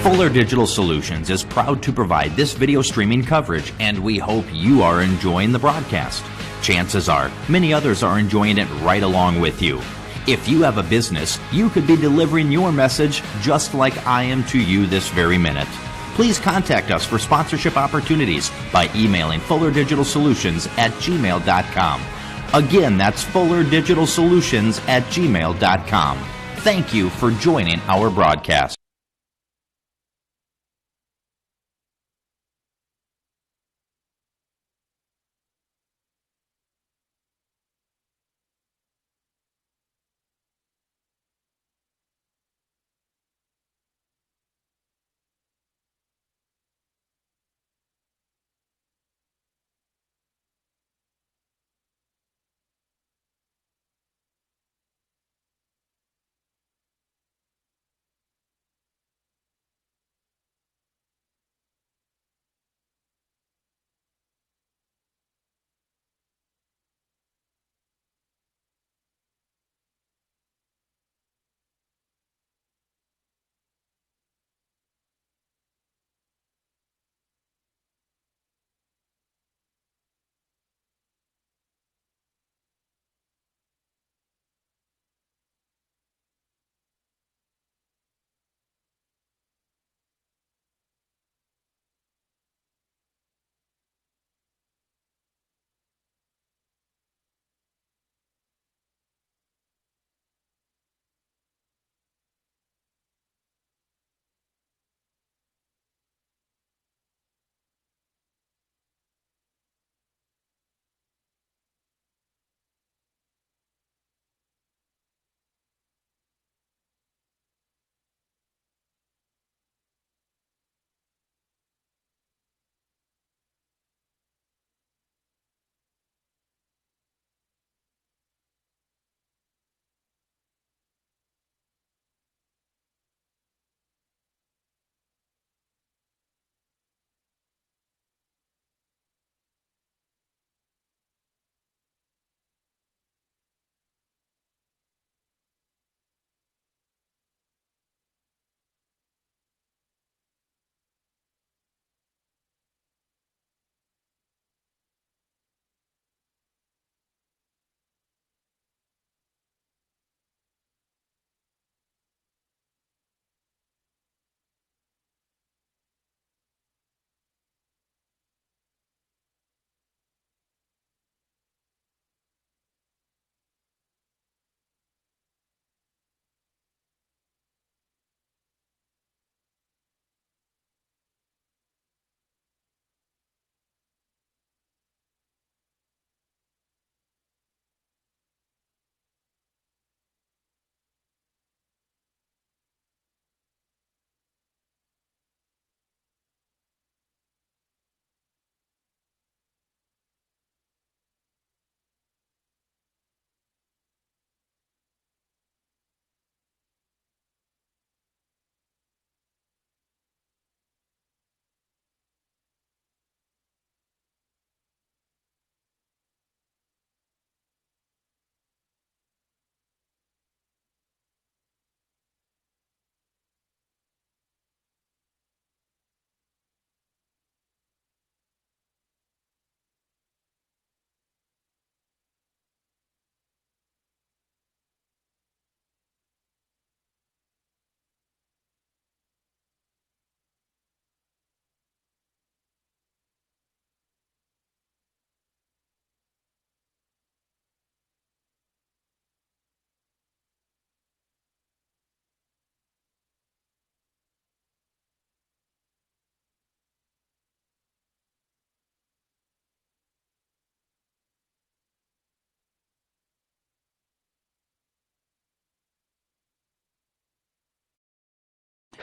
Fuller Digital Solutions is proud to provide this video streaming coverage, and we hope you are enjoying the broadcast. Chances are, many others are enjoying it right along with you. If you have a business, you could be delivering your message just like I am to you this very minute. Please contact us for sponsorship opportunities by emailing fullerdigitalsolutions@gmail.com. Again, that's fullerdigitalsolutions@gmail.com. Thank you for joining our broadcast.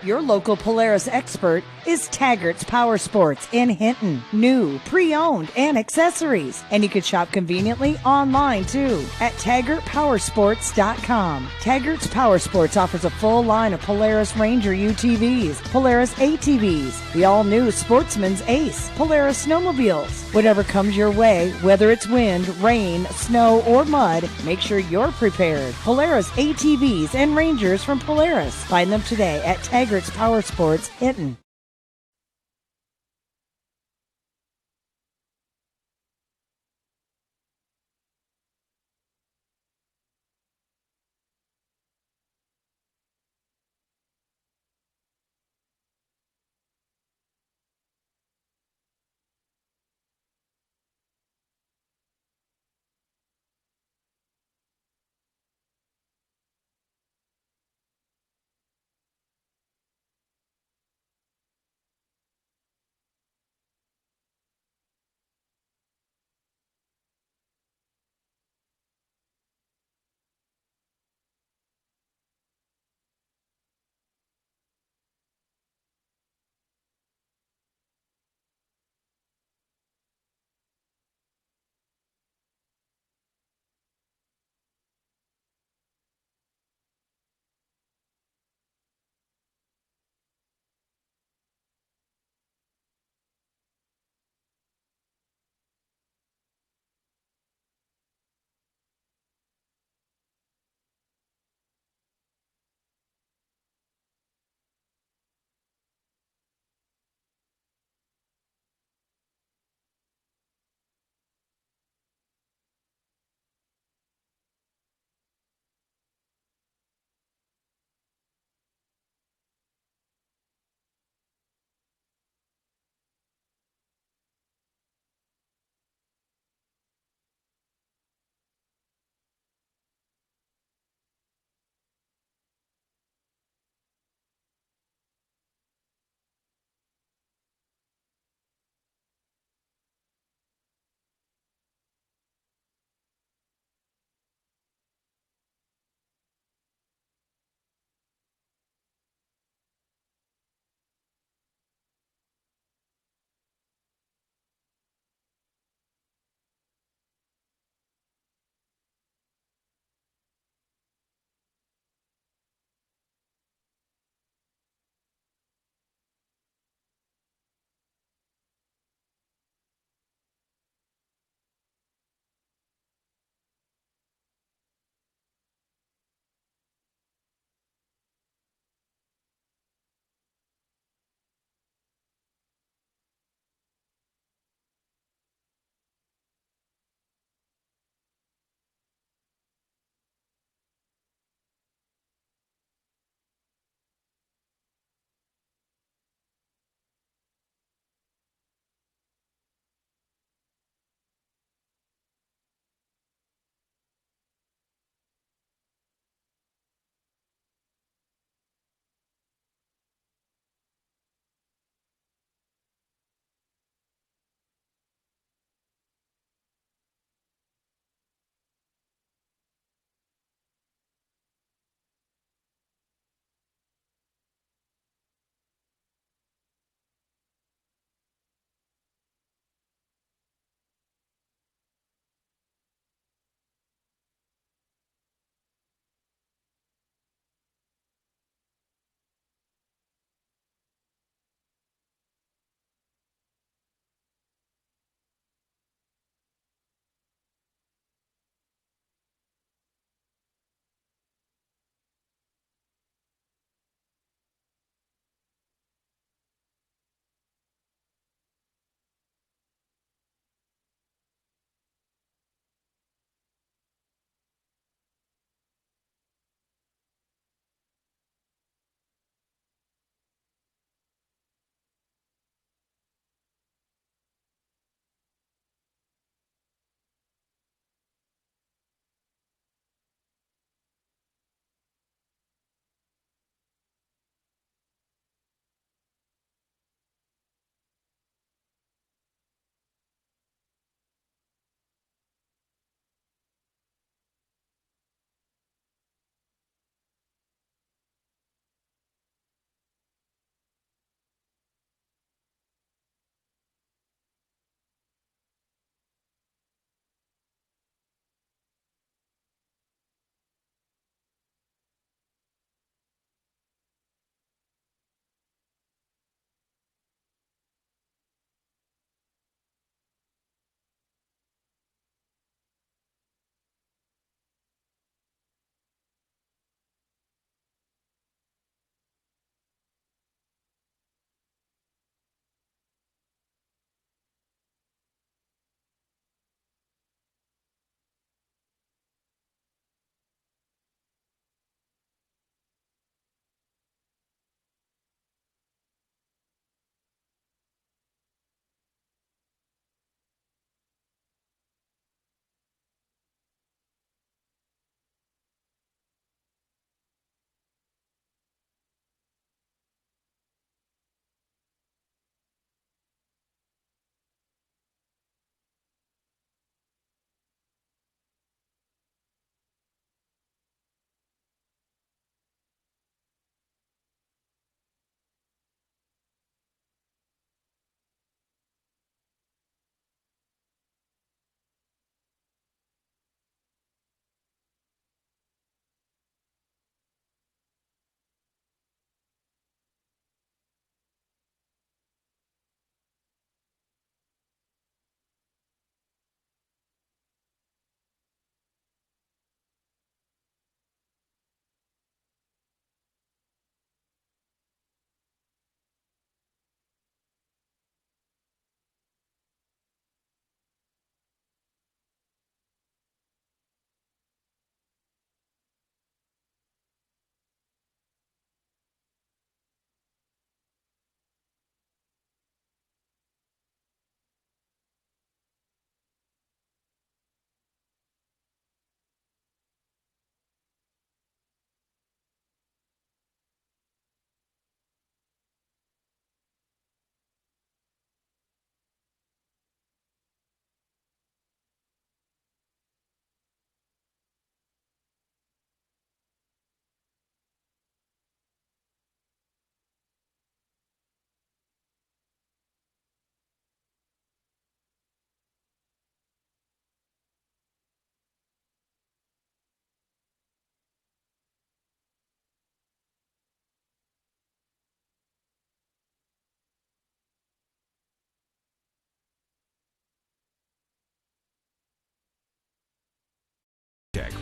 Your local Polaris expert is Taggart's Power Sports in Hinton. New, pre-owned, and accessories. And you can shop conveniently online too at TaggartPowersports.com. Taggart's Power Sports offers a full line of Polaris Ranger UTVs, Polaris ATVs, the all-new Sportsman's Ace, Polaris snowmobiles. Whatever comes your way, whether it's wind, rain, snow, or mud, make sure you're prepared. Polaris ATVs and Rangers from Polaris. Find them today at Taggart Tigers Power Sports, Hinton.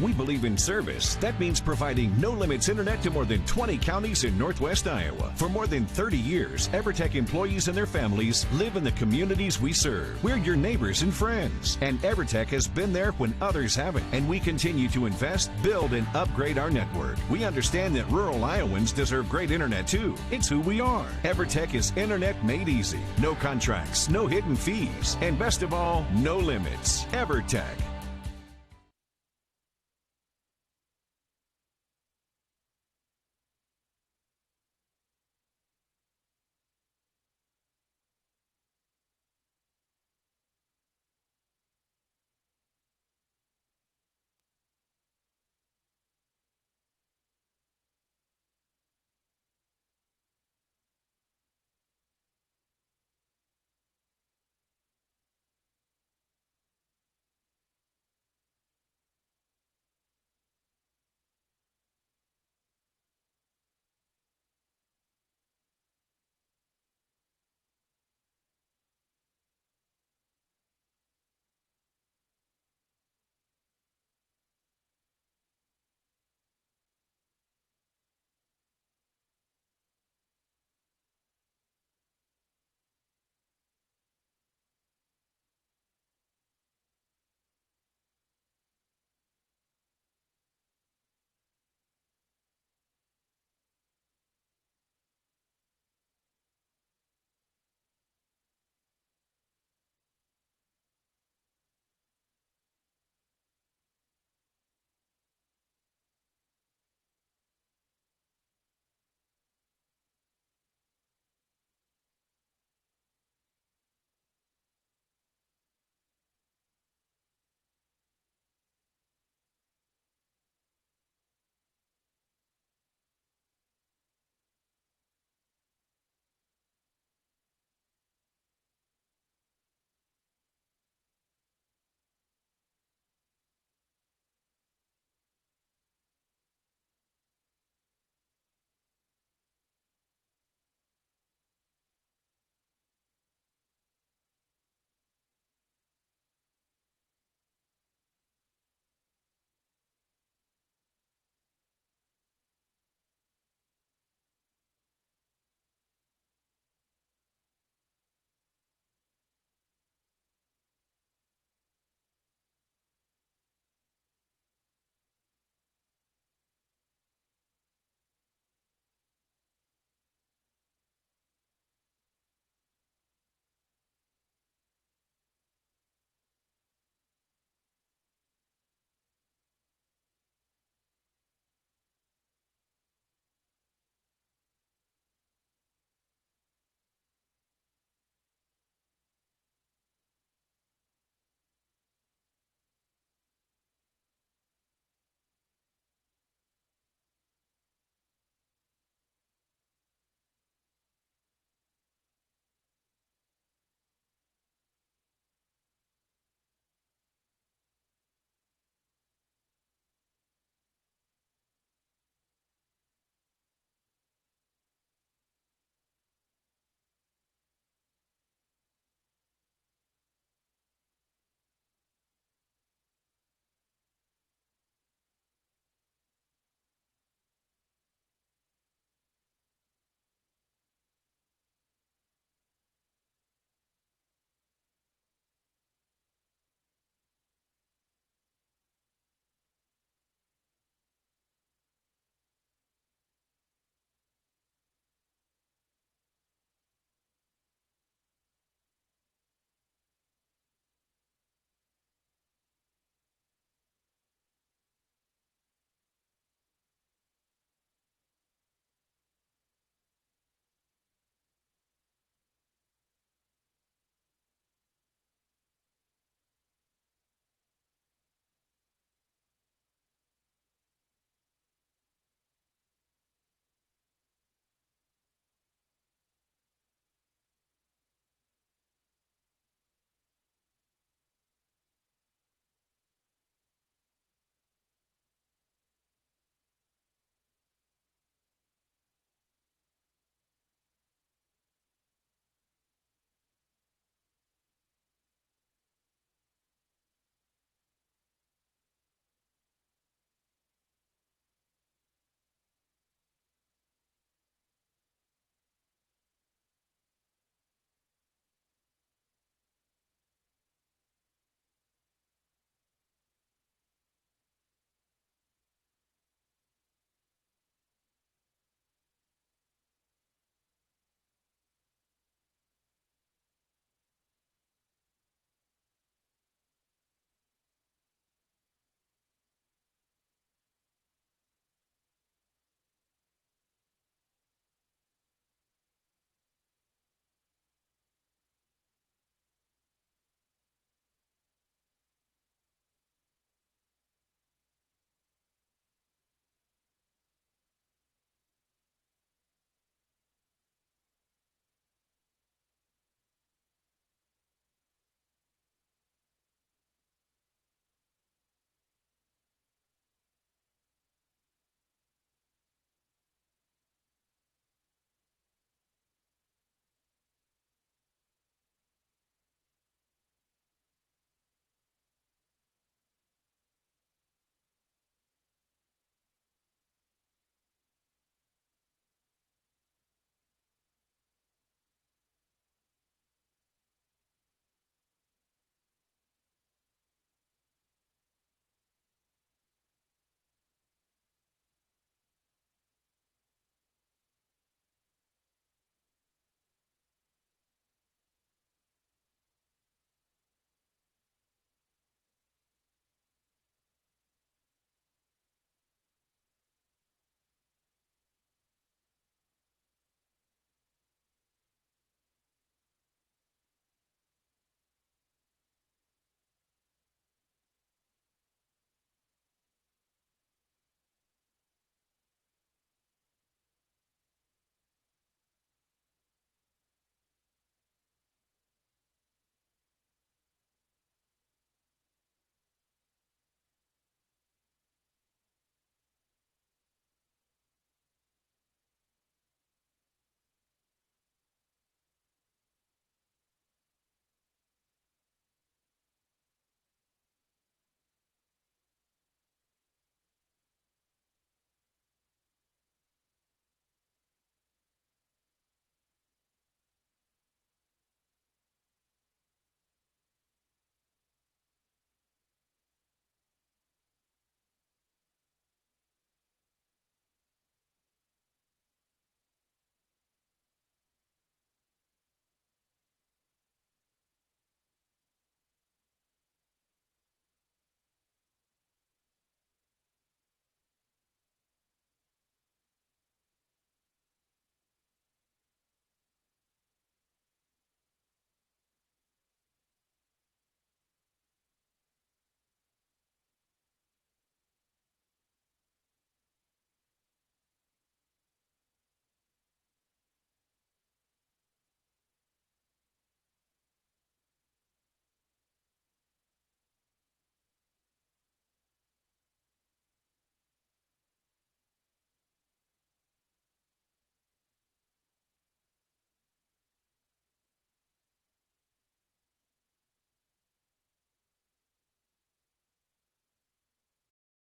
We believe in service. That means providing no-limits internet to more than 20 counties in northwest Iowa. For more than 30 years, EverTech employees and their families live in the communities we serve. We're your neighbors and friends. And EverTech has been there when others haven't. And we continue to invest, build, and upgrade our network. We understand that rural Iowans deserve great internet too. It's who we are. EverTech is internet made easy. No contracts, no hidden fees, and best of all, no limits. EverTech.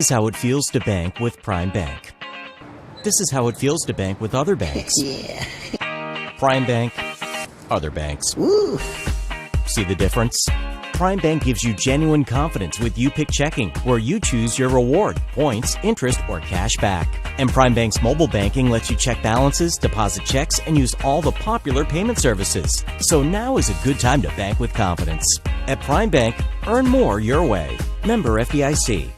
is how it feels to bank with Prime Bank. This is how it feels to bank with other banks. Yeah. Prime Bank, other banks. Woo. See the difference? Prime Bank gives you genuine confidence with You Pick Checking, where you choose your reward, points, interest, or cash back. And Prime Bank's mobile banking lets you check balances, deposit checks, and use all the popular payment services. So now is a good time to bank with confidence. At Prime Bank, earn more your way. Member FDIC.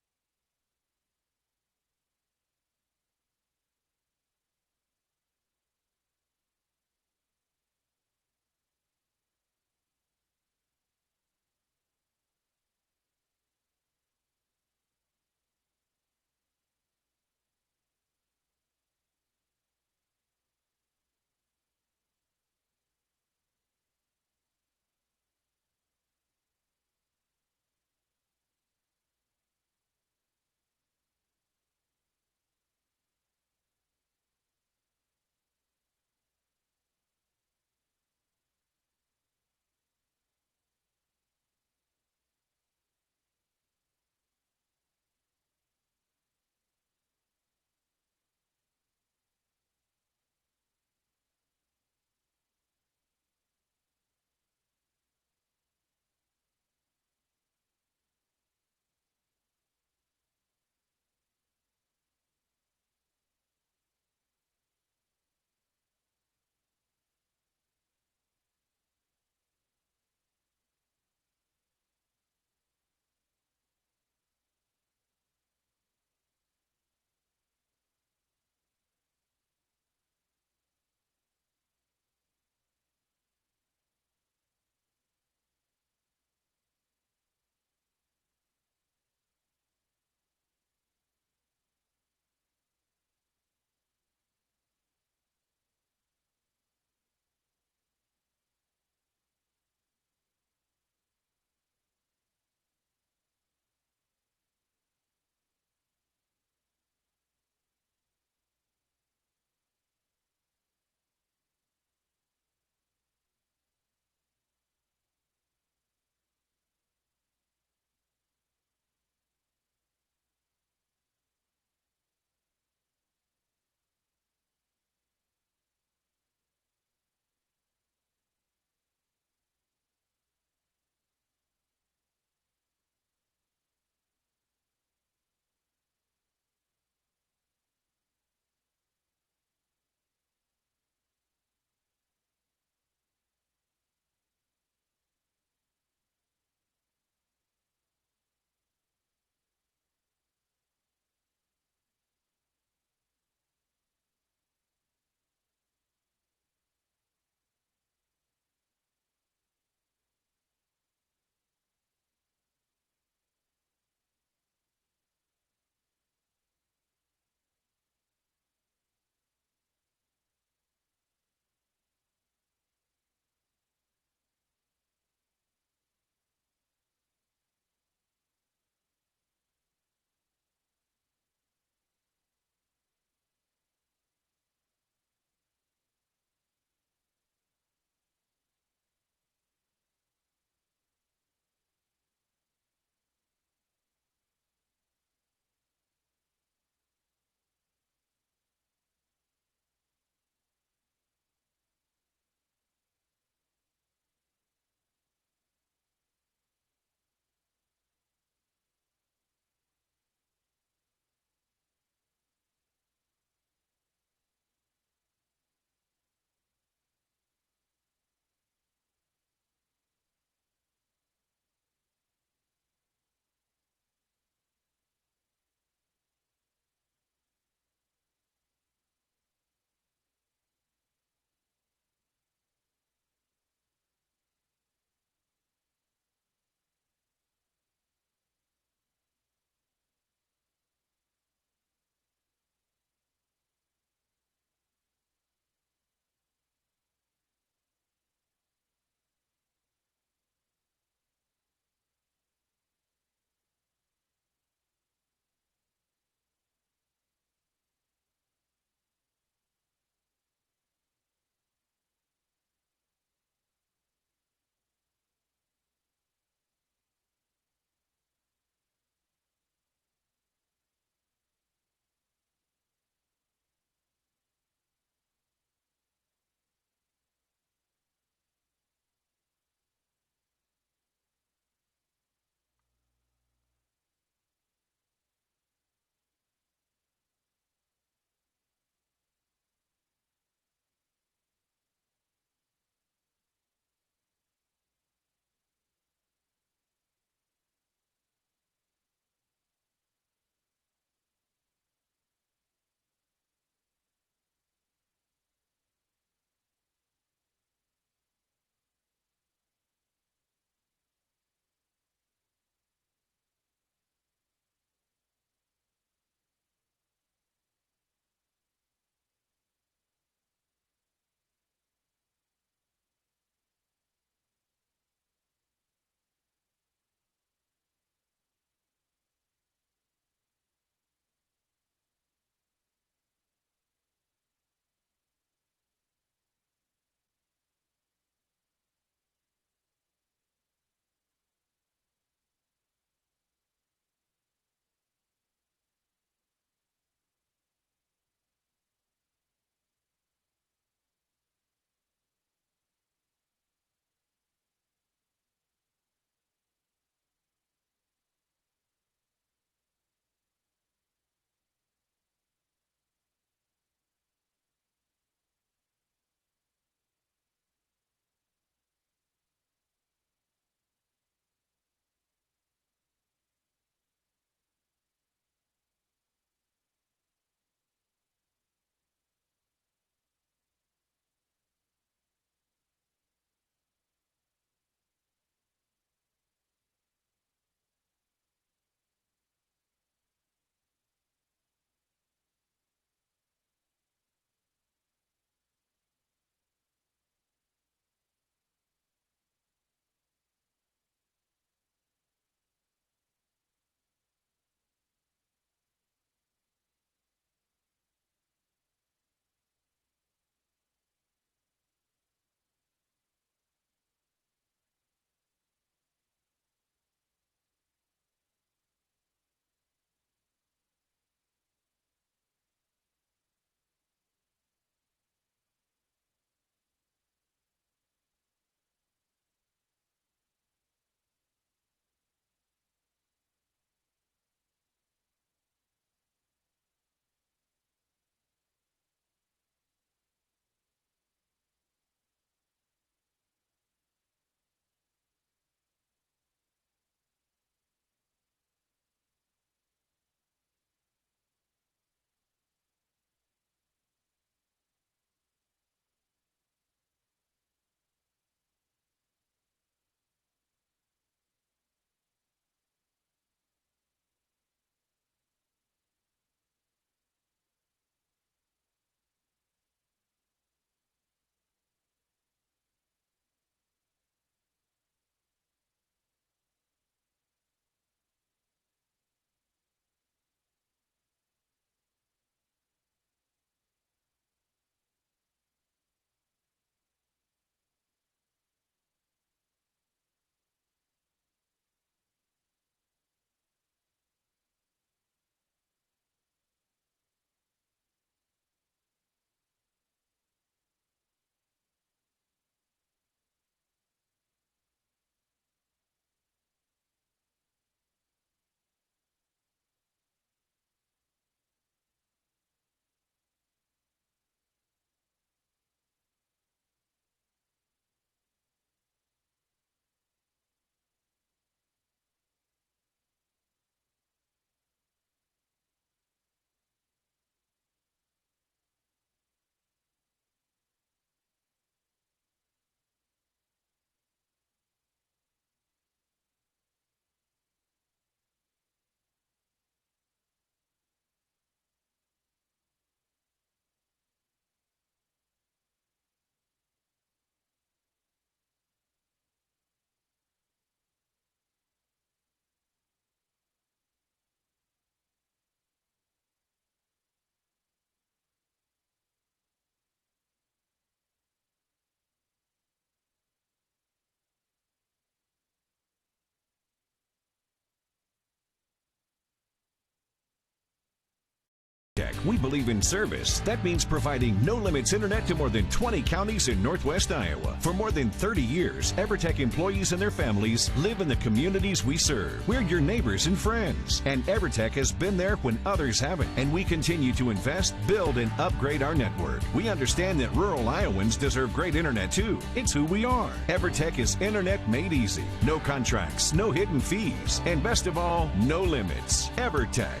We believe in service. That means providing no limits internet to more than 20 counties in Northwest Iowa. For more than 30 years, EverTech employees and their families live in the communities we serve. We're your neighbors and friends. And EverTech has been there when others haven't. And we continue to invest, build, and upgrade our network. We understand that rural Iowans deserve great internet too. It's who we are. EverTech is internet made easy. No contracts, no hidden fees, and best of all, no limits. EverTech.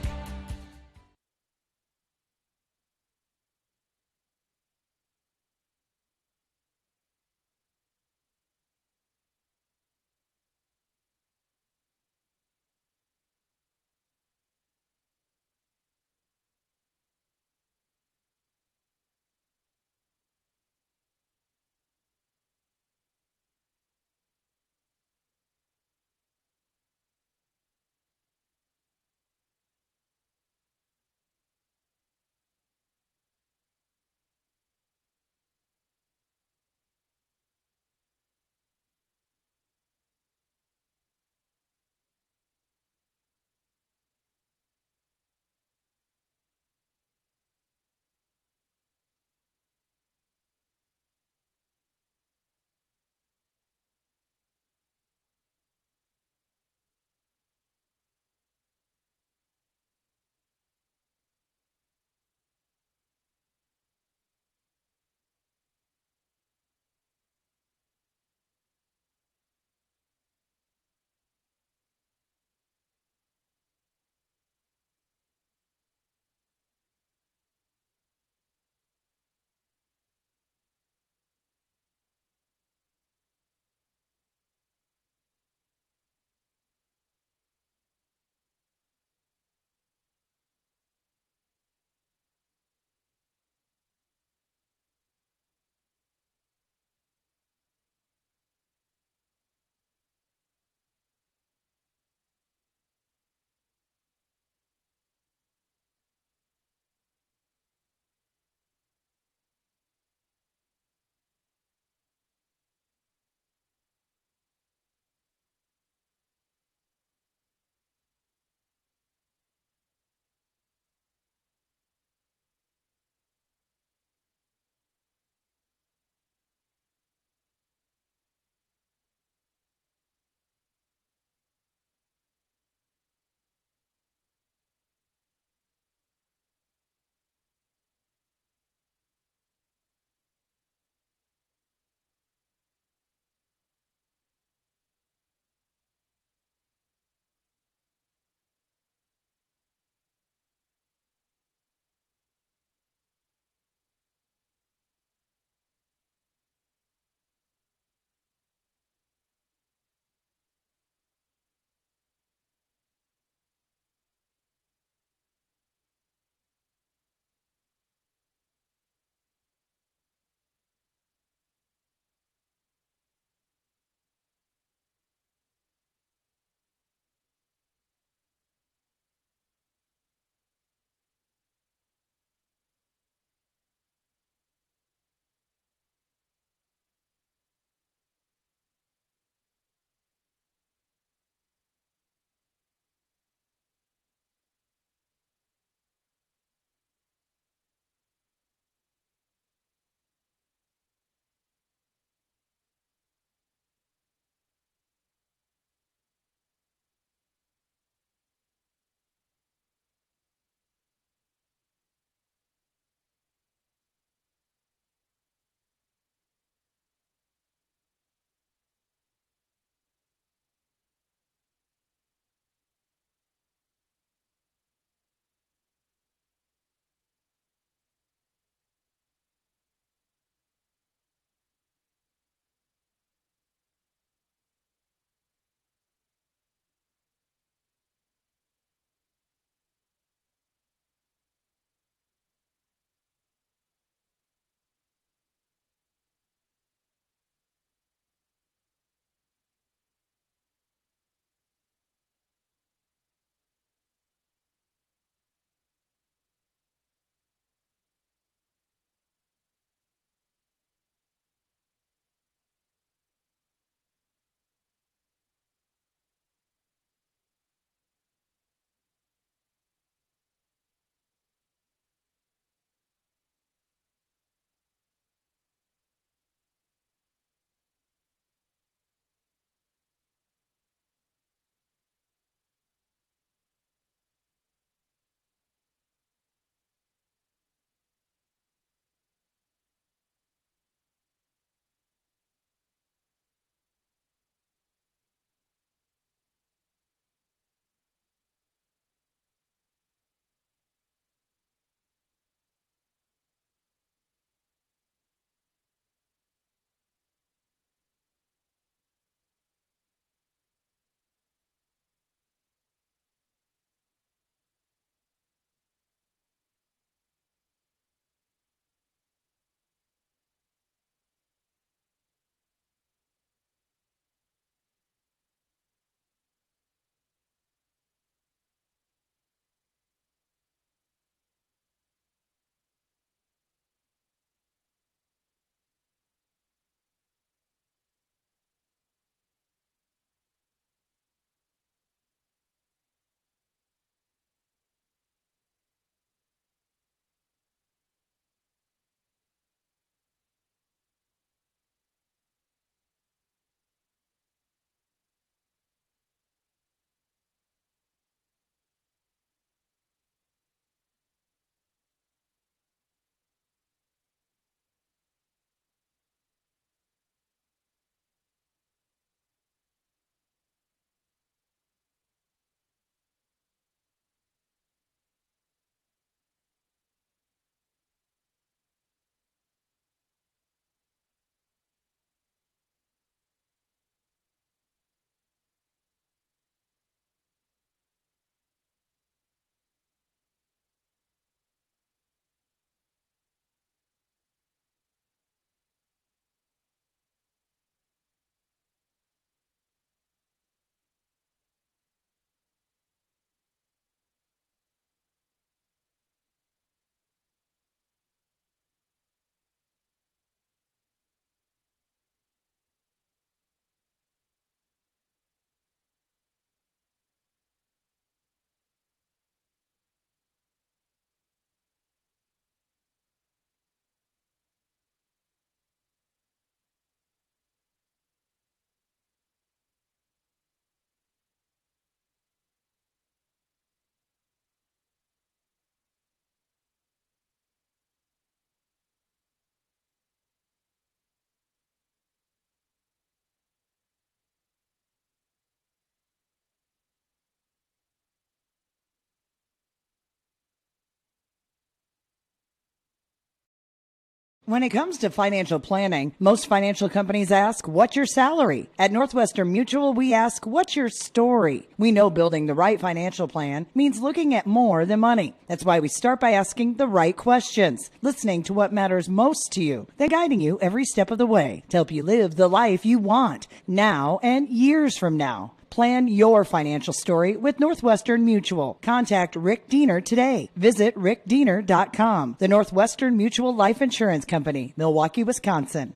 When it comes to financial planning, most financial companies ask, what's your salary? At Northwestern Mutual, we ask, what's your story? We know building the right financial plan means looking at more than money. That's why we start by asking the right questions, listening to what matters most to you, then guiding you every step of the way to help you live the life you want now and years from now. Plan your financial story with Northwestern Mutual. Contact Rick Diener today. Visit rickdiener.com. The Northwestern Mutual Life Insurance Company, Milwaukee, Wisconsin.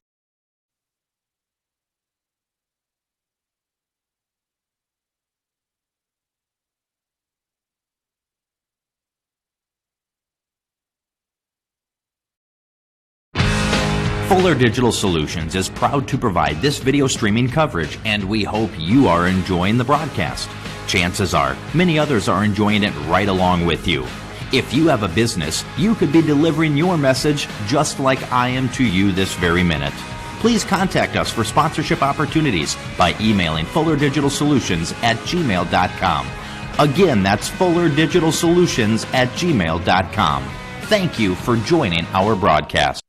Fuller Digital Solutions is proud to provide this video streaming coverage, and we hope you are enjoying the broadcast. Chances are, many others are enjoying it right along with you. If you have a business, you could be delivering your message just like I am to you this very minute. Please contact us for sponsorship opportunities by emailing fullerdigitalsolutions@gmail.com. Again, that's fullerdigitalsolutions@gmail.com. Thank you for joining our broadcast.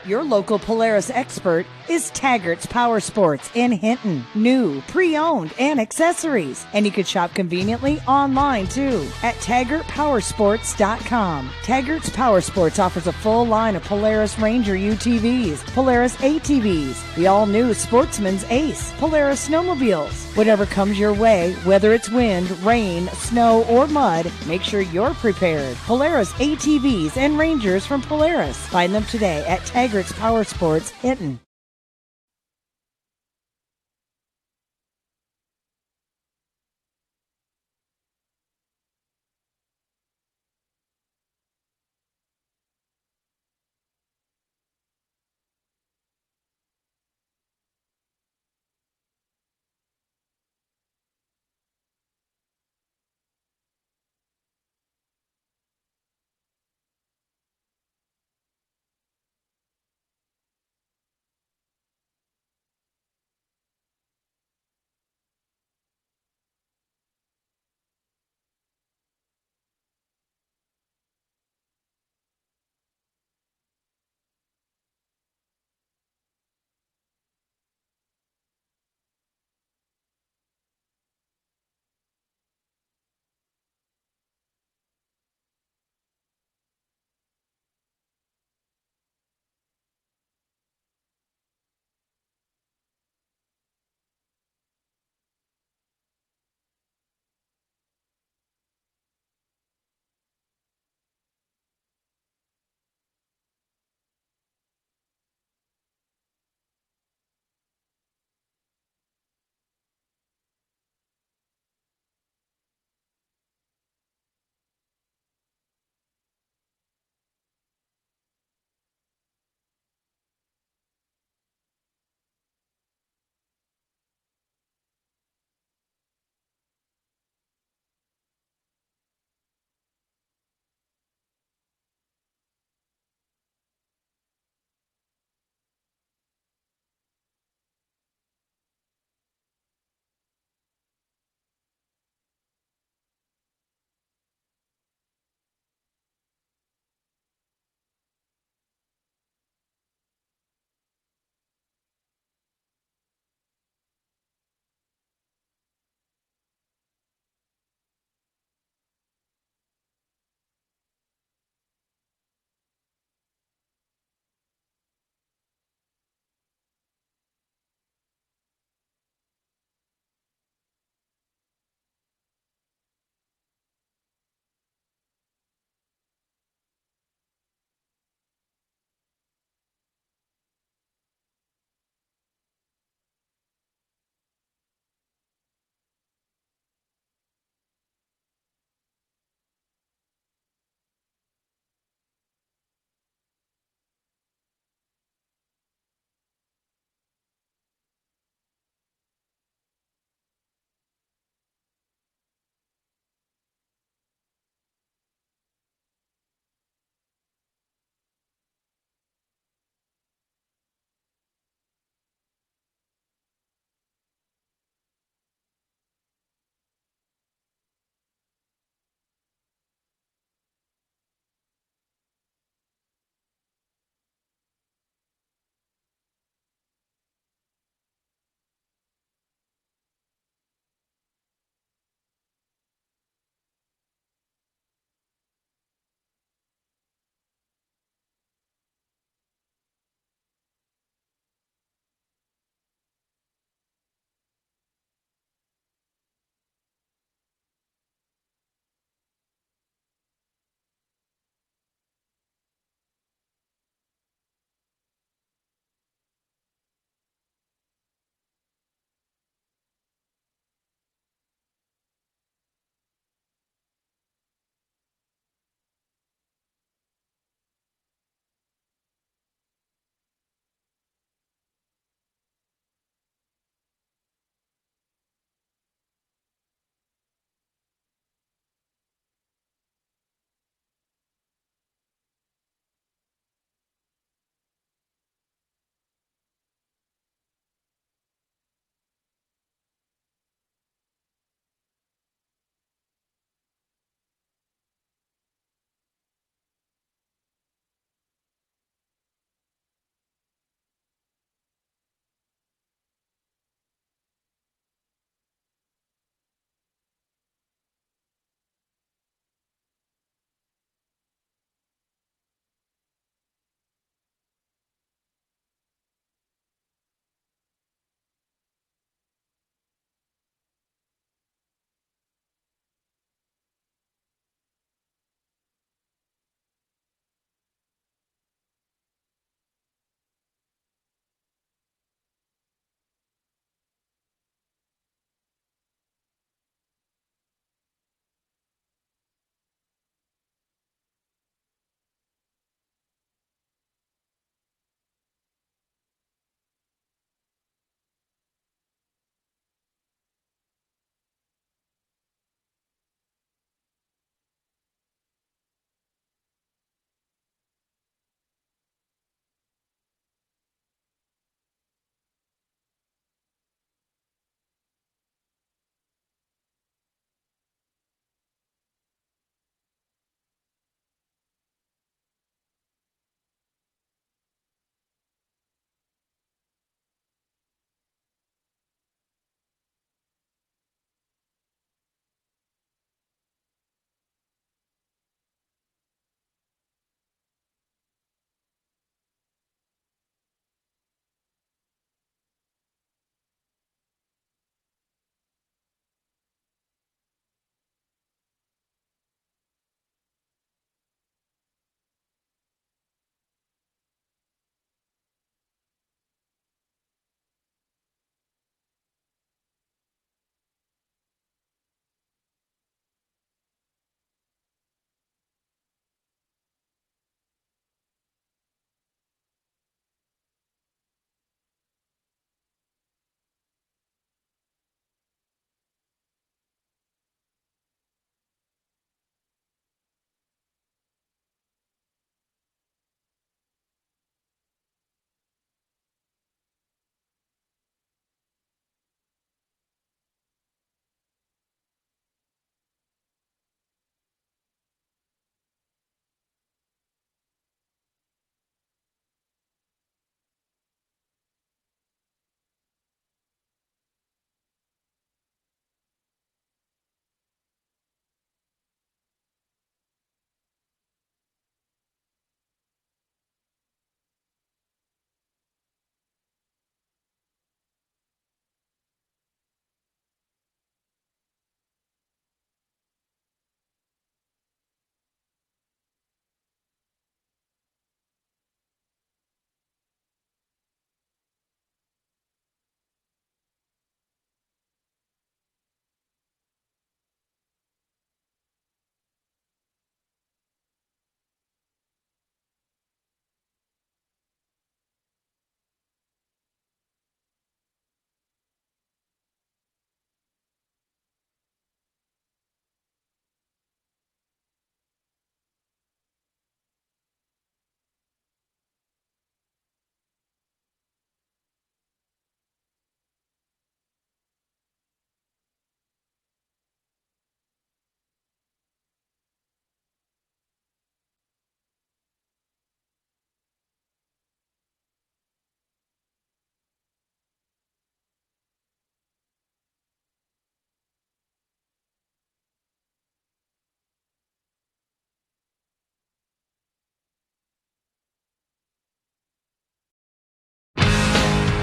Your local Polaris expert is Taggart's Power Sports in Hinton. New, pre-owned, and accessories. And you can shop conveniently online too at TaggartPowersports.com. Taggart's Power Sports offers a full line of Polaris Ranger UTVs, Polaris ATVs, the all-new Sportsman's Ace, Polaris snowmobiles. Whatever comes your way, whether it's wind, rain, snow, or mud, make sure you're prepared. Polaris ATVs and Rangers from Polaris. Find them today at Taggart's Power Sports, Hinton.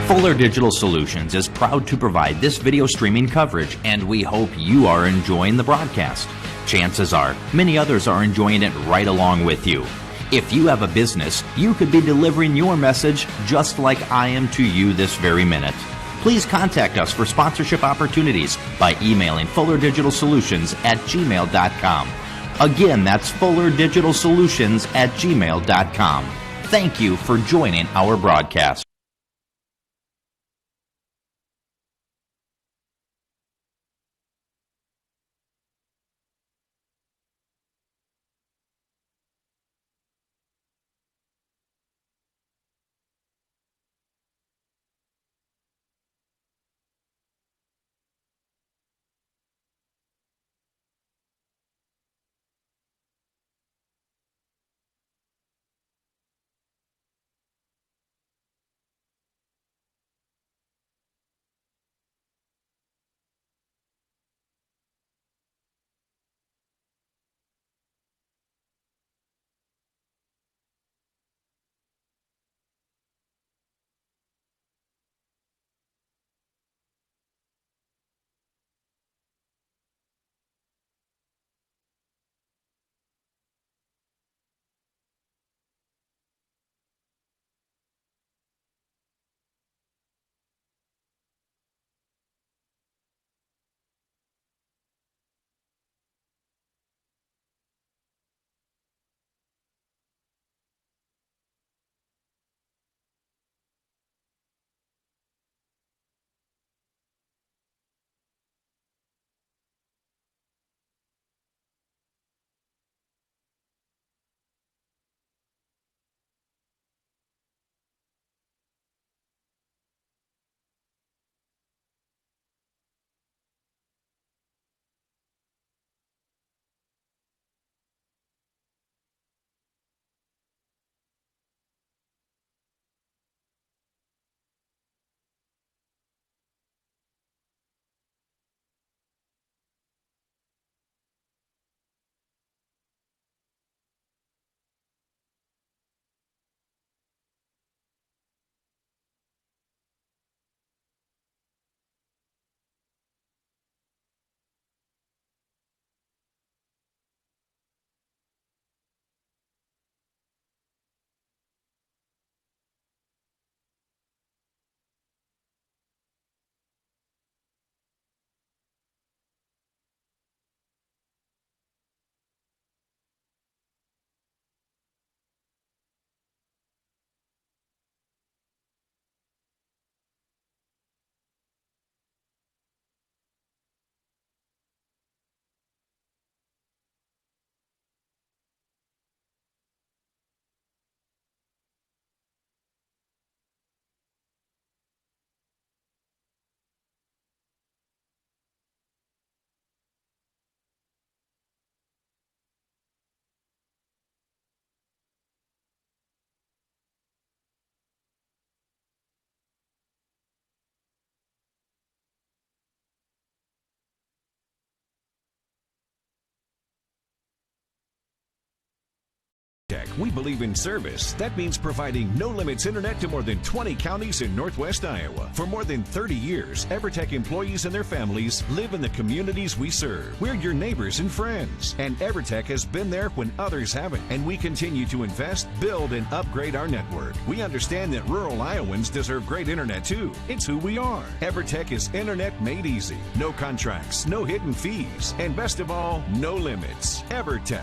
Fuller Digital Solutions is proud to provide this video streaming coverage, and we hope you are enjoying the broadcast. Chances are, many others are enjoying it right along with you. If you have a business, you could be delivering your message just like I am to you this very minute. Please contact us for sponsorship opportunities by emailing fullerdigitalsolutions@gmail.com. Again, that's fullerdigitalsolutions@gmail.com. Thank you for joining our broadcast. We believe in service. That means providing no limits internet to more than 20 counties in Northwest Iowa. For more than 30 years, EverTech employees and their families live in the communities we serve. We're your neighbors and friends. And EverTech has been there when others haven't. And we continue to invest, build, and upgrade our network. We understand that rural Iowans deserve great internet too. It's who we are. EverTech is internet made easy. No contracts, no hidden fees, and best of all, no limits. EverTech.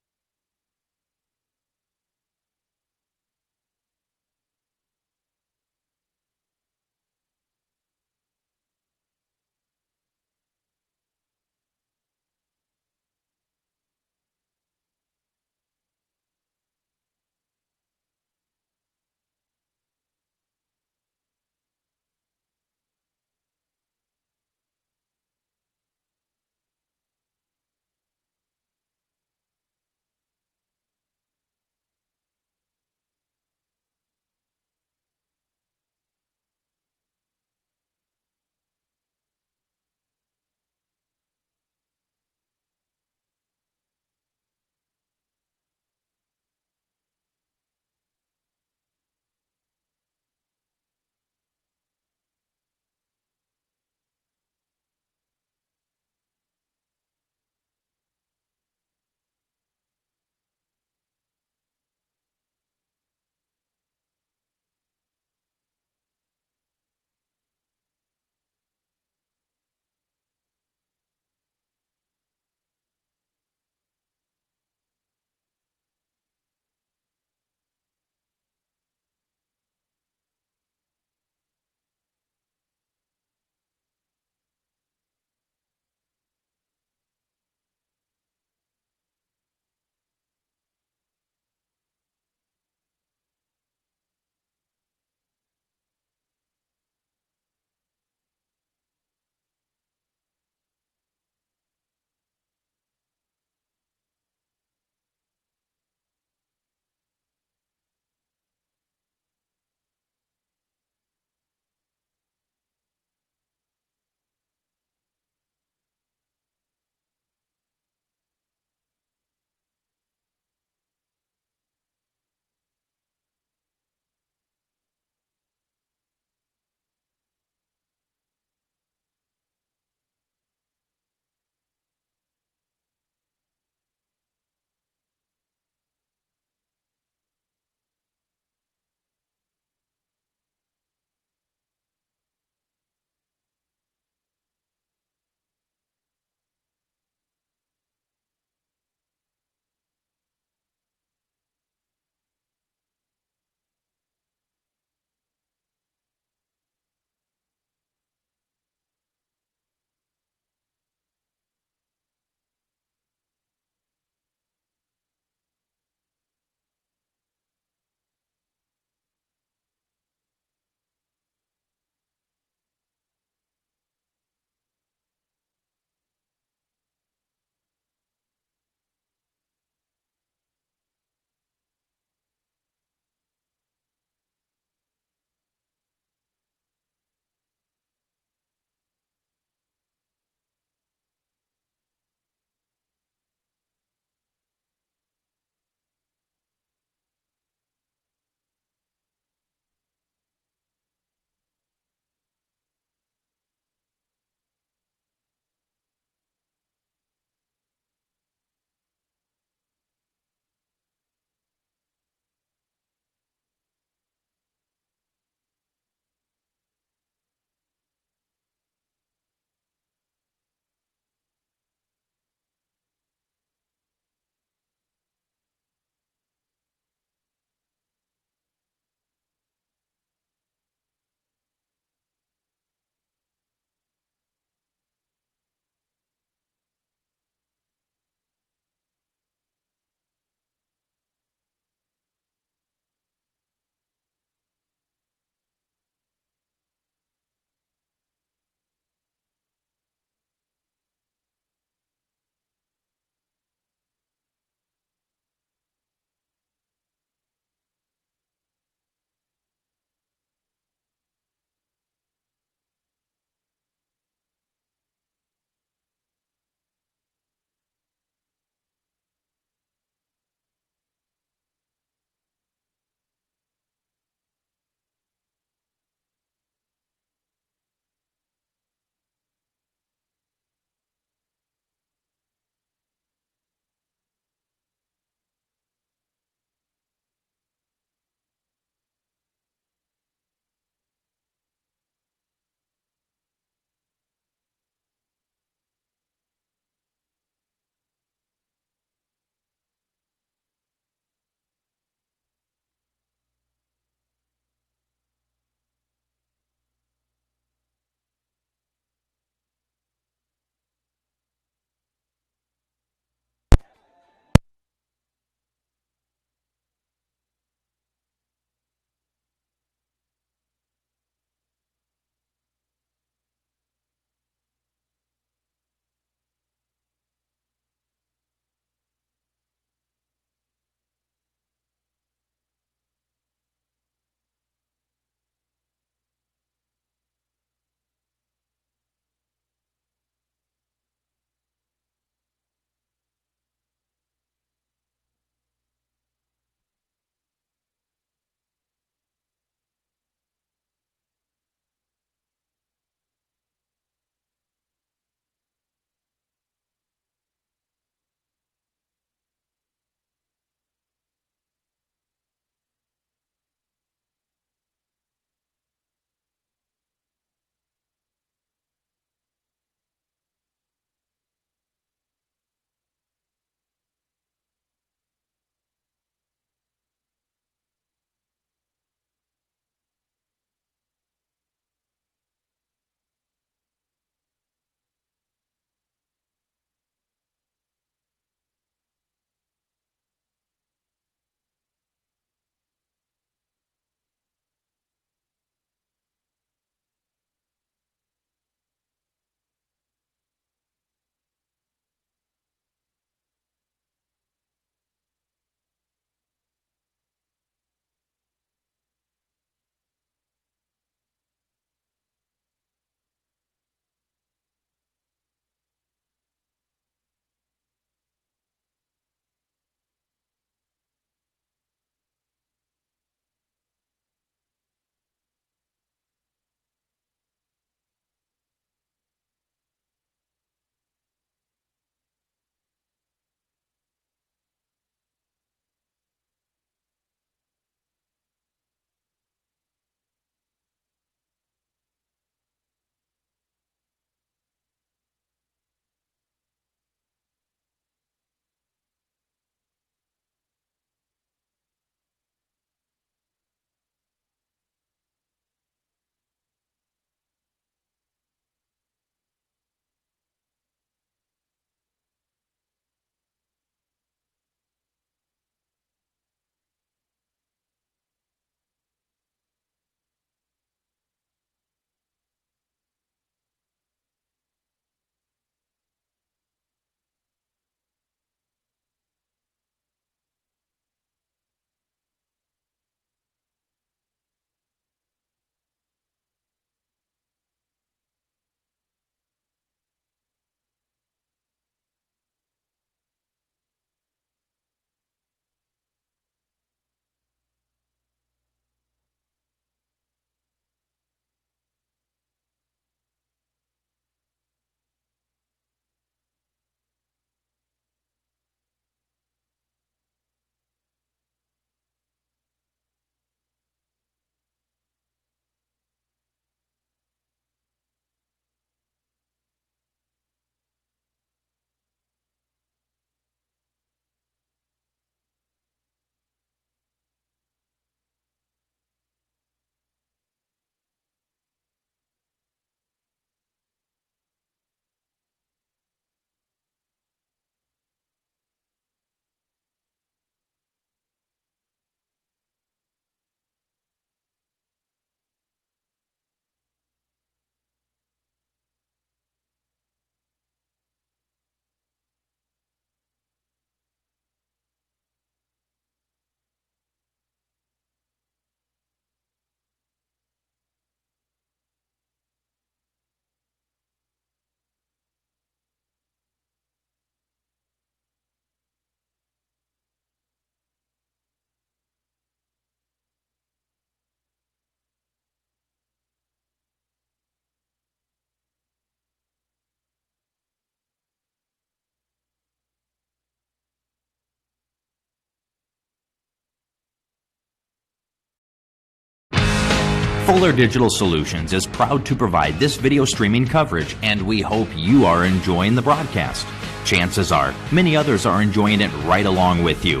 Fuller Digital Solutions is proud to provide this video streaming coverage, and we hope you are enjoying the broadcast. Chances are, many others are enjoying it right along with you.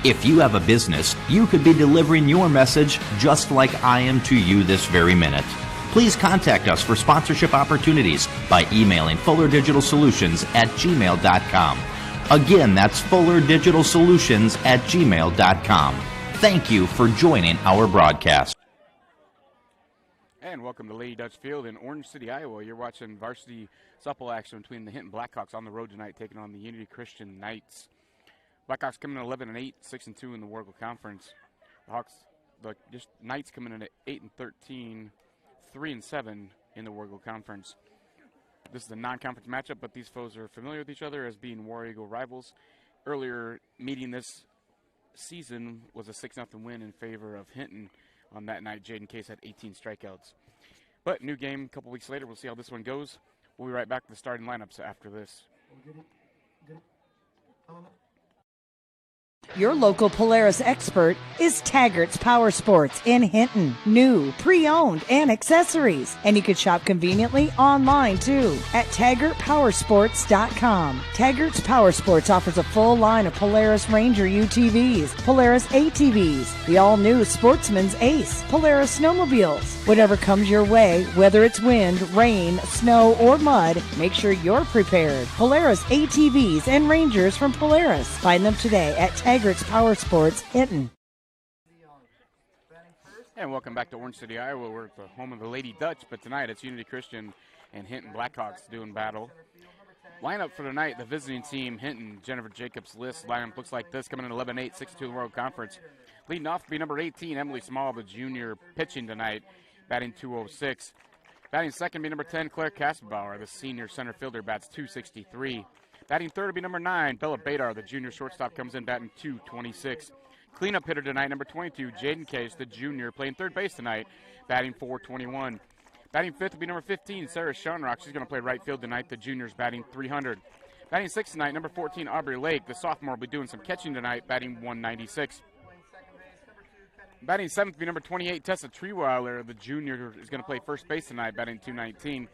If you have a business, you could be delivering your message just like I am to you this very minute. Please contact us for sponsorship opportunities by emailing fullerdigitalsolutions@gmail.com. Again, that's fullerdigitalsolutions@gmail.com. Thank you for joining our broadcast. And welcome to Lady Dutch Field in Orange City, Iowa. You're watching varsity softball action between the Hinton Blackhawks on the road tonight, taking on the Unity Christian Knights. Blackhawks coming in 11-8, 6-2 in the Wargle Conference. The Knights coming in at 8-13, 3-7 in the Wargle Conference. This is a non-conference matchup, but these foes are familiar with each other as being War Eagle rivals. Earlier meeting this season was a 6-0 win in favor of Hinton. On that night, Jaden Case had 18 strikeouts. But new game a couple weeks later. We'll see how this one goes. We'll be right back to the starting lineups after this. Your local Polaris expert is Taggart's Power Sports in Hinton. New, pre-owned, and accessories. And you can shop conveniently online too at TaggartPowersports.com. Taggart's Power Sports offers a full line of Polaris Ranger UTVs, Polaris ATVs, the all-new Sportsman's Ace, Polaris snowmobiles. Whatever comes your way, whether it's wind, rain, snow, or mud, make sure you're prepared. Polaris ATVs and Rangers from Polaris. Find them today at Taggart's Power Sports, Hinton. And welcome back to Orange City, Iowa. We're at the home of the Lady Dutch, but tonight it's Unity Christian and Hinton Blackhawks doing battle. Lineup for tonight, the visiting team, Hinton, Jennifer Jacobs list lineup looks like this, coming in 11-8, 6-2 in the World Conference. Leading off to be number 18, Emily Small, the junior, pitching tonight, batting .206. Batting second be number 10, Claire Kaspenbauer, the senior center fielder, bats .263. Batting third will be number 9, Bella Badar, the junior shortstop, comes in batting .226. Cleanup hitter tonight, number 22, Jaden Case, the junior, playing third base tonight, batting .421. Batting fifth will be number 15, Sarah Schoenrock. She's going to play right field tonight. The junior's batting .300. Batting sixth tonight, number 14, Aubrey Lake, the sophomore, will be doing some catching tonight, batting .196. Batting seventh will be number 28, Tessa Treeweiler, the junior, is going to play first base tonight, batting .219.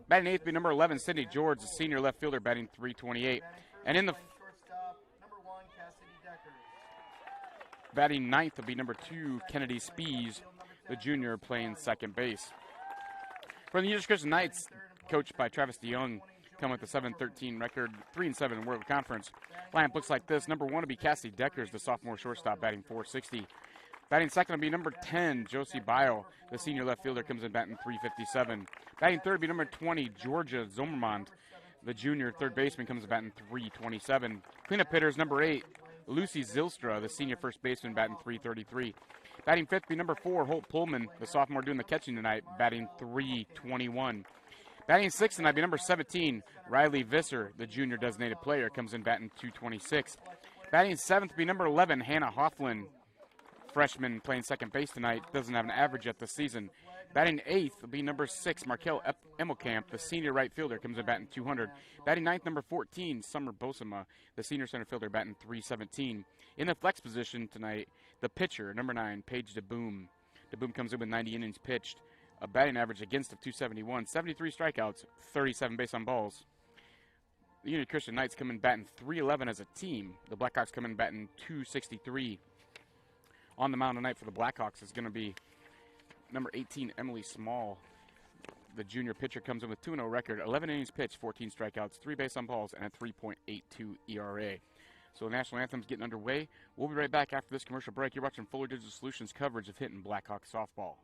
Batting eighth will be number 11, Sydney George, the senior left fielder, batting .328. And in the batting ninth will be number 2, Kennedy Spees, the junior, playing second base. For the Unity Christian Knights, coached by Travis DeYoung, come with a 7-13 record, 3-7 in World Conference. Lineup looks like this. Number 1 will be Cassie Deckers, the sophomore shortstop, batting .460. Batting second will be number 10, Josie Bio, the senior left fielder, comes in batting .357. Batting third will be number 20, Georgia Zommermond, the junior third baseman, comes in batting .327. Cleanup hitters, number 8, Lucy Zilstra, the senior first baseman, batting .333. Batting fifth will be number 4, Holt Pullman, the sophomore, doing the catching tonight, batting .321. Batting sixth tonight will be number 17, Riley Visser, the junior designated player, comes in batting .226. Batting seventh will be number 11, Hannah Hofflin, freshman, playing second base tonight, doesn't have an average yet this season. Batting eighth will be number 6, Markel Emmelkamp, the senior right fielder, comes in batting .200. Batting ninth, number 14, Summer Bosema, the senior center fielder, batting .317. In the flex position tonight, the pitcher, number 9, Paige DeBoom. DeBoom comes in with 90 innings pitched, a batting average against of .271, 73 strikeouts, 37 base on balls. The Unity Christian Knights come in batting .311 as a team. The Blackhawks come in batting .263. On the mound tonight for the Blackhawks is going to be number 18, Emily Small. The junior pitcher comes in with 2-0 record, 11 innings pitched, 14 strikeouts, 3 base on balls, and a 3.82 ERA. So the national anthem's getting underway. We'll be right back after this commercial break. You're watching Fuller Digital Solutions coverage of Hinton Blackhawks softball.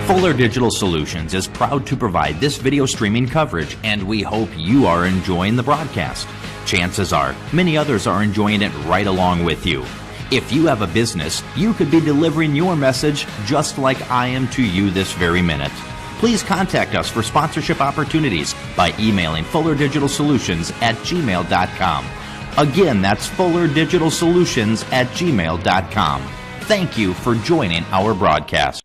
Fuller Digital Solutions is proud to provide this video streaming coverage, and we hope you are enjoying the broadcast. Chances are, many others are enjoying it right along with you. If you have a business, you could be delivering your message just like I am to you this very minute. Please contact us for sponsorship opportunities by emailing fullerdigitalsolutions@gmail.com. Again, that's fullerdigitalsolutions@gmail.com. Thank you for joining our broadcast.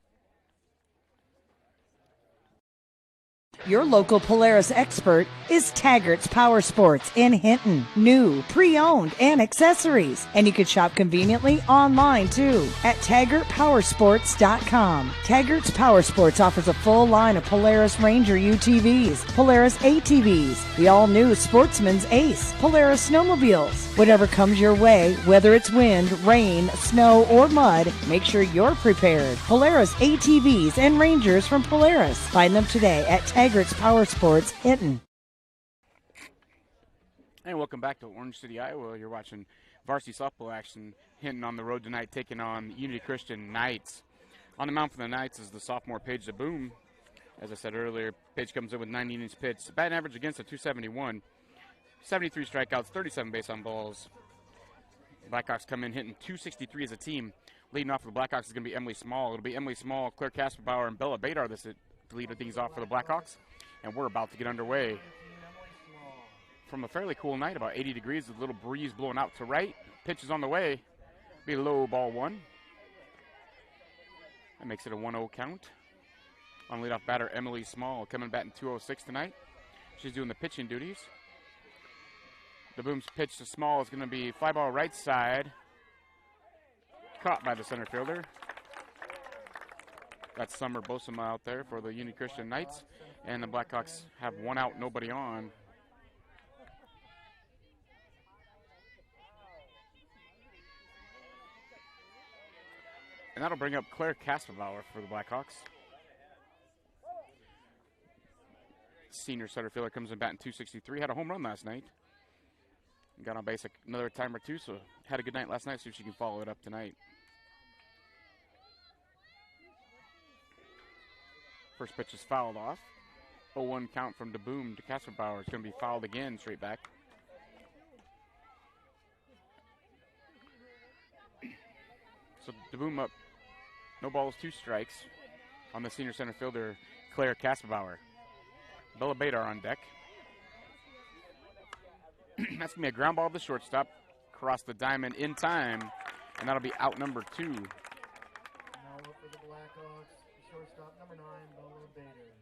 Your local Polaris expert is Taggart's Power Sports in Hinton. New, pre-owned, and accessories. And you can shop conveniently online too at TaggartPowersports.com. Taggart's Power Sports offers a full line of Polaris Ranger UTVs, Polaris ATVs, the all-new Sportsman's Ace, Polaris snowmobiles. Whatever comes your way, whether it's wind, rain, snow, or mud, make sure you're prepared. Polaris ATVs and Rangers from Polaris. Find them today at Taggart's Power Sports, Hinton. And welcome back to Orange City, Iowa. You're watching varsity softball action. Hinton on the road tonight, taking on Unity Christian Knights. On the mound for the Knights is the sophomore Paige DeBoom. As I said earlier, Paige comes in with 90 innings pitched. Batting average against a 271. 73 strikeouts, 37 base on balls. Blackhawks come in hitting 263 as a team. Leading off for the Blackhawks is going to be Emily Small. It'll be Emily Small, Claire Kasperbauer, and Bella Badar this to lead things off for the Blackhawks. And we're about to get underway. From a fairly cool night, about 80 degrees, with a little breeze blowing out to right. Pitch is on the way. Be low, ball one. That makes it a 1-0 count. On leadoff batter, Emily Small, coming batting 206 tonight. She's doing the pitching duties. The Boom's pitch to Small is going to be fly ball right side. Caught by the center fielder. That's Summer Bosema out there for the Unity Christian Knights. And the Blackhawks have one out, nobody on. And that'll bring up Claire Kasperbauer for the Blackhawks. Senior center fielder comes in batting 263. Had a home run last night. Got on base another time or two, so had a good night last night. See if she can follow it up tonight. First pitch is fouled off. 0-1 count from DeBoom to Kasperbauer. It's going to be fouled again, straight back. So DeBoom up. No balls, 2 strikes on the senior center fielder, Claire Kasperbauer. Bella Badar on deck. That's going to be a ground ball to the shortstop. Across the diamond in time. And that'll be out number 2. Now look for the Blackhawks. Shortstop number 9, Bella Badar.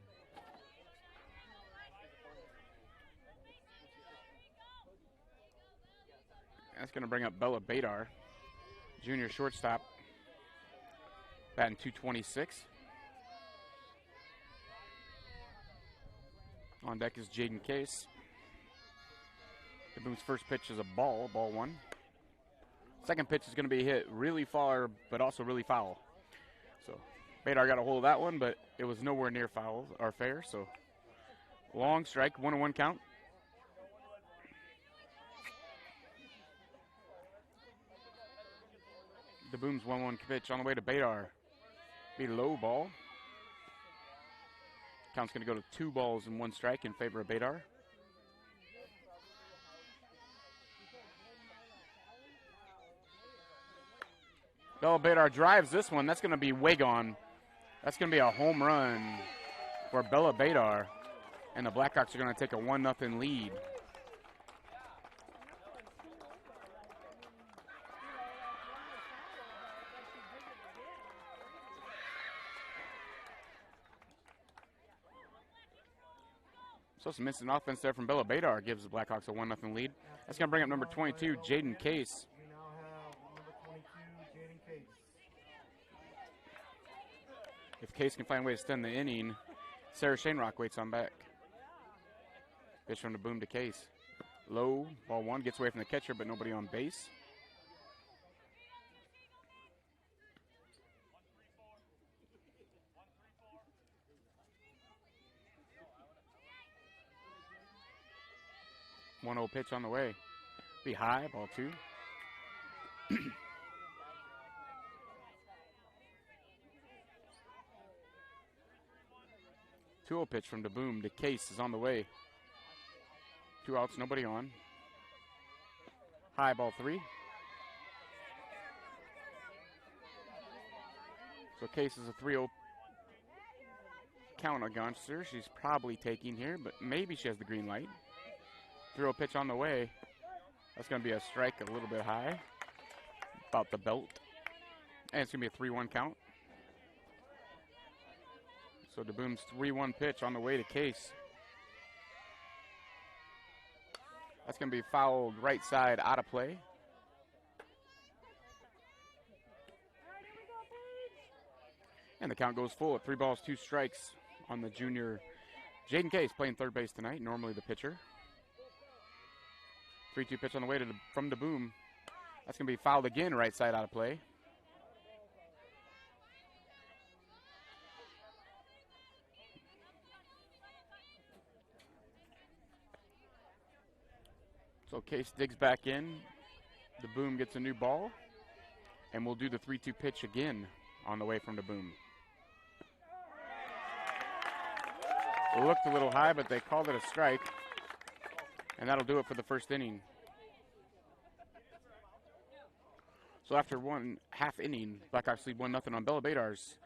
That's going to bring up Bella Badar, junior shortstop. Batting 226. On deck is Jaden Case. The Boom's first pitch is a ball 1. Second pitch is going to be hit really far, but also really foul. So Badar got a hold of that one, but it was nowhere near foul or fair. So long strike, 1-1 count. The Boom's 1-1 pitch on the way to Badar. Be low ball. Count's going to go to 2 balls and 1 strike in favor of Badar. Bella Badar drives this one. That's going to be way gone. That's going to be a home run for Bella Badar. And the Blackhawks are going to take a 1-0 lead. So some instant offense there from Bella Badar gives the Blackhawks a 1-0 lead. That's going to bring up number 22, Jaden Case. We now have number 22, Jaden Case. If Case can find a way to extend the inning, Sarah Shanerock waits on back. Pitch from the Boom to Case. Low, ball 1, gets away from the catcher, but nobody on base. One 0 pitch on the way. Be high, ball 2. 2-0 pitch from DeBoom to Case is on the way. 2 outs, nobody on. High, ball 3. So Case is a 3-0 count against her. She's probably taking here, but maybe she has the green light. 3-0 pitch on the way. That's going to be a strike a little bit high. About the belt. And it's going to be a 3-1 count. So DeBoom's 3-1 pitch on the way to Case. That's going to be fouled right side, out of play. And the count goes full at 3 balls, 2 strikes on the junior. Jaden Case playing third base tonight, normally the pitcher. 3-2 pitch on the way from DeBoom. That's going to be fouled again, right side, out of play. So Case digs back in. DeBoom gets a new ball. And we'll do the 3-2 pitch again on the way from DeBoom. It looked a little high, but they called it a strike. And that'll do it for the first inning. So after 1.5 inning, Blackhawks lead 1-0 on Bella Badar's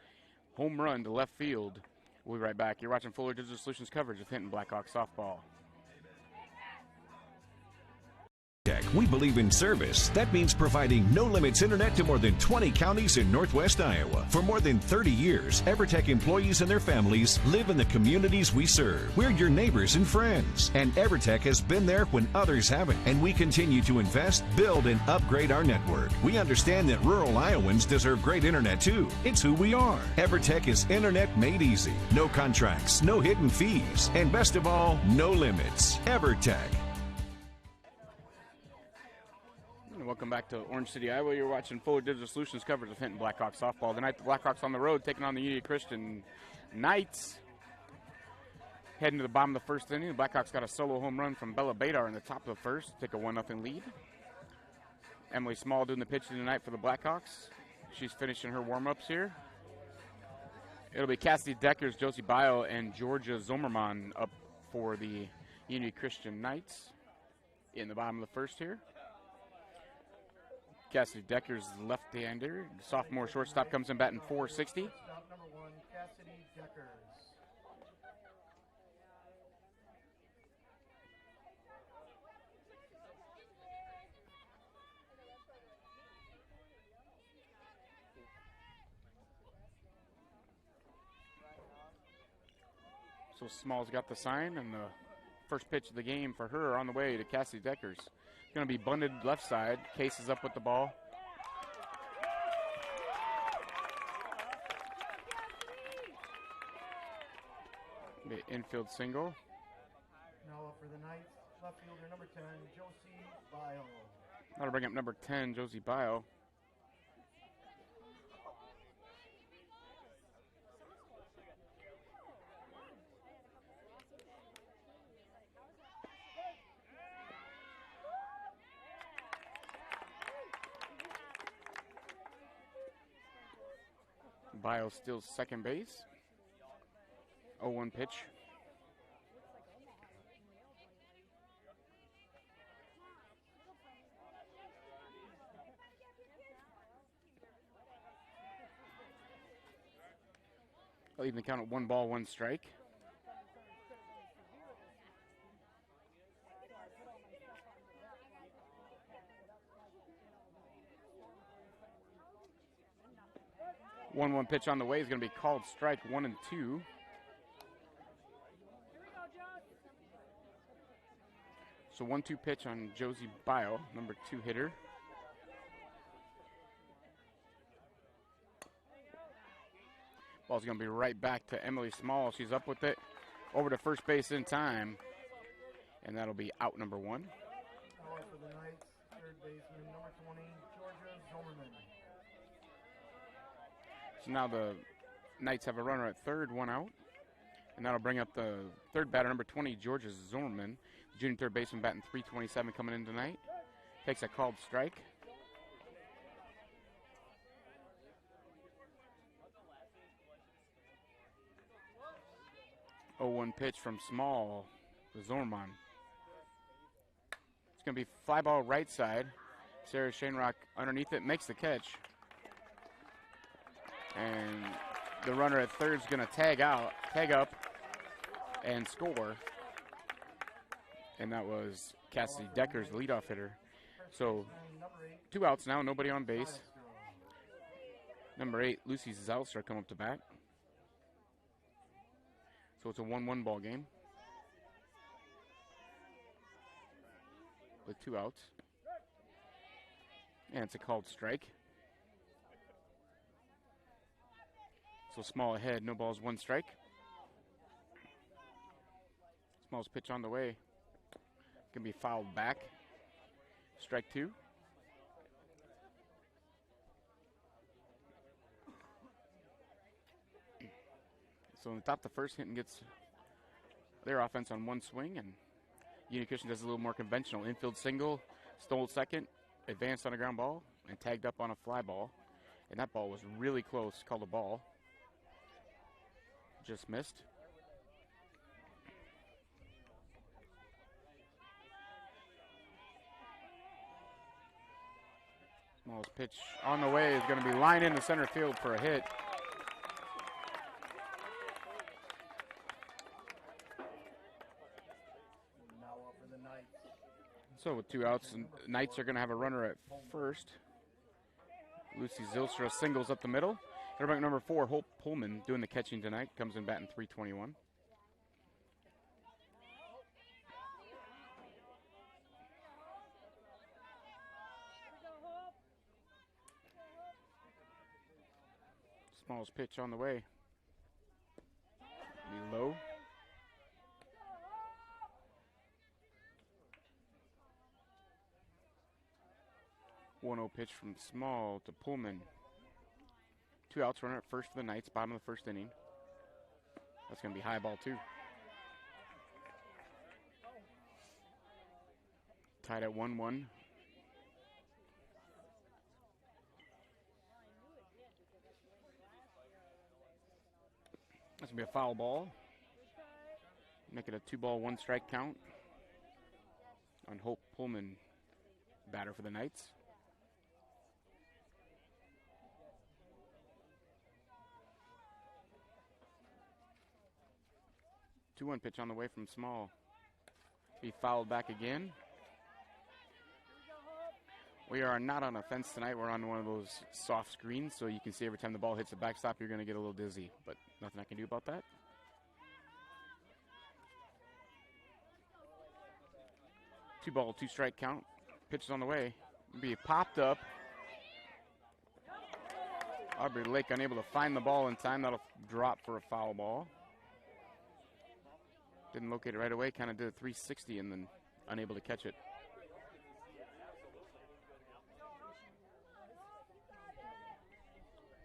home run to left field. We'll be right back. You're watching Fuller Digital Solutions coverage of Hinton Blackhawks softball. We believe in service. That means providing no-limits internet to more than 20 counties in Northwest Iowa. For more than 30 years, EverTech employees and their families live in the communities we serve. We're your neighbors and friends. And EverTech has been there when others haven't. And we continue to invest, build, and upgrade our network. We understand that rural Iowans deserve great internet too. It's who we are. EverTech is internet made easy. No contracts, no hidden fees, and best of all, no limits. EverTech. Welcome back to Orange City, Iowa. You're watching Fuller Digital Solutions coverage of Hinton Blackhawks softball. Tonight, the Blackhawks on the road taking on the Unity Christian Knights. Heading to the bottom of the first inning, the Blackhawks got a solo home run from Bella Badar in the top of the first, take a 1-0 lead. Emily Small doing the pitching tonight for the Blackhawks. She's finishing her warm-ups here. It'll be Cassidy Deckers, Josie Bio, and Georgia Zomerman up for the Unity Christian Knights in the bottom of the first here. Cassidy Deckers, left-hander, sophomore shortstop, comes in batting .460. Stop number 1, Cassidy Deckers. So Small's got the sign, and the first pitch of the game for her on the way to Cassidy Deckers. Going to be bunted left side. Case is up with the ball. The infield single. Now up for the Knights, left fielder number 10, Josie Bio. That'll bring up number 10, Josie Bio. Bio still second base. 0-1 pitch. I'll even count at 1 ball, 1 strike. One pitch on the way is going to be called strike 1 and 2. So 1-2 pitch on Josie Bio, number 2 hitter. Ball's going to be right back to Emily Small. She's up with it, over to first base in time, and that'll be out number 1. Now up for the Knights, third baseman number 20, Georgia Zomerman. So now the Knights have a runner at third, 1 out. And that'll bring up the third batter, number 20, Georgia Zorman. Junior third baseman batting .327 coming in tonight. Takes a called strike. Oh, 1 pitch from Small to Zorman. It's going to be fly ball right side. Sarah Shanerock underneath it, makes the catch. And the runner at third is going to tag up, and score. And that was Cassidy Deckers, the leadoff hitter. So 2 outs now, nobody on base. Number 8, Lucy Zelstra come up to bat. So it's a 1-1 ball game with 2 outs. And it's a called strike. So Small ahead, no balls, 1 strike. Small's pitch on the way. Gonna be fouled back. Strike 2. So in the top of the first, Hinton gets their offense on 1 swing, and Union Christian does a little more conventional. Infield single, stole second, advanced on a ground ball, and tagged up on a fly ball. And that ball was really close, called a ball. Just missed. Small's pitch on the way is going to be lined into center field for a hit. So with 2 outs, Knights are going to have a runner at first. Lucy Zilstra singles up the middle. Quarterback number 4, Hope Pullman, doing the catching tonight. Comes in batting .321. Small's pitch on the way. Be low. One-0 pitch from Small to Pullman. 2 outs, runner at first for the Knights, bottom of the first inning. That's going to be high ball 2. Tied at 1-1. That's going to be a foul ball. Make it a 2-ball, 1-strike count on Hope Pullman, batter for the Knights. 2-1 pitch on the way from Small. Be fouled back again. We are not on a fence tonight. We're on one of those soft screens, so you can see every time the ball hits the backstop, you're going to get a little dizzy, but nothing I can do about that. Two-ball, 2-strike count. Pitch is on the way. Be popped up. Aubrey Lake unable to find the ball in time. That'll drop for a foul ball. Didn't locate it right away. Kind of did a 360 and then unable to catch it.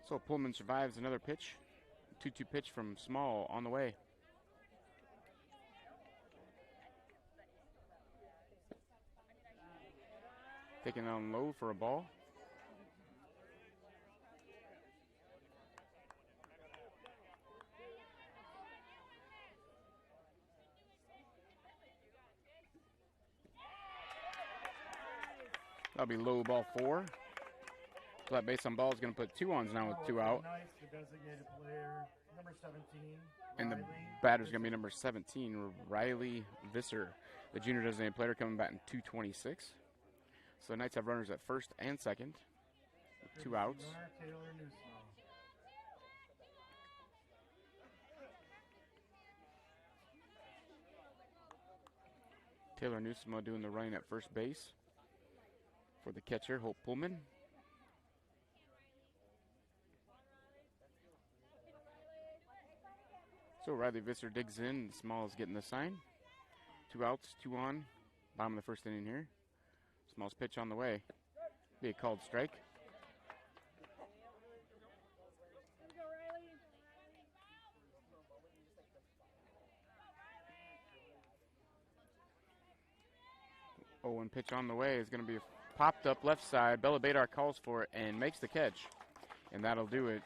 So Pullman survives another pitch. 2-2 pitch from Small on the way. Taking it on low for a ball. That'll be low, ball 4. Flat base on ball is going to put 2 ons now with 2 out. The designated player, number 17. And the Riley batter's going to be number 17, Riley Visser. The junior designated player coming back in .226. So the Knights have runners at first and second. With 2 outs. Runner, Taylor Newsome. Taylor Newsome doing the running at first base for the catcher, Hope Pullman. So Riley Visser digs in. Small is getting the sign. 2 outs, 2 on. Bottom of the first inning here. Small's pitch on the way. Be a called strike. Oh, and pitch on the way is going to be popped up left side. Bella Badar calls for it and makes the catch. And that'll do it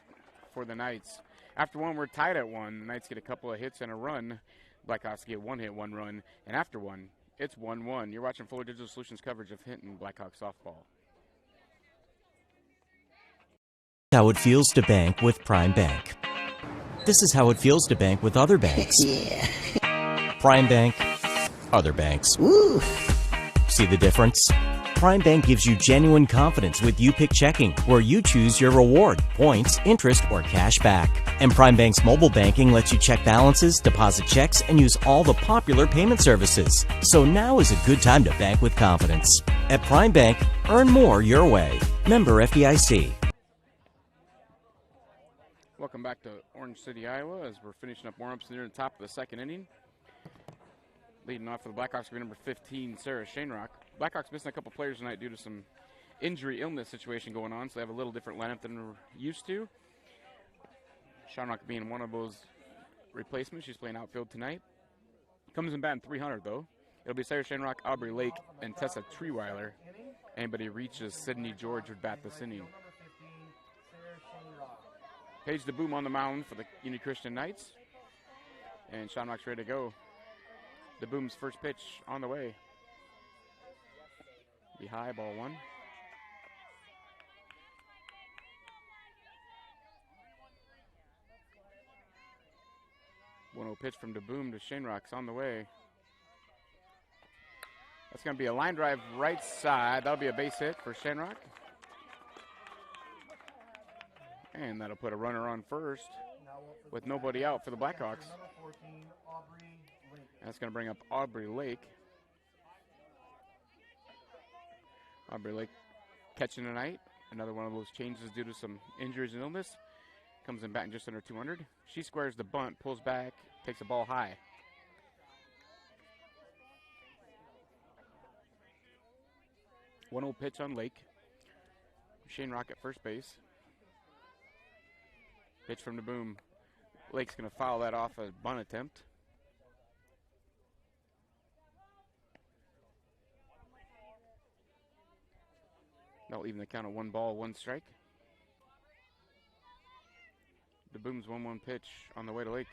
for the Knights. After 1, we're tied at 1. The Knights get a couple of hits and a run. Blackhawks get 1 hit, 1 run. And after 1, it's 1-1. You're watching Fuller Digital Solutions coverage of Hinton Blackhawks softball. How it feels to bank with Prime Bank. This is how it feels to bank with other banks. Prime Bank, other banks. Ooh. See the difference? Prime Bank gives you genuine confidence with You Pick Checking, where you choose your reward, points, interest, or cash back. And Prime Bank's mobile banking lets you check balances, deposit checks, and use all the popular payment services. So now is a good time to bank with confidence. At Prime Bank, earn more your way. Member FDIC. Welcome back to Orange City, Iowa, as we're finishing up warm-ups near the top of the second inning. Leading off for the Blackhawks will be number 15, Sarah Shanerock. Blackhawks missing a couple players tonight due to some injury illness situation going on, so they have a little different lineup than we're used to. Shanerock being one of those replacements. She's playing outfield tonight. Comes in batting 300, though. It'll be Sarah Shanerock, Aubrey Lake, and Tessa Treeweiler. Anybody reaches Sydney George would bat this inning. Paige DeBoom on the mound for the Union Christian Knights. And Shanerock's ready to go. DeBoom's first pitch on the way. Be high, ball one. One-0 pitch from DeBoom to Shanerock's on the way. That's going to be a line drive right side. That'll be a base hit for Shanerock. And that'll put a runner on first with nobody out for the Blackhawks. That's going to bring up Aubrey Lake. Aubrey Lake catching tonight. Another one of those changes due to some injuries and illness. Comes in batting just under 200. She squares the bunt, pulls back, takes the ball high. One-0 pitch on Lake. Shanerock at first base. Pitch from DeBoom. Lake's going to foul that off a bunt attempt. That'll even the count of 1 ball, 1 strike. DeBoom's 1-1 pitch on the way to Lake.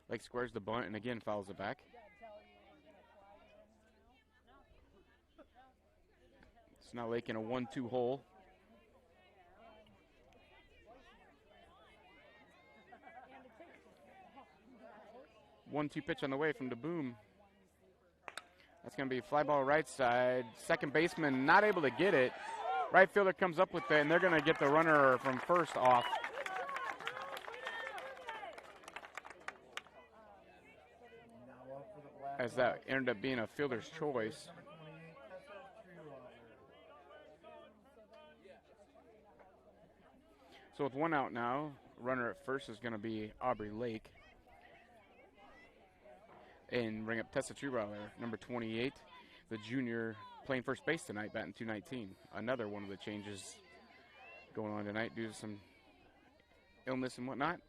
Lake squares the bunt and again fouls it back. It's now Lake in a 1-2 hole. 1-2 pitch on the way from DeBoom. That's going to be fly ball right side. Second baseman not able to get it. Right fielder comes up with it, and they're going to get the runner from first off. As that ended up being a fielder's choice. So with 1 out now, runner at first is going to be Aubrey Lake. And bring up Tessa Treeweiler, number 28, the junior playing first base tonight, batting .219. Another one of the changes going on tonight due to some illness and whatnot.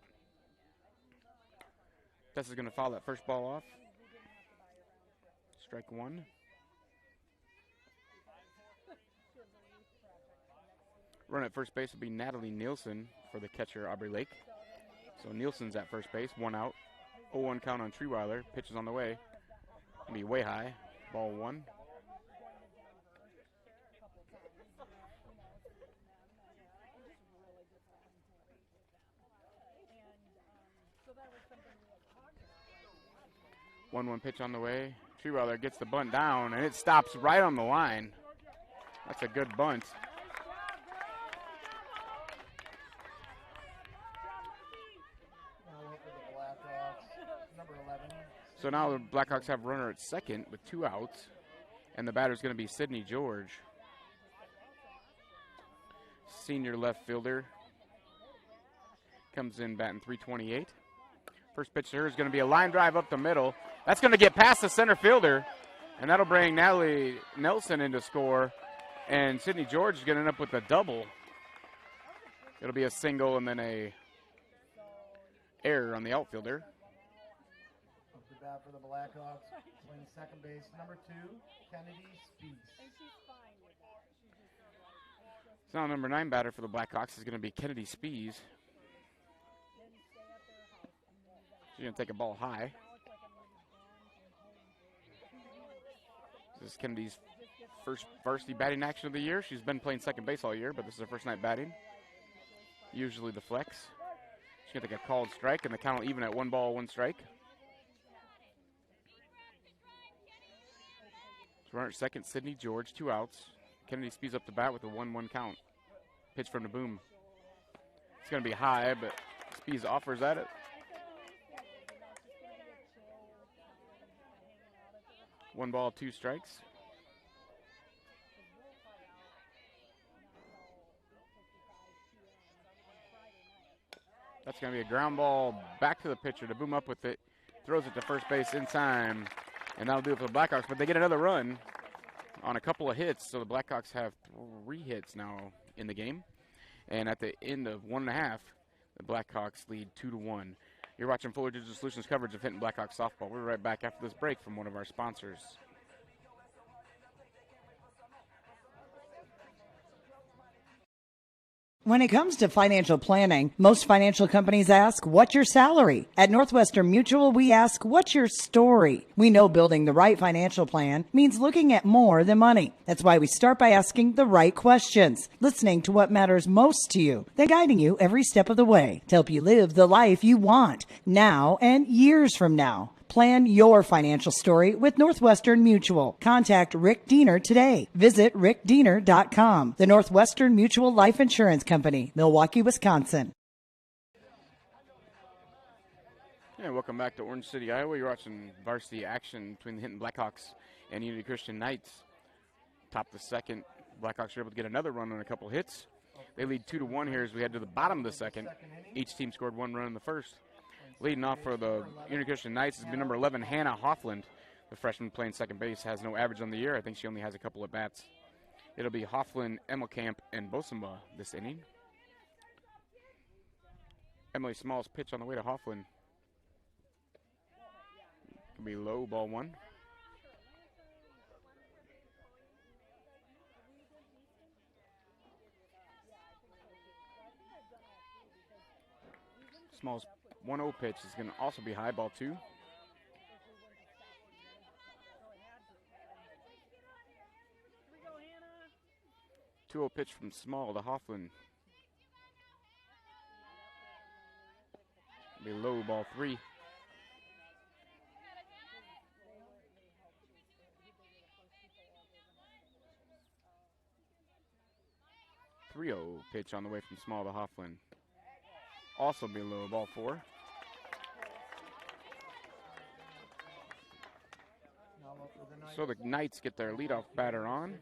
Tessa's going to foul that first ball off. Strike one. Run at first base will be Natalie Nielsen for the catcher, Aubrey Lake. So Nielsen's at first base, 1 out. 0-1 count on Treeweiler. Pitch is on the way. Be way high. Ball one. One pitch on the way. Treeweiler gets the bunt down, and it stops right on the line. That's a good bunt. So now the Blackhawks have a runner at second with 2 outs, and the batter's going to be Sydney George, senior left fielder. Comes in batting .328. First pitch to her is going to be a line drive up the middle. That's going to get past the center fielder, and that'll bring Natalie Nelson in to score, and Sydney George is going to end up with a double. It'll be a single and then a error on the outfielder. For the Blackhawks, playing second base, number 2, Kennedy Spees. So now number 9 batter for the Blackhawks is going to be Kennedy Spees. She's going to take a ball high. This is Kennedy's first varsity batting action of the year. She's been playing second base all year, but this is her first night batting. Usually the flex. She's going to take a called strike, and the count will even at 1 ball, 1 strike. Runner at second, Sydney George, 2 outs. Kennedy speeds up the bat with a 1-1 count. Pitch from the boom. It's going to be high, but Spees offers at it. 1 ball, 2 strikes. That's going to be a ground ball back to the pitcher to boom up with it. Throws it to first base in time, and that'll do it for the Blackhawks. But they get another run on a couple of hits, so the Blackhawks have 3 hits now in the game. And at the end of 1.5, the Blackhawks lead 2-1. You're watching Fuller Digital Solutions coverage of Hinton Blackhawks softball. We'll be right back after this break from one of our sponsors. When it comes to financial planning, most financial companies ask, what's your salary? At Northwestern Mutual, we ask, what's your story? We know building the right financial plan means looking at more than money. That's why we start by asking the right questions, listening to what matters most to you, then guiding you every step of the way to help you live the life you want now and years from now. Plan your financial story with Northwestern Mutual. Contact Rick Diener today. Visit rickdiener.com. The Northwestern Mutual Life Insurance Company, Milwaukee, Wisconsin. Yeah, welcome back to Orange City, Iowa. You're watching varsity action between the Hinton Blackhawks and Unity Christian Knights. Top the second. Blackhawks are able to get another run on a couple hits. They lead 2-1 here as we head to the bottom of the second. Each team scored 1 run in the first. Leading off for the Unity Christian Knights has been number 11, Hannah Hoffland. The freshman playing second base has no average on the year. I think she only has a couple at bats. It'll be Hoffland, Emmelkamp, and Bosema this inning. Emily Small's pitch on the way to Hoffland. It'll be low, ball 1. Small's 1-0 pitch is going to also be high, ball 2. Two-0 pitch from Small to Hoffland. Be low, ball 3. Pitch on the way from Small to Hoffland. Also be low, ball 4. So the Knights get their leadoff batter on.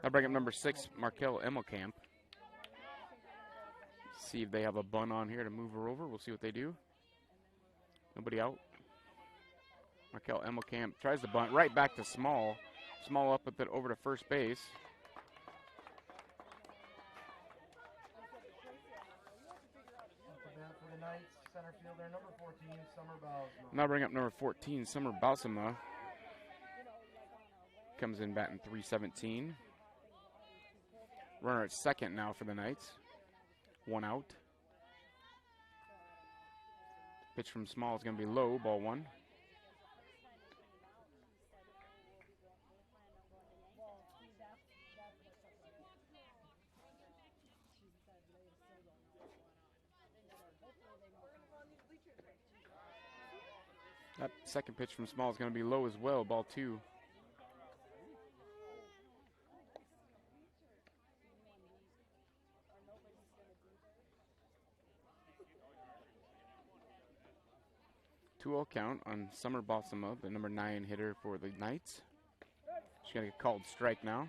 They'll bring up number 6, Markel Emmelkamp. See if they have a bunt on here to move her over. We'll see what they do. Nobody out. Markel Emmelkamp tries the bunt right back to Small. Small up with it over to first base. Center fielder, number 14, Summer Bausema. Now bring up number 14, Summer Bausema. Comes in batting .317. Runner at second now for the Knights. 1 out. Pitch from Small is going to be low, ball 1. That second pitch from Small is going to be low as well, ball 2. Two-0 count on Summer Bausema, the number 9 hitter for the Knights. She's going to get called strike now.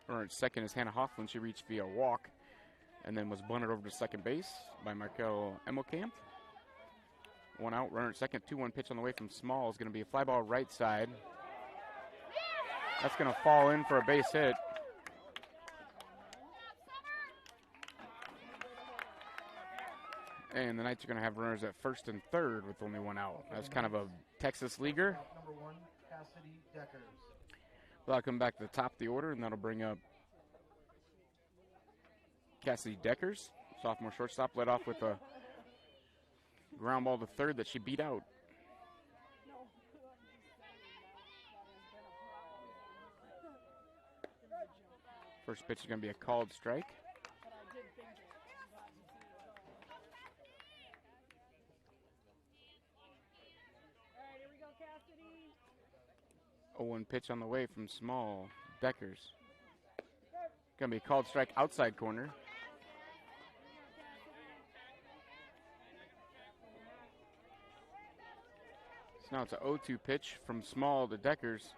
Runner at second is Hannah Hoffland. She reached via walk and then was bunted over to second base by Markel Emmelkamp. 1 out, runner at second, 2-1 pitch on the way from Small is going to be a fly ball right side. That's going to fall in for a base hit. And the Knights are going to have runners at first and third with only 1 out. That's kind of a Texas leaguer. Number 1, Cassidy Deckers. That'll come back to the top of the order, and that'll bring up Cassidy Deckers, sophomore shortstop, led off with a ground ball to third that she beat out. First pitch is going to be a called strike. 0-1 pitch on the way from Small. Deckers. Going to be called strike outside corner. So now it's an 0-2 pitch from Small to Deckers.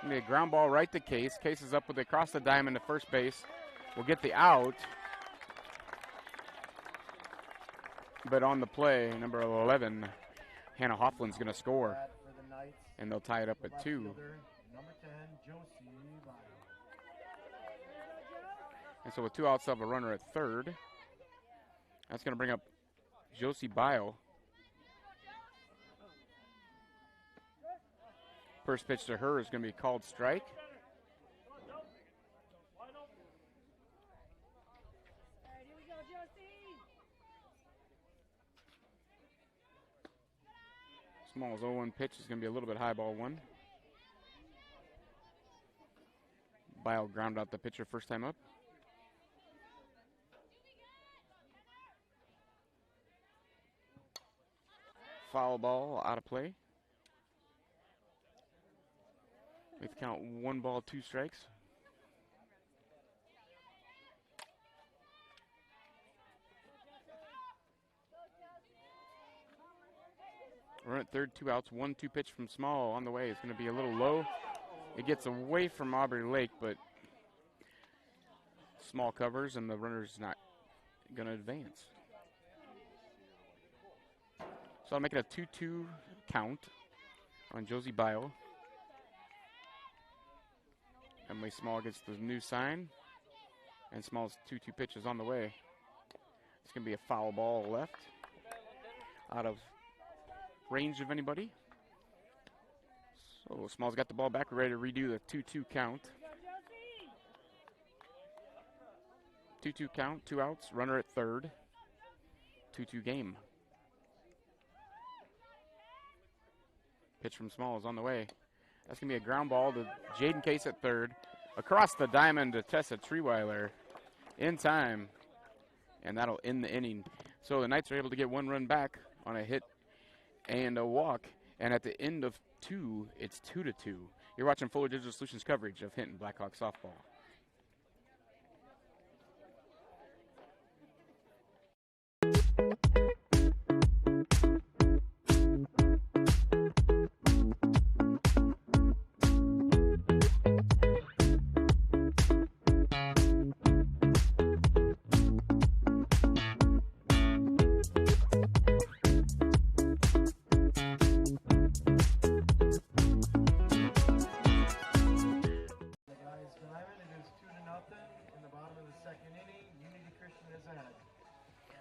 Going to be a ground ball right to Case. Case is up with it across the diamond to first base. Will get the out. But on the play, number 11, Hannah Hoffland's going to score. And they'll tie it up at 2. Number 10, Josie Bio. And so with 2 outs, they'll have a runner at third. That's going to bring up Josie Bio. First pitch to her is going to be called strike. Small's 0-1 pitch is going to be a little bit high, ball 1. Bio ground out the pitcher first time up. Foul ball out of play. We have to count 1 ball, 2 strikes. We're at third, 2 outs, 1-2 pitch from Small on the way. It's going to be a little low. It gets away from Aubrey Lake, but Small covers, and the runner's not going to advance. So I'll make it a 2-2 count on Josie Bio. Emily Small gets the new sign, and Small's 2-2 pitch is on the way. It's going to be a foul ball left, out of range of anybody. So Small's got the ball back. We're ready to redo the 2-2 count. 2-2 count, 2 outs, runner at third. 2-2 game. Pitch from Small is on the way. That's going to be a ground ball to Jaden Case at third. Across the diamond to Tessa Treeweiler in time. And that'll end the inning. So the Knights are able to get 1 run back on a hit and a walk. And at the end of 2, it's 2-2. You're watching Fuller Digital Solutions coverage of Hinton Blackhawk softball.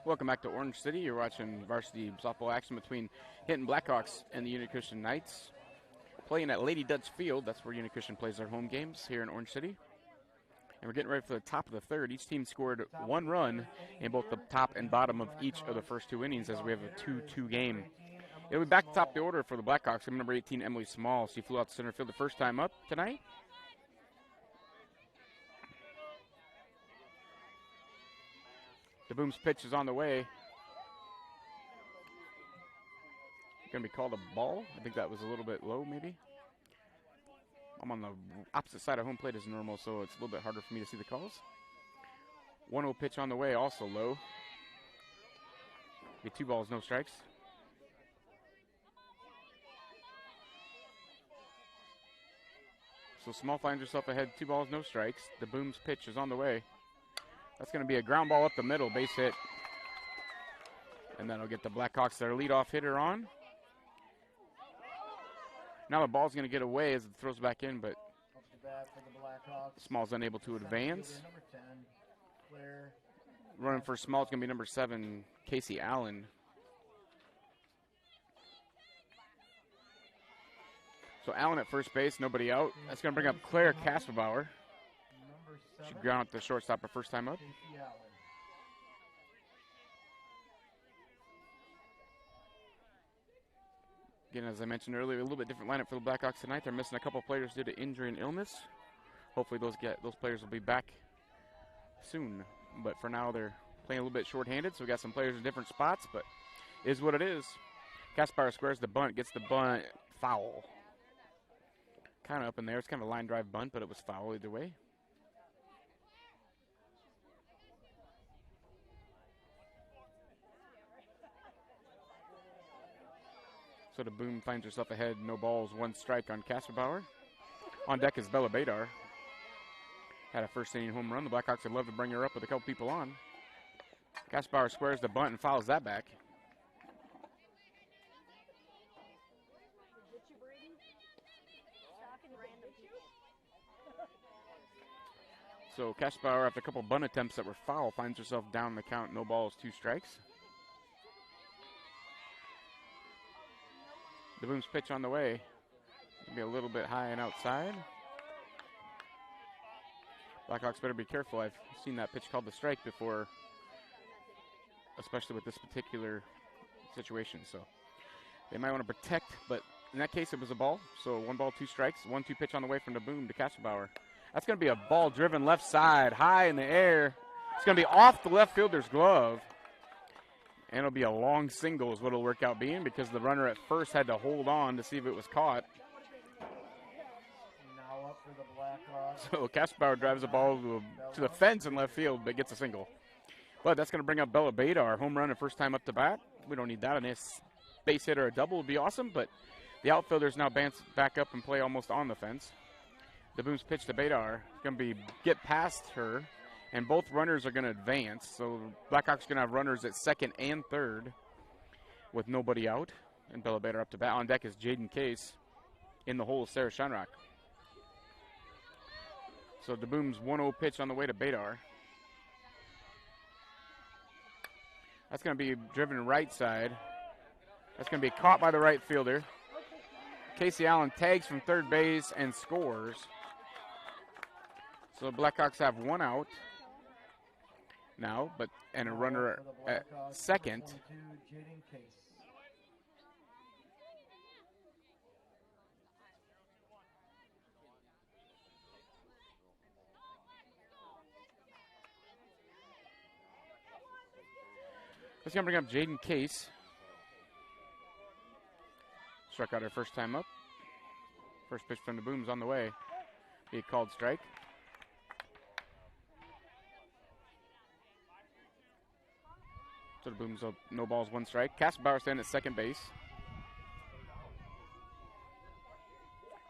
Welcome back to Orange City. You're watching varsity softball action between Hinton Blackhawks and the Unity Christian Knights. Playing at Lady Dutch Field. That's where Unity Christian plays their home games here in Orange City. And we're getting ready for the top of the third. Each team scored 1 run in both the top and bottom of each of the first 2 innings as we have a 2-2 game. It'll be back to top of the order for the Blackhawks. Number 18, Emily Small. She flew out to center field the first time up tonight. The Boom's pitch is on the way. Going to be called a ball. I think that was a little bit low, maybe. I'm on the opposite side of home plate as normal, so it's a little bit harder for me to see the calls. 1-0 pitch on the way, also low. Be 2 balls, no strikes. So Small finds herself ahead, 2 balls, no strikes. The Boom's pitch is on the way. That's going to be a ground ball up the middle, base hit. And that'll get the Blackhawks their leadoff hitter on. Now the ball's going to get away as it throws back in, but Small's unable to advance. Running for Small is going to be number 7, Casey Allen. So Allen at first base, nobody out. That's going to bring up Claire Kasperbauer. She ground out the shortstop her first time up. Again, as I mentioned earlier, a little bit different lineup for the Blackhawks tonight. They're missing a couple of players due to injury and illness. Hopefully those players will be back soon. But for now, they're playing a little bit shorthanded, so we got some players in different spots, but it is what it is. Kasperbauer squares the bunt, gets the bunt foul. Kind of up in there. It's kind of a line drive bunt, but it was foul either way. So the Boom finds herself ahead. No balls, 1 strike on Kasperbauer. On deck is Bella Badar. Had a first inning home run. The Blackhawks would love to bring her up with a couple people on. Kasperbauer squares the bunt and fouls that back. So Kasperbauer, after a couple bunt attempts that were foul, finds herself down the count. No balls, 2 strikes. The Boom's pitch on the way. Be a little bit high and outside. Blackhawks better be careful. I've seen that pitch called the strike before, especially with this particular situation. So they might want to protect, but in that case it was a ball. So 1 ball, 2 strikes. 1-2 pitch on the way from the Boom to Kasperbauer. That's going to be a ball driven left side, high in the air. It's going to be off the left fielder's glove. And it'll be a long single is what it'll work out being, because the runner at first had to hold on to see if it was caught. Now up for the Blackhawks. So Kasperbauer drives the ball to the fence in left field, but gets a single. But that's going to bring up Bella Badar, home run and first time up to bat. We don't need that. A nice base hit or a double would be awesome, but the outfielders now bounce back up and play almost on the fence. The Boom's pitch to Badar. Going to be get past her, and both runners are going to advance. So Blackhawks going to have runners at second and third with nobody out. And Bella Badar up to bat. On deck is Jaden Case. In the hole is Sarah Shanrock. So the Boom's 1-0 pitch on the way to Badar. That's going to be driven right side. That's going to be caught by the right fielder. Casey Allen tags from third base and scores. So the Blackhawks have 1 out now, and a runner at second. That's going to bring up Jaden Case. Struck out her first time up. First pitch from the Boom's on the way. Be a called strike. So the Boom's up, no balls, 1 strike. Kasperbauer standing at second base.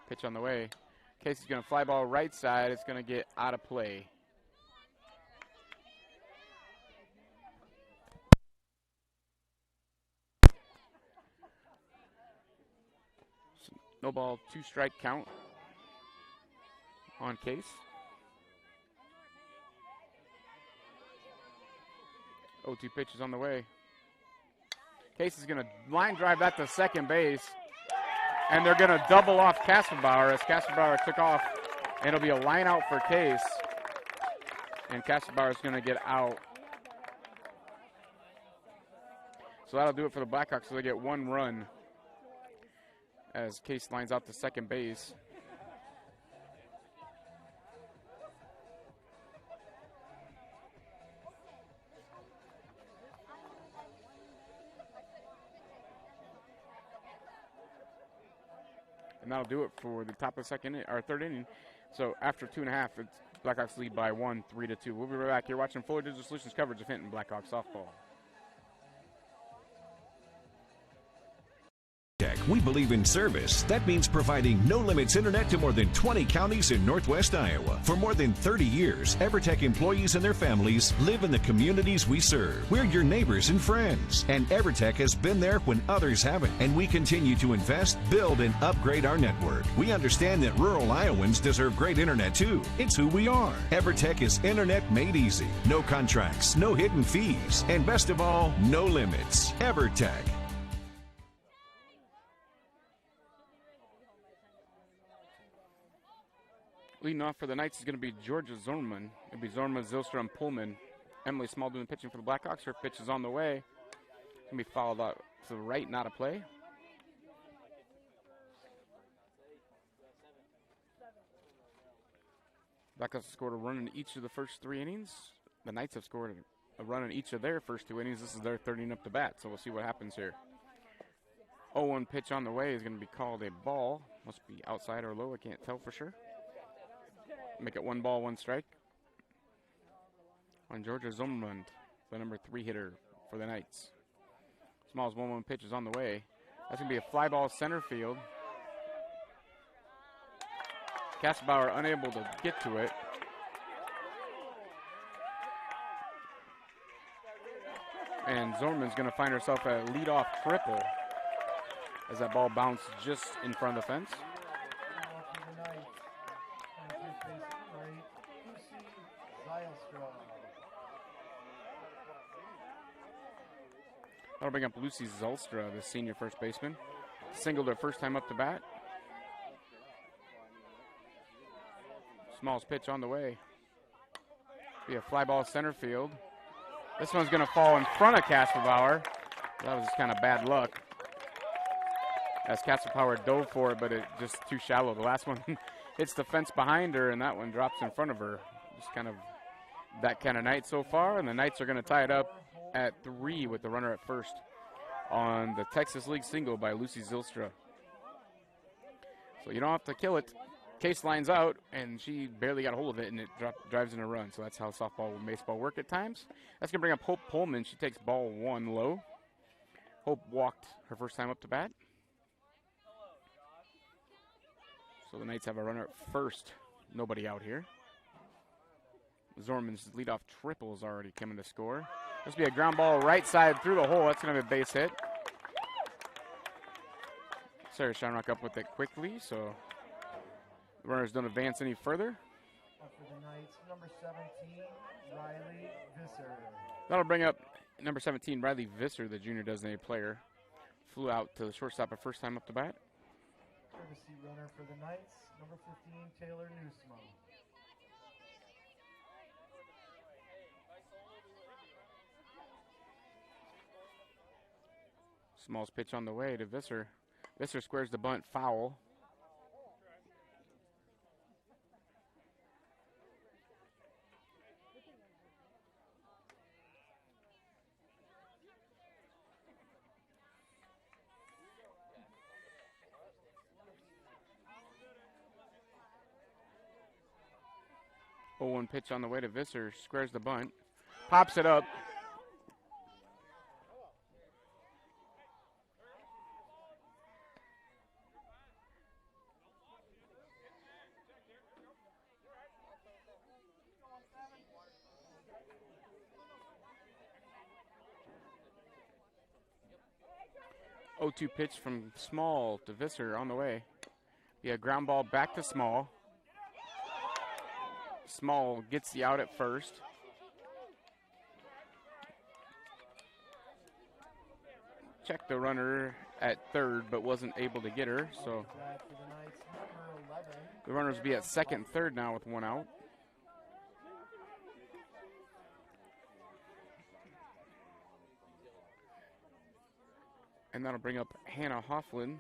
Pitch on the way. Case is going to fly ball right side. It's going to get out of play. No ball, 2 strike count on Case. 0-2 pitch is on the way. Case is going to line drive that to second base, and they're going to double off Kasperbauer as Kasperbauer took off, and it'll be a line out for Case, and Kasperbauer is going to get out. So that'll do it for the Blackhawks. So they get 1 run as Case lines out to second base. And that'll do it for the top of the third inning. So after 2.5, it's Blackhawks lead by 1, 3-2. We'll be right back. You're watching Fuller Digital Solutions coverage of Hinton Blackhawks softball. We believe in service. That means providing no-limits internet to more than 20 counties in Northwest Iowa. For more than 30 years, EverTech employees and their families live in the communities we serve. We're your neighbors and friends, and EverTech has been there when others haven't. And we continue to invest, build, and upgrade our network. We understand that rural Iowans deserve great internet too. It's who we are. EverTech is internet made easy. No contracts, no hidden fees, and best of all, no limits. EverTech. Leading off for the Knights is going to be Georgia Zornman. It'll be Zornman, Zilstra, and Pullman. Emily Small doing pitching for the Blackhawks. Her pitch is on the way. It's going to be fouled out to the right, not a play. Blackhawks have scored a run in each of the first 3 innings. The Knights have scored a run in each of their first 2 innings. This is their third inning up to bat, so we'll see what happens here. 0-1 pitch on the way is going to be called a ball. Must be outside or low. I can't tell for sure. Make it 1 ball, 1 strike. On Georgia Zumrund, the number 3 hitter for the Knights. Smalls 1-1 pitch is on the way. That's going to be a fly ball center field. Kassenbauer unable to get to it. And Zorman's going to find herself a leadoff triple as that ball bounced just in front of the fence. That'll bring up Lucy Zylstra, the senior first baseman. Singled her first time up to bat. Smalls pitch on the way. Be a fly ball center field. This one's going to fall in front of Kassenbauer. That was just kind of bad luck. As Kassenbauer dove for it, but it just too shallow. The last one hits the fence behind her, and that one drops in front of her. Just kind of that kind of night so far, and the Knights are going to tie it up at 3 with the runner at first on the Texas League single by Lucy Zylstra. So you don't have to kill it. Case lines out, and she barely got a hold of it, and it drives in a run. So that's how softball and baseball work at times. That's going to bring up Hope Pullman. She takes ball 1 low. Hope walked her first time up to bat. So the Knights have a runner at first. Nobody out here. Zorman's leadoff triple is already coming to score. This will be a ground ball right side through the hole. That's going to be a base hit. Sarah Shamrock up with it quickly, so the runners don't advance any further. For the Knights, number 17, Riley Visser. That'll bring up number 17, Riley Visser, the junior designated player. Flew out to the shortstop her first time up to bat. Courtesy runner for the Knights, number 15, Taylor Newsmo. Smalls pitch on the way to Visser. Visser squares the bunt foul. One pitch on the way to Visser, squares the bunt, pops it up. Oh, 2 pitch from Small to Visser on the way. Yeah, ground ball back to Small. Small gets the out at first. Checked the runner at third, but wasn't able to get her. So the runners will be at second and third now with 1 out. And that'll bring up Hannah Hofflin.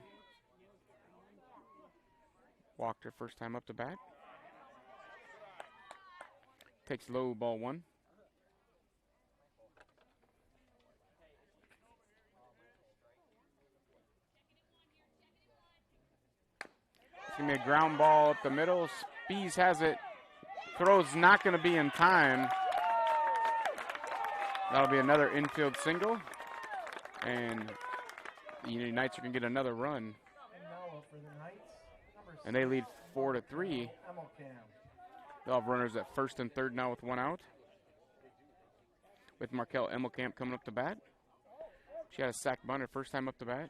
Walked her first time up to bat. Takes low, ball 1. It's going to be a ground ball up the middle. Spees has it. Throw's not going to be in time. That'll be another infield single. And the Unity Knights are going to get another run. And they lead 4-3. They'll have runners at first and third now with 1 out. With Markel Emmelkamp coming up to bat. She had a sack bunt her first time up to bat.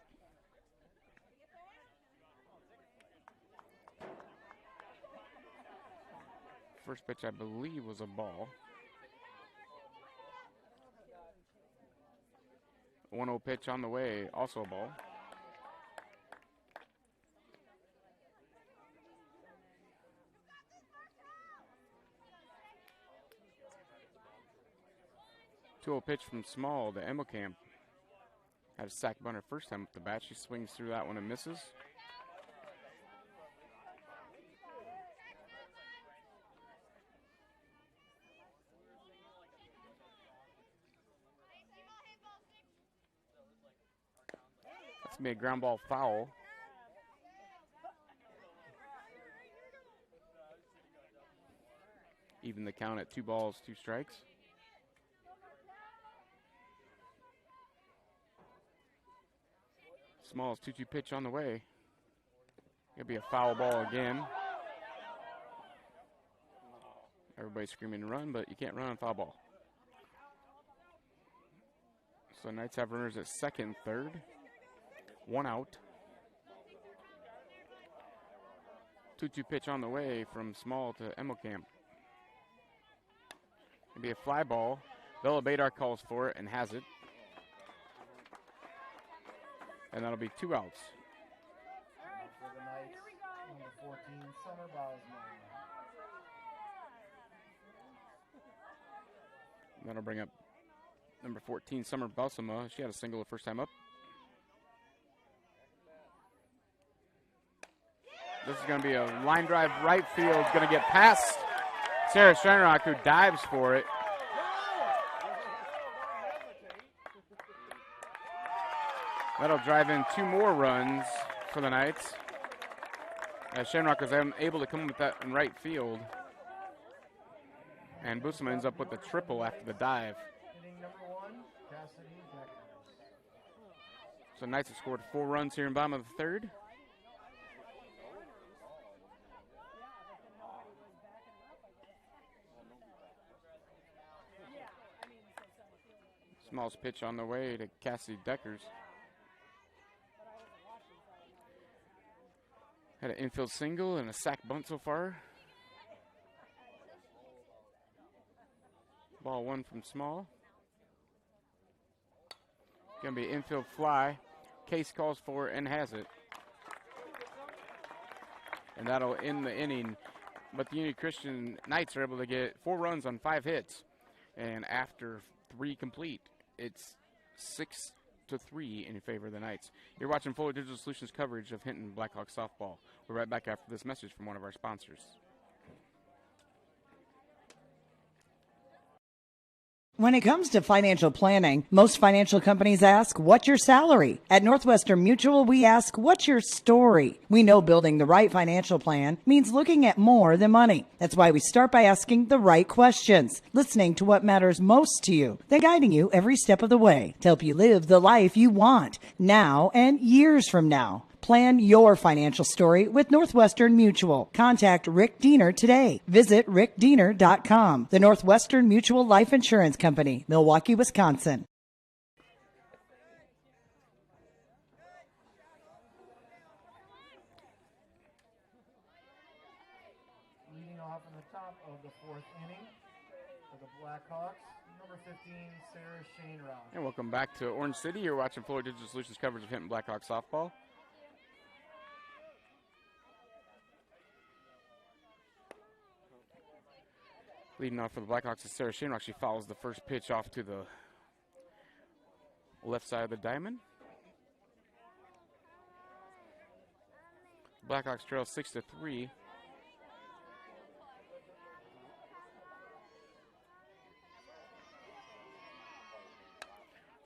First pitch, I believe, was a ball. 1-0 pitch on the way, also a ball. Two-0 pitch from Small to Emmelkamp. Had a sack bunt her first time up the bat. She swings through that one and misses. It's going to be a ground ball foul. Even the count at 2 balls, 2 strikes. Small's 2-2 pitch on the way. It'll be a foul ball again. Everybody's screaming run, but you can't run on foul ball. So Knights have runners at second and third. 1 out. 2-2 pitch on the way from Small to Emmelkamp. It'll be a fly ball. Bella Badar calls for it and has it. And that'll be 2 outs. For the Knights, number 14, Summer Bosma. That'll bring up number 14, Summer Balsama. She had a single the first time up. This is going to be a line drive right field. Going to get past Sarah Steinrock, who dives for it. That'll drive in 2 more runs for the Knights, as Shamrock was able to come with that in right field. And Busama ends up with the triple after the dive. Hitting number 1, Cassidy Deckers. So Knights have scored 4 runs here in bottom of the third. Small's pitch on the way to Cassidy Deckers. Had an infield single and a sac bunt so far. Ball 1 from Small. Gonna be an infield fly. Case calls for it and has it. And that'll end the inning. But the Union Christian Knights are able to get 4 runs on 5 hits. And after 3 complete, it's 6-3 in favor of the Knights. You're watching Fuller Digital Solutions coverage of Hinton Blackhawks softball. We're right back after this message from one of our sponsors. When it comes to financial planning, most financial companies ask, what's your salary? At Northwestern Mutual, we ask, what's your story? We know building the right financial plan means looking at more than money. That's why we start by asking the right questions, listening to what matters most to you, then guiding you every step of the way to help you live the life you want now and years from now. Plan your financial story with Northwestern Mutual. Contact Rick Diener today. Visit rickdiener.com. The Northwestern Mutual Life Insurance Company, Milwaukee, Wisconsin. Leading off in the top of the 4th inning for the Blackhawks, number 15, Sarah Shanerock. And welcome back to Orange City. You're watching Fuller Digital Solutions coverage of Hinton Blackhawks softball. Leading off for the Blackhawks is Sarah Shinrock. She follows the first pitch off to the left side of the diamond. Blackhawks trail 6-3.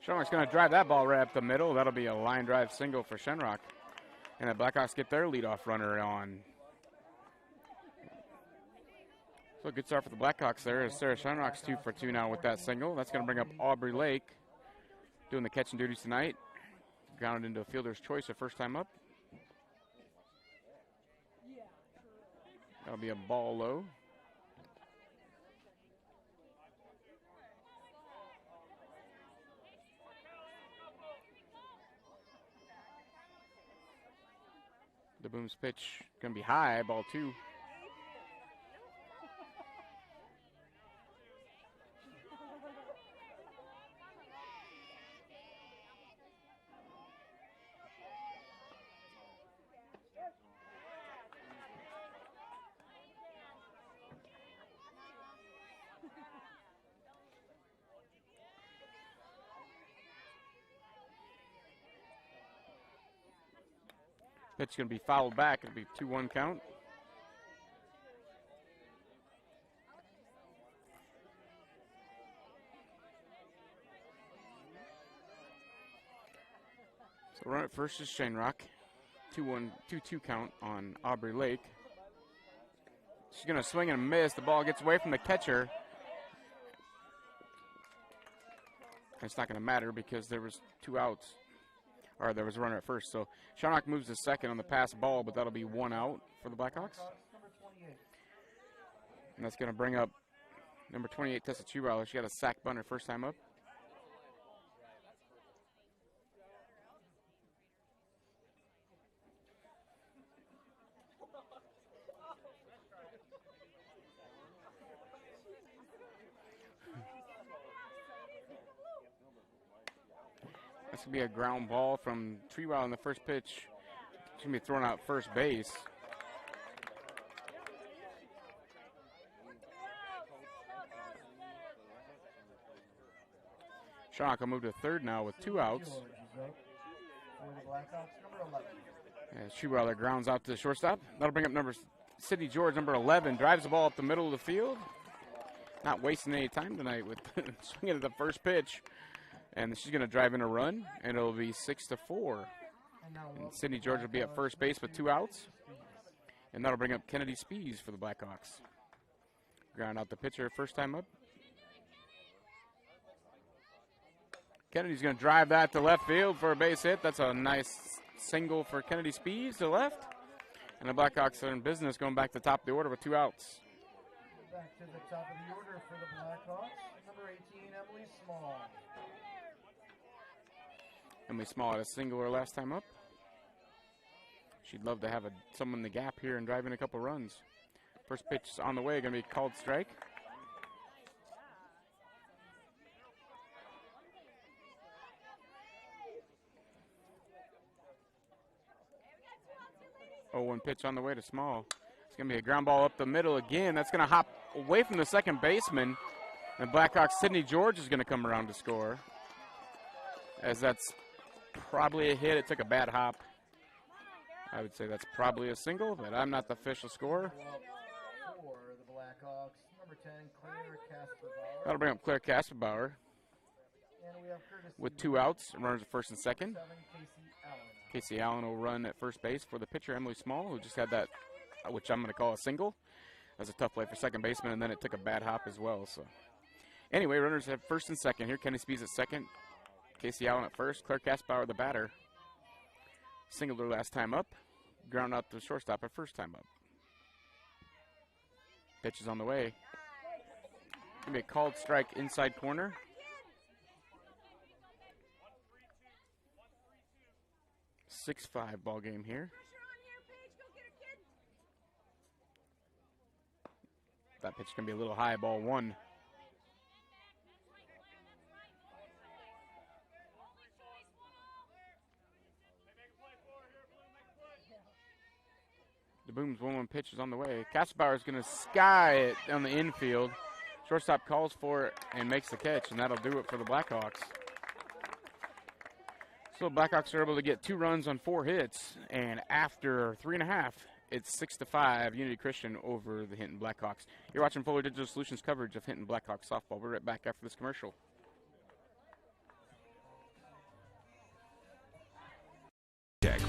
Shenrock's going to drive that ball right up the middle. That'll be a line drive single for Shenrock. And the Blackhawks get their leadoff runner on. So good start for the Blackhawks there as Sarah Shenrock's 2 for 2 now with that single. That's going to bring up Aubrey Lake doing the catching duties tonight. Grounded into a fielder's choice the first time up. That'll be a ball low. The Boom's pitch going to be high, ball 2. Pitch going to be fouled back. It'll be 2-1 count. So run at first is Shane Rock. 2-2 count on Aubrey Lake. She's going to swing and miss. The ball gets away from the catcher. It's not going to matter because there was 2 outs. Or there was a runner at first. So Sharnock moves to second on the pass ball, but that'll be 1 out for the Blackhawks. And that's going to bring up number 28, Tessa Chubauer. She got a sack bunt her first time up. That's going to be a ground ball from Trewild on the first pitch. She's going to be thrown out first base. Sharnock will move to third now with 2 outs. As Trewiler grounds out to the shortstop. That'll bring up Sydney George, number 11. Drives the ball up the middle of the field. Not wasting any time tonight with swinging at the first pitch. And she's going to drive in a run, and it'll be 6-4. And Sydney George will be at first base with 2 outs. And that'll bring up Kennedy Spees for the Blackhawks. Ground out the pitcher first time up. Kennedy's going to drive that to left field for a base hit. That's a nice single for Kennedy Spees to left. And the Blackhawks are in business going back to the top of the order with 2 outs. Back to the top of the order for the Blackhawks. Number 18, Emily Small. Emily Small had a single her last time up. She'd love to have someone in the gap here and drive in a couple runs. First pitch on the way, going to be called strike. Oh, 1 pitch on the way to Small. It's going to be a ground ball up the middle again. That's going to hop away from the second baseman. And Blackhawks' Sydney George is going to come around to score. As that's probably a hit. It took a bad hop. I would say that's probably a single, but I'm not the official scorer. For the Blackhawks, number 10, Claire Kasperbauer. That'll bring up Claire Kasperbauer And we have courtesy with 2 outs. Runners at first and second. 7, Casey Allen. Casey Allen will run at first base for the pitcher, Emily Small, who just had that, which I'm going to call a single. That's a tough play for second baseman, and then it took a bad hop as well. So, anyway, runners have first and second here. Kenny Spees at second. Casey Allen at first. Claire Kasperbauer, the batter. Singled her last time up. Ground out to the shortstop her first time up. Pitch is on the way. Going to be a called strike inside corner. .65 ball game here. That pitch is going to be a little high, ball 1. The Boom's 1-1 pitch is on the way. Kasperbauer is going to sky it down the infield. Shortstop calls for it and makes the catch, and that'll do it for the Blackhawks. So the Blackhawks are able to get 2 runs on 4 hits, and after 3.5, it's 6-5 Unity Christian over the Hinton Blackhawks. You're watching Fuller Digital Solutions coverage of Hinton Blackhawks softball. We're right back after this commercial.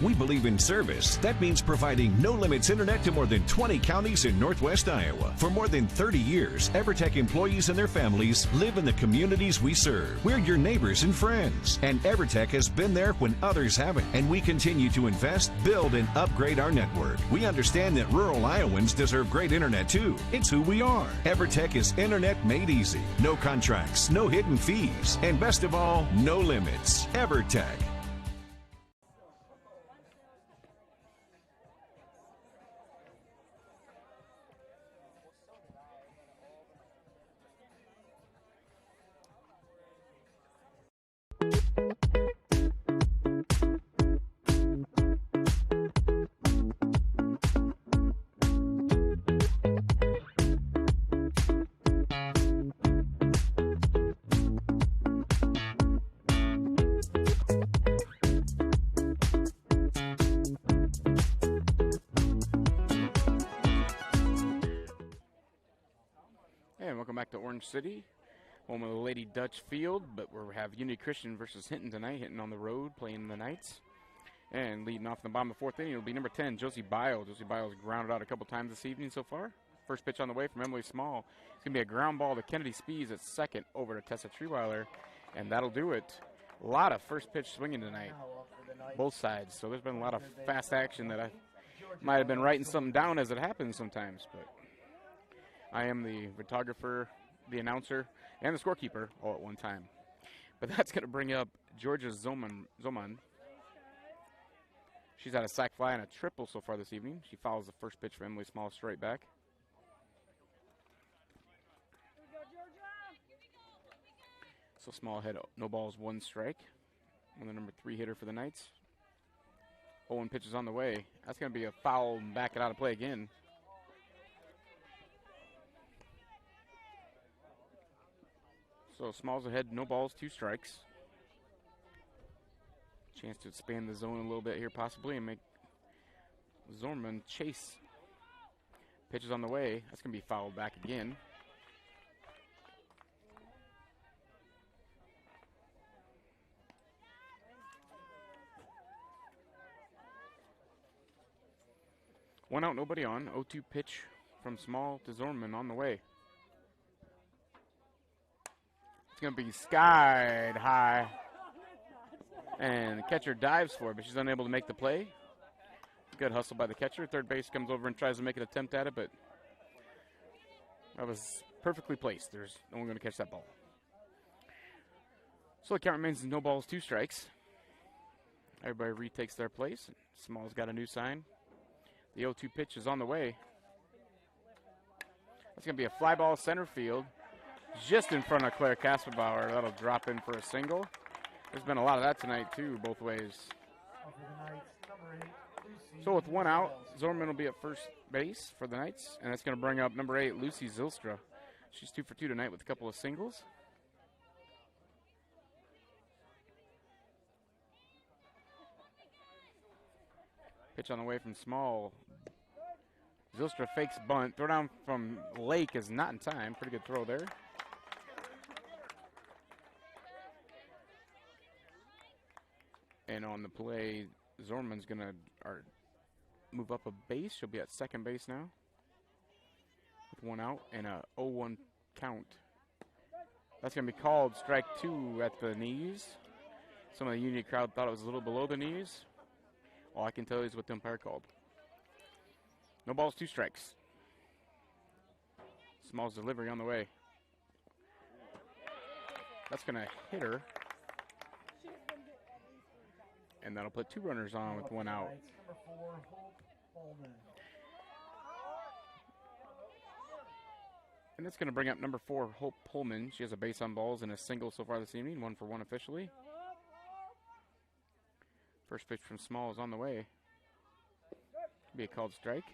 We believe in service. That means providing no-limits internet to more than 20 counties in Northwest Iowa. For more than 30 years, EverTech employees and their families live in the communities we serve. We're your neighbors and friends. And EverTech has been there when others haven't. And we continue to invest, build, and upgrade our network. We understand that rural Iowans deserve great internet too. It's who we are. EverTech is internet made easy. No contracts, no hidden fees, and best of all, no limits. EverTech. And welcome back to Orange City, home of the Lady Dutch Field, but we have Unity Christian versus Hinton tonight. Hinton on the road playing the Knights. And leading off in the bottom of the fourth inning will be number 10, Josie Bile. Josie Bile's grounded out a couple times this evening so far. First pitch on the way from Emily Small. It's going to be a ground ball to Kennedy Spees at second over to Tessa Treeweiler. And that'll do it. A lot of first pitch swinging tonight, both sides. So there's been a lot of fast action that I might have been writing something down as it happens sometimes. But I am the photographer, the announcer, and the scorekeeper all at one time. But that's going to bring up Georgia Zoman. She's had a sac fly and a triple so far this evening. She follows the first pitch for Emily Small straight back. So Small had no balls, 1 strike. And the number 3 hitter for the Knights. 0-1 pitch is on the way. That's going to be a foul and back it out of play again. So Small's ahead, no balls, 2 strikes. Chance to expand the zone a little bit here possibly and make Zorman chase. Pitch is on the way. That's going to be fouled back again. One out, nobody on. 0-2 pitch from Small to Zorman on the way. It's going to be skied high. And the catcher dives for it, but she's unable to make the play. Good hustle by the catcher. Third base comes over and tries to make an attempt at it, but that was perfectly placed. There's no one going to catch that ball. So the count remains no balls, 2 strikes. Everybody retakes their place. Small's got a new sign. The 0-2 pitch is on the way. That's going to be a fly ball center field, just in front of Claire Kasperbauer. That'll drop in for a single. There's been a lot of that tonight, too, both ways. So with 1 out, Zorman will be at first base for the Knights, and that's going to bring up number 8, Lucy Zylstra. She's 2 for 2 tonight with a couple of singles. Pitch on the way from Small. Zylstra fakes bunt. Throw down from Lake is not in time. Pretty good throw there. And on the play, Zorman's going to move up a base. She'll be at second base now with 1 out and a 0-1 count. That's going to be called strike 2 at the knees. Some of the Union crowd thought it was a little below the knees. All I can tell you is what the umpire called. No balls, 2 strikes. Small's delivery on the way. That's going to hit her. And that'll put 2 runners on with 1 out. And that's going to bring up number 4, Hope Pullman. She has a base on balls and a single so far this evening, 1 for 1 officially. First pitch from Small is on the way. Be a called strike.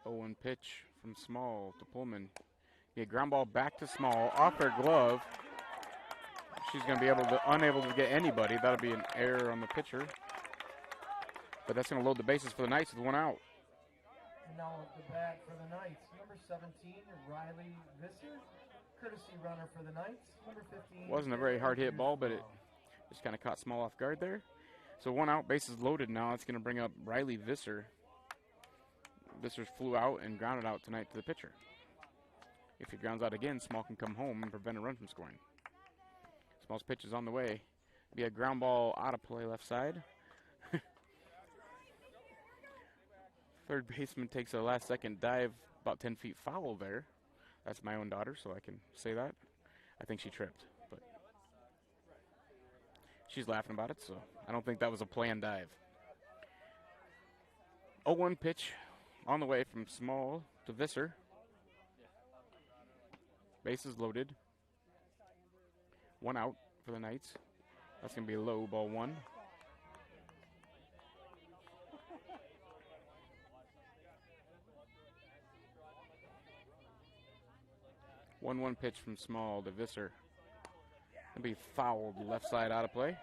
One pitch from Small to Pullman. Yeah, ground ball back to Small off her glove. She's going to be unable to get anybody. That'll be an error on the pitcher. But that's going to load the bases for the Knights with 1 out. And now the bat for the Knights, number 17, Riley Visser, courtesy runner for the Knights. Number 15. Wasn't a very hard hit ball, but it just kind of caught Small off guard there. So 1 out, bases loaded now. It's going to bring up Riley Visser. Visser flew out and grounded out tonight to the pitcher. If he grounds out again, Small can come home and prevent a run from scoring. Small's pitch is on the way. Be a ground ball out of play left side. Third baseman takes a last second dive about 10 feet foul there. That's my own daughter, so I can say that. I think she tripped, but she's laughing about it, so I don't think that was a planned dive. 0-1 pitch on the way from Small to Visser. Bases loaded. 1 out for the Knights. That's going to be a low, ball 1. One pitch from Small to Visser. It'll be fouled left side out of play.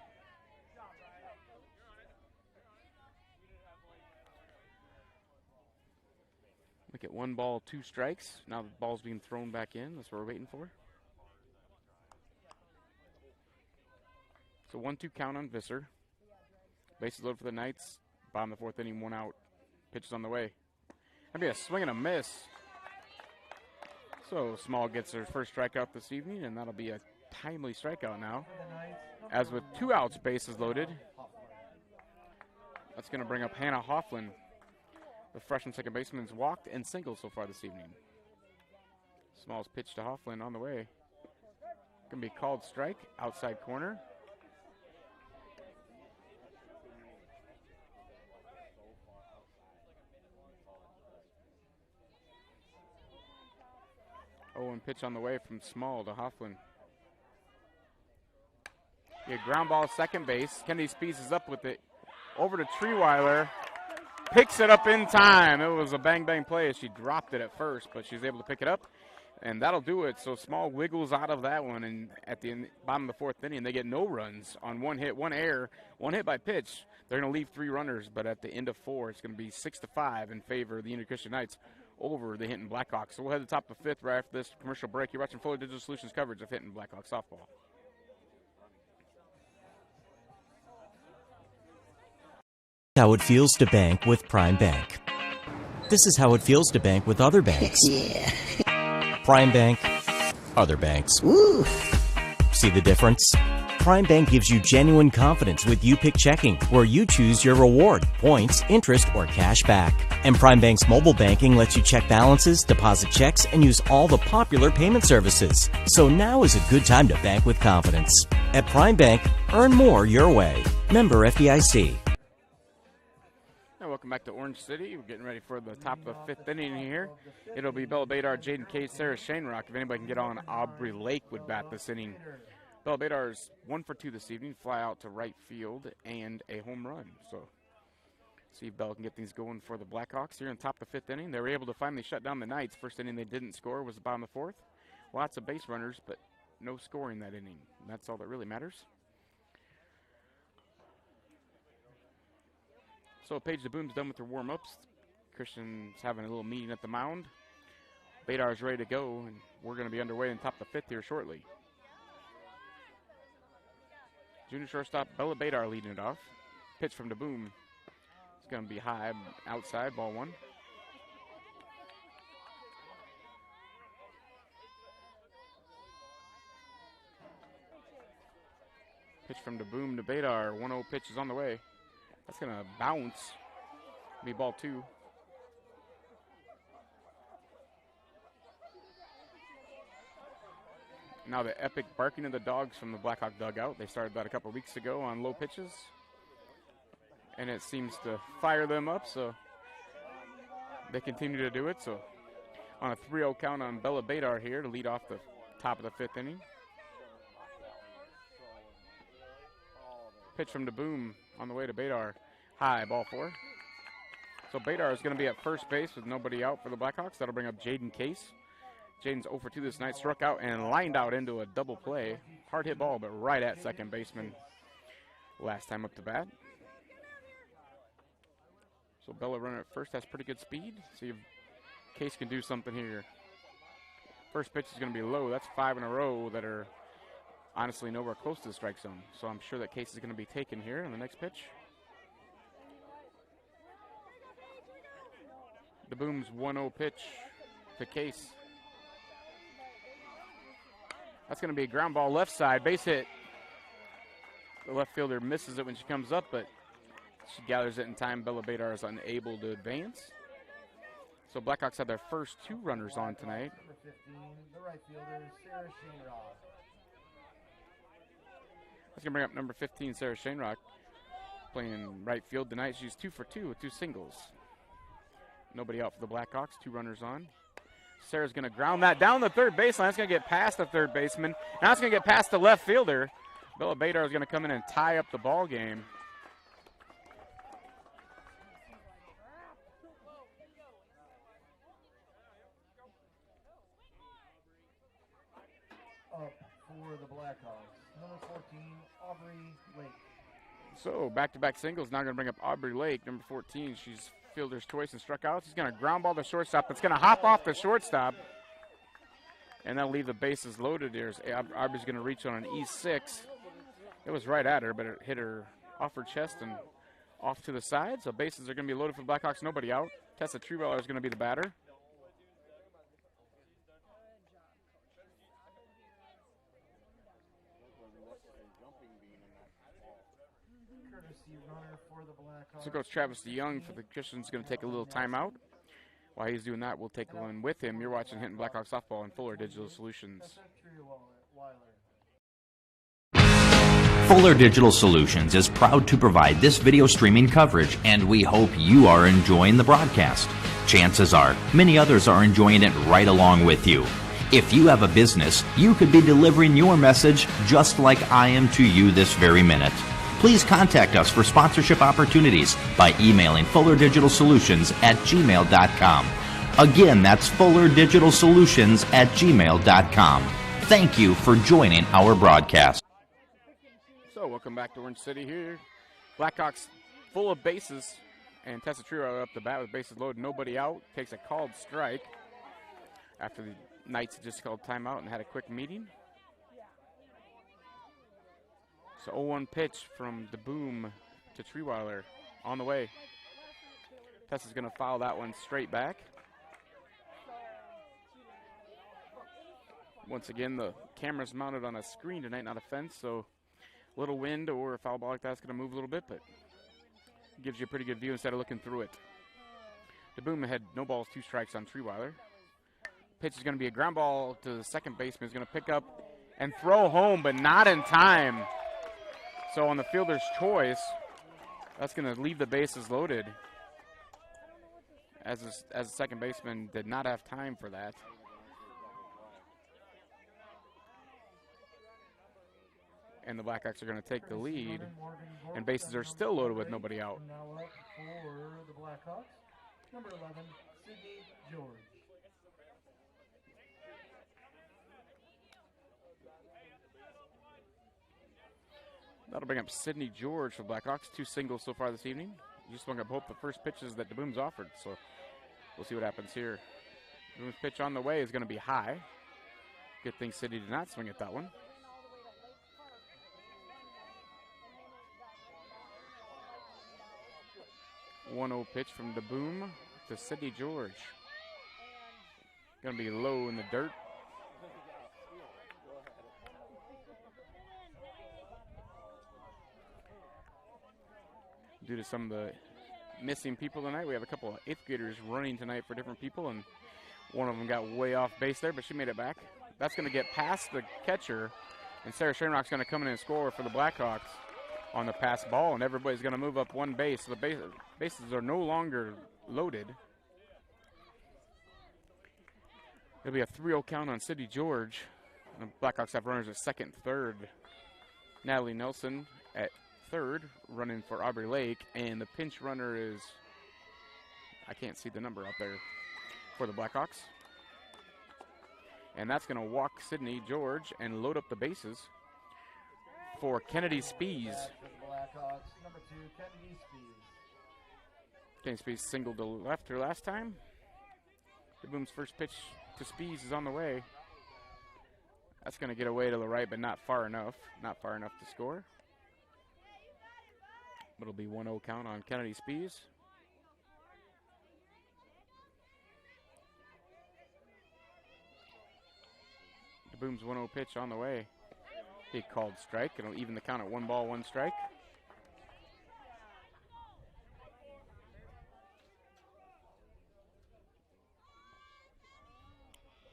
Make it 1 ball, 2 strikes. Now the ball's being thrown back in. That's what we're waiting for. So 1-2 count on Visser. Bases loaded for the Knights. Bottom of the 4th inning, 1 out. Pitches on the way. That'd be a swing and a miss. So Small gets their first strikeout this evening, and that'll be a timely strikeout now. As with 2 outs, bases loaded. That's going to bring up Hannah Hofflin. The freshman second baseman's walked and singled so far this evening. Small's pitch to Hofflin on the way. Going to be called strike, outside corner. And pitch on the way from Small to Hofflin. Yeah, ground ball second base. Kennedy Spees is up with it. Over to Treeweiler. Picks it up in time. It was a bang-bang play as she dropped it at first, but she's able to pick it up, and that'll do it. So Small wiggles out of that one, and at the bottom of the 4th inning, they get no runs on 1 hit, 1 error, 1 hit by pitch. They're going to leave 3 runners, but at the end of 4, it's going to be 6-5 in favor of the Union Christian Knights over the Hinton Blackhawks. So we'll head to the top of the 5th right after this commercial break. You're watching Fuller Digital Solutions coverage of Hinton Blackhawks softball. How it feels to bank with Prime Bank. This is how it feels to bank with other banks. Yeah. Prime Bank, other banks. Woo. See the difference? Prime Bank gives you genuine confidence with You-Pick Checking, where you choose your reward, points, interest, or cash back. And Prime Bank's mobile banking lets you check balances, deposit checks, and use all the popular payment services. So now is a good time to bank with confidence. At Prime Bank, earn more your way. Member FDIC. Welcome back to Orange City. We're getting ready for the top of the 5th inning here. It'll be Bella Badar, Jaden Case, Sarah Shanerock. If anybody can get on, Aubrey Lake would bat this inning. Bella Badar's 1 for 2 this evening, fly out to right field and a home run. So see if Bella can get things going for the Blackhawks here in top of the 5th inning. They were able to finally shut down the Knights. First inning they didn't score was the bottom of the 4th. Lots of base runners, but no scoring that inning. That's all that really matters. So Paige DeBoom's done with her warm-ups. Christian's having a little meeting at the mound. Badar's ready to go, and we're going to be underway in top of the 5th here shortly. Junior shortstop Bella Badar leading it off. Pitch from DeBoom. It's going to be high, outside, ball 1. Pitch from DeBoom to Badar. 1-0 pitch is on the way. That's going to bounce. Be ball 2. Now the epic barking of the dogs from the Blackhawk dugout. They started that a couple weeks ago on low pitches. And it seems to fire them up, so they continue to do it. So on a 3-0 count on Bella Badar here to lead off the top of the 5th inning. Pitch from DeBoom on the way to Badar. High, ball 4. So Badar is going to be at first base with nobody out for the Blackhawks. That'll bring up Jaden Case. Jaden's 0 for 2 this night. Struck out and lined out into a double play. Hard hit ball, but right at second baseman last time up to bat. So Bella running at first has pretty good speed. See if Case can do something here. First pitch is going to be low. That's 5 in a row that are honestly nowhere close to the strike zone. So I'm sure that Case is going to be taken here on the next pitch. DeBoom's 1-0 pitch to Case. That's going to be a ground ball left side, base hit. The left fielder misses it when she comes up, but she gathers it in time. Bella Badar is unable to advance. So Blackhawks have their first 2 runners on tonight. Number 15, the right fielder, Sarah Shanerock. That's going to bring up number 15, Sarah Shanerock, playing right field tonight. She's 2 for 2 with 2 singles. Nobody out for the Blackhawks, 2 runners on. Sarah's going to ground that down the third baseline. That's going to get past the third baseman. Now it's going to get past the left fielder. Bella Badar is going to come in and tie up the ball game. Up for the Blackhawks, number 14, Aubrey Lake. So back-to-back singles now going to bring up Aubrey Lake, number 14. She's fielder's choice and struck out. He's going to ground ball the shortstop. It's going to hop off the shortstop, and that'll leave the bases loaded here. Aubrey's going to reach on an E6. It was right at her, but it hit her off her chest and off to the side. So bases are going to be loaded for the Blackhawks. Nobody out. Tessa Treeweiler is going to be the batter. So Coach Travis DeYoung for the Christians is going to take a little timeout. While he's doing that, we'll take one with him. You're watching Hinton Blackhawks softball and Fuller Digital Solutions. Fuller Digital Solutions is proud to provide this video streaming coverage, and we hope you are enjoying the broadcast. Chances are, many others are enjoying it right along with you. If you have a business, you could be delivering your message just like I am to you this very minute. Please contact us for sponsorship opportunities by emailing fullerdigitalsolutions@gmail.com. Again, that's fullerdigitalsolutions@gmail.com. Thank you for joining our broadcast. So welcome back to Orange City here. Blackhawks full of bases, and Tessa Treeweiler up the bat with bases loaded, nobody out. Takes a called strike after the Knights had just called timeout and had a quick meeting. So 0-1 pitch from the boom to Treeweiler on the way. Tessa's going to foul that one straight back. Once again, the camera's mounted on a screen tonight, not a fence, so a little wind or a foul ball like that's going to move a little bit, but it gives you a pretty good view instead of looking through it. The boom had no balls, 2 strikes on Treeweiler. Pitch is going to be a ground ball to the second baseman. He's going to pick up and throw home, but not in time. So on the fielder's choice, that's going to leave the bases loaded, as the second baseman did not have time for that. And the Blackhawks are going to take the lead, and bases are still loaded with nobody out. Now up for the Blackhawks, number 11, Sydney George. That'll bring up Sydney George for Blackhawks. 2 singles so far this evening. You just want to hope the first pitches that DeBoom's offered, so we'll see what happens here. DeBoom's pitch on the way is going to be high. Good thing Sydney did not swing at that one. .1-0 pitch from DeBoom to Sydney George. Going to be low in the dirt. Due to some of the missing people tonight, we have a couple of 8th graders running tonight for different people, and one of them got way off base there, but she made it back. That's going to get past the catcher, and Sarah Shamrock's going to come in and score for the Blackhawks on the pass ball, and everybody's going to move up 1 base. So the bases are no longer loaded. It'll be a 3-0 count on Sydney George. And the Blackhawks have runners at second, third. Natalie Nelson at third, running for Aubrey Lake, and the pinch runner is, I can't see the number out there, for the Blackhawks. And that's going to walk Sydney George and load up the bases for Kennedy Spees. Blackhawks, number 2, Kennedy Spees. Kennedy Spees singled to left her last time. The Boom's first pitch to Spees is on the way. That's going to get away to the right, but not far enough. Not far enough to score. It'll be 1-0 count on Kennedy Spees. The Boom's 1-0 pitch on the way. He called strike. It'll even the count at 1 ball, 1 strike.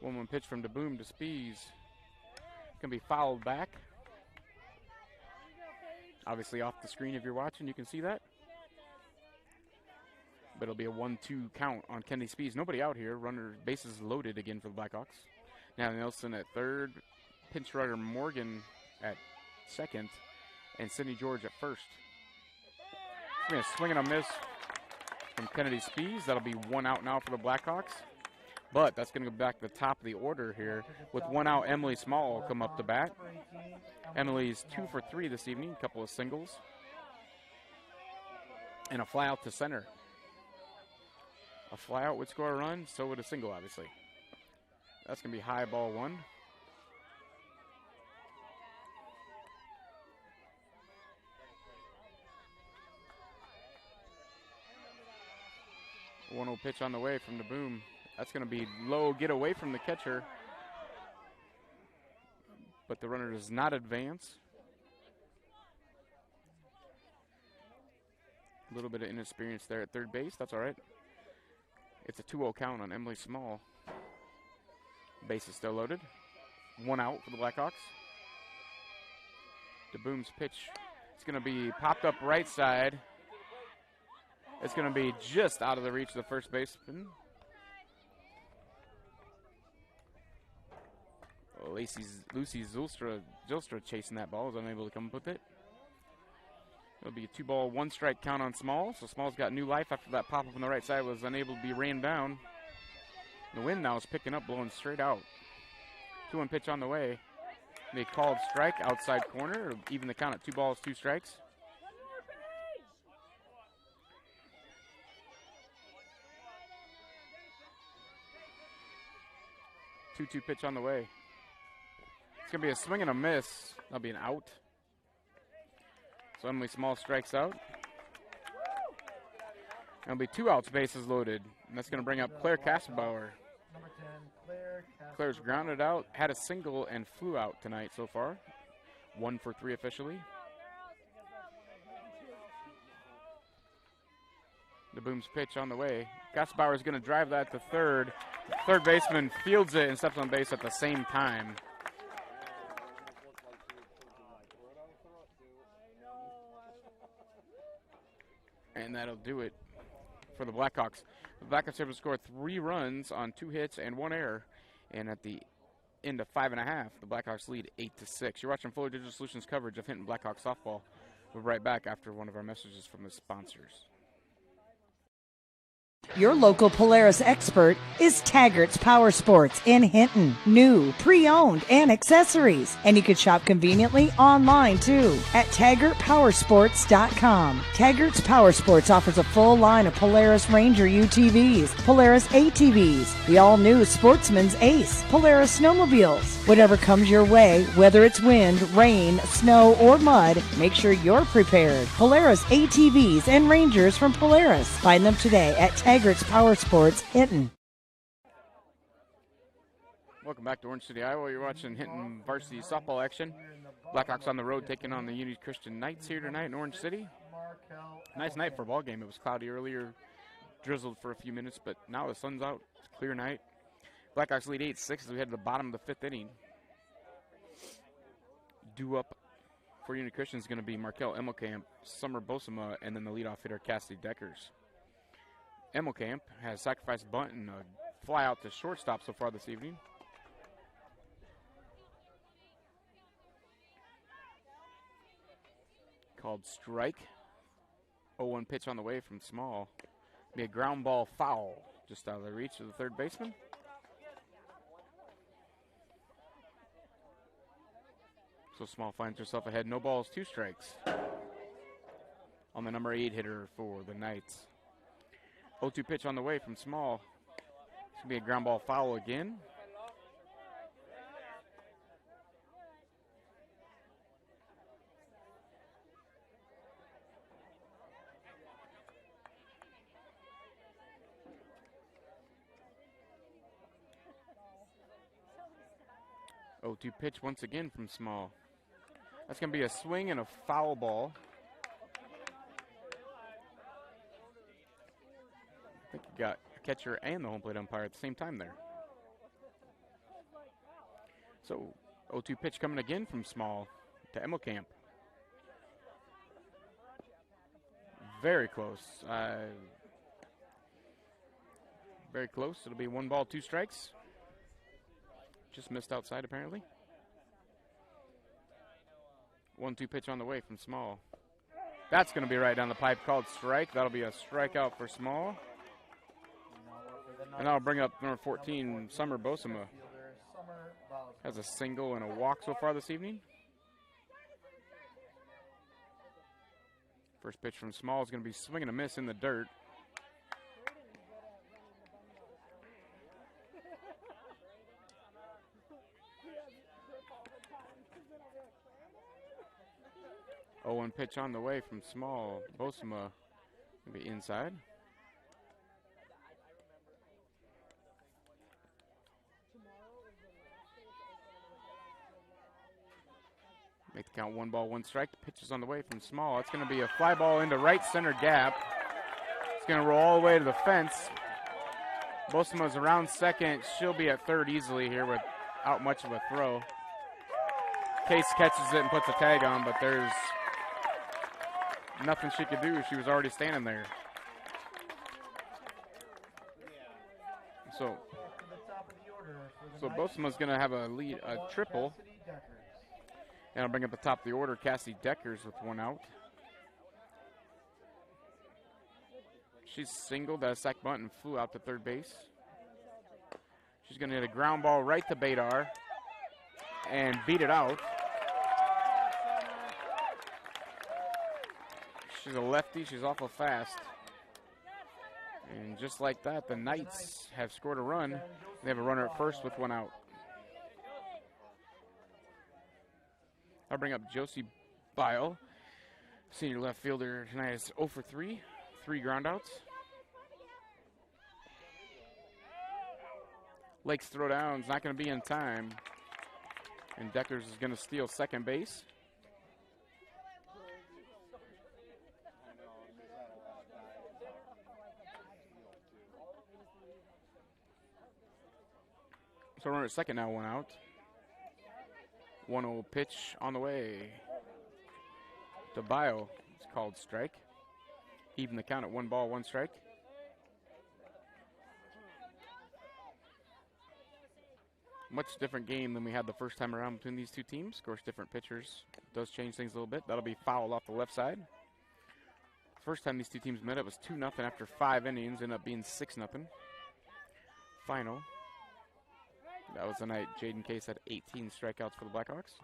One pitch from DeBoom to Spees. Going to be fouled back. Obviously off the screen if you're watching, you can see that. But it'll be a 1-2 count on Kennedy Spees. Nobody out here. Runner bases loaded again for the Blackhawks. Now Nelson at third. Pinch runner Morgan at second. And Sydney George at first. It's going to swing and a miss from Kennedy Spees. That'll be 1 out now for the Blackhawks. But that's going to go back to the top of the order here. With 1 out, Emily Small will come up to bat. Emily's 2 for 3 this evening, a couple of singles. And a fly out to center. A fly out would score a run, so would a single, obviously. That's going to be high, ball 1. One-0 pitch on the way from the Boom. That's going to be low, get away from the catcher. But the runner does not advance. A little bit of inexperience there at third base. That's all right. It's a 2-0 count on Emily Small. Base is still loaded. 1 out for the Blackhawks. The Boom's pitch. It's going to be popped up right side. It's going to be just out of the reach of the first baseman. Lucy Zylstra chasing that ball, was unable to come up with it. It'll be a 2-ball, 1-strike count on Small. So Small's got new life after that pop up on the right side was unable to be ran down. The wind now is picking up, blowing straight out. 2-1 pitch on the way. They called strike outside corner, or even the count at 2 balls, 2 strikes. Two pitch on the way. It's going to be a swing and a miss. That'll be an out. So Emily Small strikes out. It'll be 2 outs, bases loaded. And that's going to bring up Claire Kassenbauer. Number 10, Claire Kassenbauer. Claire's grounded out, had a single, and flew out tonight so far. 1 for 3 officially. The Boom's pitch on the way. Kassenbauer is going to drive that to third. Third baseman fields it and steps on base at the same time. And that'll do it for the Blackhawks. The Blackhawks are able to score 3 runs on 2 hits and 1 error. And at the end of 5.5, the Blackhawks lead 8-6. You're watching Fuller Digital Solutions coverage of Hinton Blackhawks softball. We'll be right back after one of our messages from the sponsors. Your local Polaris expert is Taggart's Power Sports in Hinton. New, pre-owned, and accessories. And you can shop conveniently online too at TaggartPowersports.com. Taggart's Power Sports offers a full line of Polaris Ranger UTVs, Polaris ATVs, the all-new Sportsman's Ace, Polaris snowmobiles. Whatever comes your way, whether it's wind, rain, snow, or mud, make sure you're prepared. Polaris ATVs and Rangers from Polaris. Find them today at Taggart's Power Sports, Hinton. Welcome back to Orange City, Iowa. You're watching Hinton varsity softball action. Blackhawks on the road taking on the Unity Christian Knights here tonight in Orange City. Nice night for a ball game. It was cloudy earlier, drizzled for a few minutes, but now the sun's out. It's a clear night. Blackhawks lead 8-6 as we head to the bottom of the 5th inning. Due up for Unity Christian is going to be Markel Emmelkamp, Summer Bosema, and then the leadoff hitter Cassidy Deckers. Emmelkamp has sacrificed a bunt and a fly out to shortstop so far this evening. Called strike. 0-1 pitch on the way from Small. Be a ground ball foul just out of the reach of the third baseman. So Small finds herself ahead. No balls, 2 strikes on the number 8 hitter for the Knights. 0-2 pitch on the way from Small. It's going to be a ground ball foul again. Oh, 2 pitch once again from Small. That's going to be a swing and a foul ball. I think you got a catcher and the home plate umpire at the same time there. So 0-2 pitch coming again from Small to Emmelkamp. Very close. Very close. It'll be 1 ball, 2 strikes. Just missed outside apparently. 1-2 pitch on the way from Small. That's going to be right down the pipe, called strike. That'll be a strikeout for Small. And that'll bring up number 14, Summer Bosema. Has a single and a walk so far this evening. First pitch from Small is going to be swinging a miss in the dirt. Oh, pitch on the way from Small. Bosema will be inside. Make the count 1-1 The pitch is on the way from Small. It's going to be a fly ball into right center gap. It's going to roll all the way to the fence. Bosema's around second. She'll be at third easily here without much of a throw. Case catches it and puts a tag on, but there's nothing she could do. She was already standing there. So Bosema's going to have a lead, a triple. And I'll bring up the top of the order, Cassie Deckers with one out. She's singled at a sac bunt and flew out to third base. She's going to hit a ground ball right to Badar and beat it out. She's a lefty. She's awful fast. And just like that, the Knights have scored a run. They have a runner at first with one out. I'll bring up Josie Bile. Senior left fielder tonight is 0 for 3. 3 groundouts. Lake's throw down is not going to be in time. And Deckers is going to steal second base. So runner at second now, one out. 1-0 pitch on the way to Bio. It's called strike. Even the count at 1-1. Much different game than we had the first time around between these two teams. Of course, different pitchers. It does change things a little bit. That'll be foul off the left side. First time these two teams met, it was 2-0 after 5 innings. Ended up being 6-0. Final. That was the night Jaden Case had 18 strikeouts for the Blackhawks.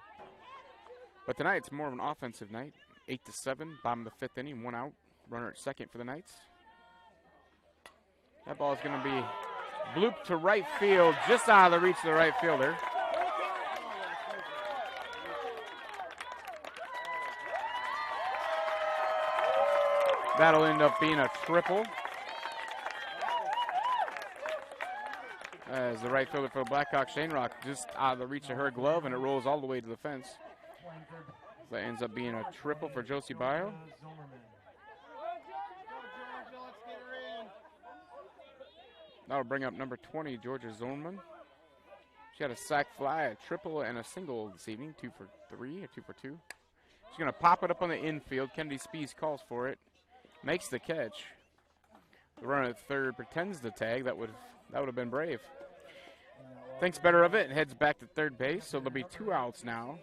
But tonight it's more of an offensive night. 8-7, bottom of the 5th inning, 1 out. Runner at second for the Knights. That ball is going to be blooped to right field, just out of the reach of the right fielder. That'll end up being a triple. As the right fielder for the Blackhawks, Shane Rock, just out of the reach of her glove, and it rolls all the way to the fence. That ends up being a triple for Josie Bio. That'll bring up number 20, Georgia Zornman. She had a sac fly, a triple, and a single this evening. 2 for 3, or 2 for 2. She's going to pop it up on the infield. Kennedy Spees calls for it. Makes the catch. The runner at third pretends to tag. That would have been brave. Thinks better of it and heads back to third base. So there'll be 2 outs now.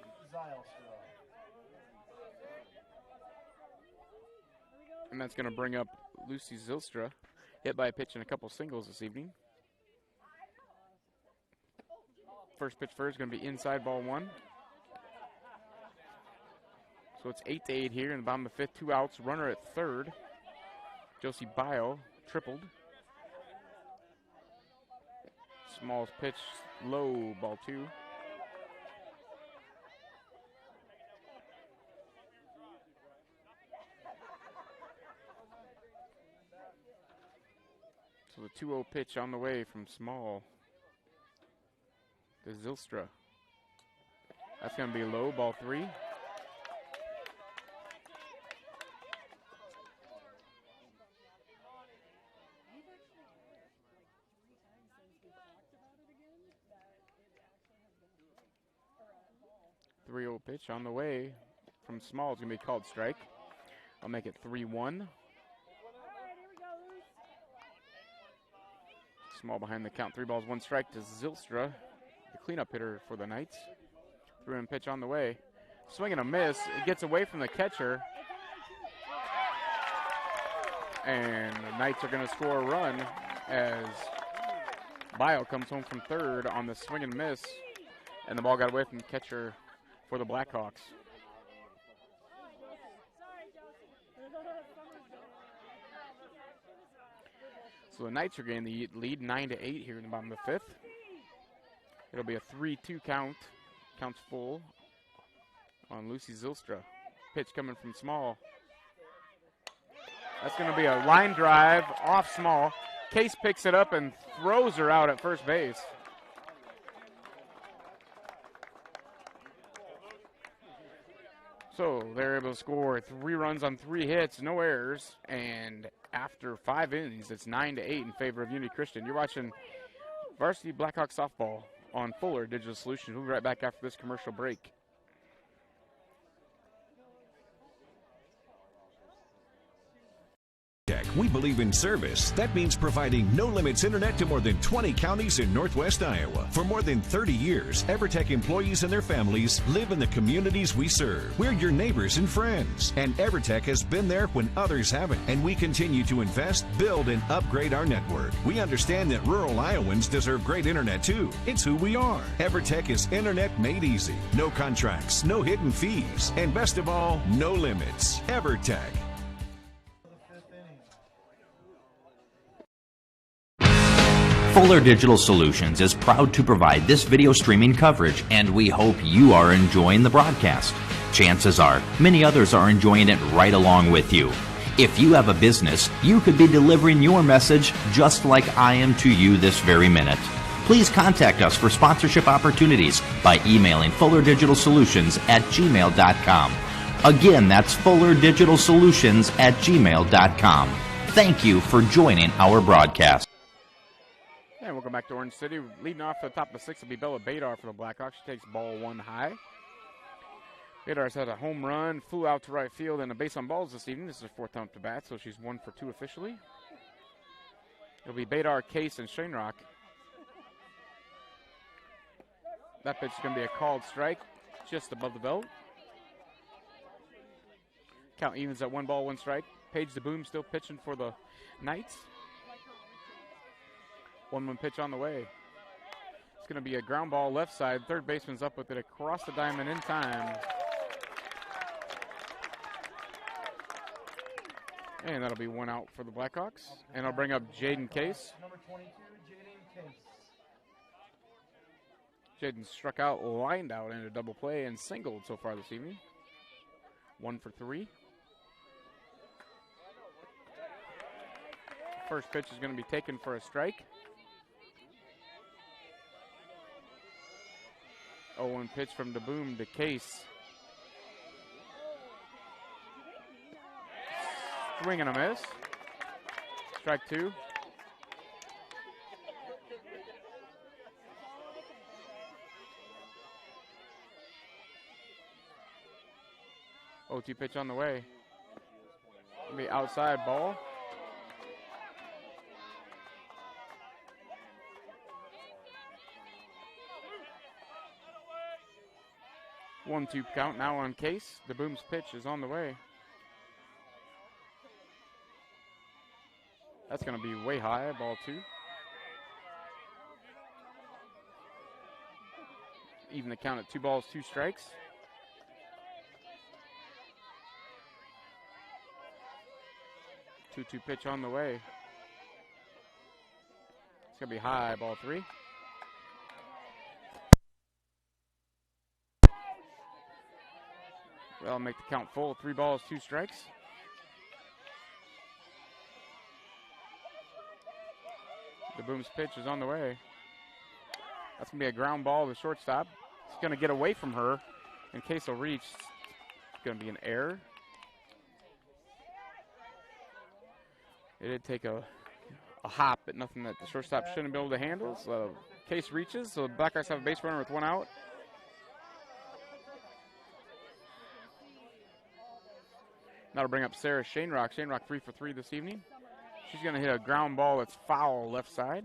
And that's going to bring up Lucy Zylstra. Hit by a pitch and a couple singles this evening. First pitch for her is going to be inside, ball 1. So it's 8-8 here in the bottom of the 5th. 2 outs. Runner at third. Josie Bio tripled. Small's pitch, low, ball 2. So the 2-0 pitch on the way from Small to Zylstra. That's going to be low, ball 3. Pitch on the way from Small is going to be called strike. I'll make it 3-1. Small behind the count. 3 balls, 1 strike to Zylstra, the cleanup hitter for the Knights. 3-1 pitch on the way. Swing and a miss. It gets away from the catcher. And the Knights are going to score a run as Bio comes home from third on the swing and miss. And the ball got away from the catcher for the Blackhawks. So the Knights are getting the lead 9-8 here in the bottom of the 5th. It'll be a 3-2 count. Counts full on Lucy Zylstra. Pitch coming from Small. That's going to be a line drive off Small. Case picks it up and throws her out at first base. So they're able to score 3 runs on 3 hits, no errors, and after 5 innings, it's 9-8 in favor of Unity Christian. You're watching Varsity Blackhawk softball on Fuller Digital Solutions. We'll be right back after this commercial break. We believe in service. That means providing no-limits internet to more than 20 counties in Northwest Iowa. For more than 30 years, EverTech employees and their families live in the communities we serve. We're your neighbors and friends. And EverTech has been there when others haven't. And we continue to invest, build, and upgrade our network. We understand that rural Iowans deserve great internet too. It's who we are. EverTech is internet made easy. No contracts, no hidden fees, and best of all, no limits. EverTech. Fuller Digital Solutions is proud to provide this video streaming coverage, and we hope you are enjoying the broadcast. Chances are, many others are enjoying it right along with you. If you have a business, you could be delivering your message just like I am to you this very minute. Please contact us for sponsorship opportunities by emailing fullerdigitalsolutions@gmail.com. Again, that's fullerdigitalsolutions@gmail.com. Thank you for joining our broadcast. And welcome back to Orange City. Leading off to the top of the 6th will be Bella Badar for the Blackhawks. She takes ball 1 high. Badar's had a home run, flew out to right field, and a base on balls this evening. This is her 4th time up to bat, so she's 1 for 2 officially. It'll be Badar, Case, and Shanerock. That pitch is going to be a called strike just above the belt. Count evens at 1 ball, 1 strike. Paige DeBoom still pitching for the Knights. 1-1 pitch on the way. It's going to be a ground ball left side. Third baseman's up with it across the diamond in time. And that'll be 1 out for the Blackhawks. And I'll bring up Jaden Case. Number 22, Jaden Case. Jaden struck out, lined out in a double play, and singled so far this evening. 1 for 3. First pitch is going to be taken for a strike. 0-1 pitch from DeBoom to Case. Swing and a miss. Strike 2. OT pitch on the way. It'll be outside ball. One-two count now on Case. DeBoom's pitch is on the way. That's going to be way high, ball 2. Even the count at 2 balls, 2 strikes. Two-two pitch on the way. It's going to be high, ball 3. That'll make the count full. 3 balls, 2 strikes. DeBoom's pitch is on the way. That's going to be a ground ball to shortstop. It's going to get away from her. In case will reach. It's going to be an error. It did take a hop, but nothing that the shortstop shouldn't be able to handle. So Case reaches. So the Blackhawks have a base runner with 1 out. That'll bring up Sarah Shanerock. Shanerock 3 for 3 this evening. She's going to hit a ground ball that's foul left side.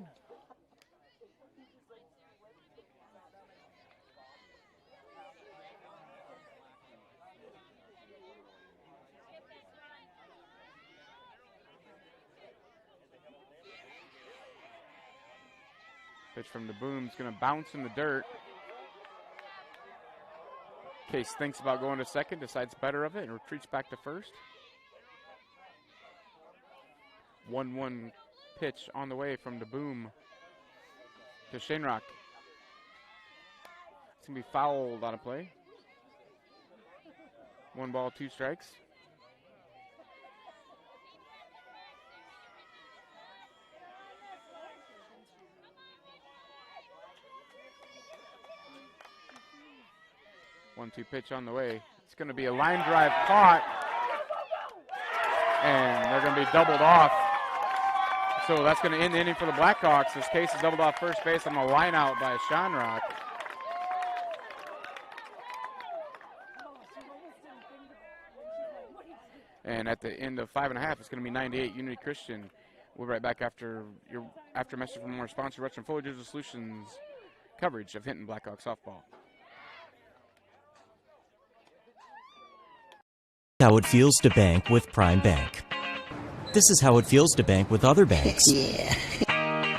Pitch from DeBoom is going to bounce in the dirt. Case thinks about going to second, decides better of it, and retreats back to first. 1-1 pitch on the way from DeBoom to Shanerock. It's going to be fouled on a play. 1 ball, 2 strikes. One-two pitch on the way. It's going to be a line drive caught, and they're going to be doubled off. So that's going to end the inning for the Blackhawks. This case is doubled off first base on the line out by Shanrock. And at the end of 5.5, it's going to be 98 Unity Christian. We'll be right back after a message from our sponsor, Rutherford Fuller Digital Solutions coverage of Hinton Blackhawks softball. How it feels to bank with Prime Bank. This is how it feels to bank with other banks. Yeah.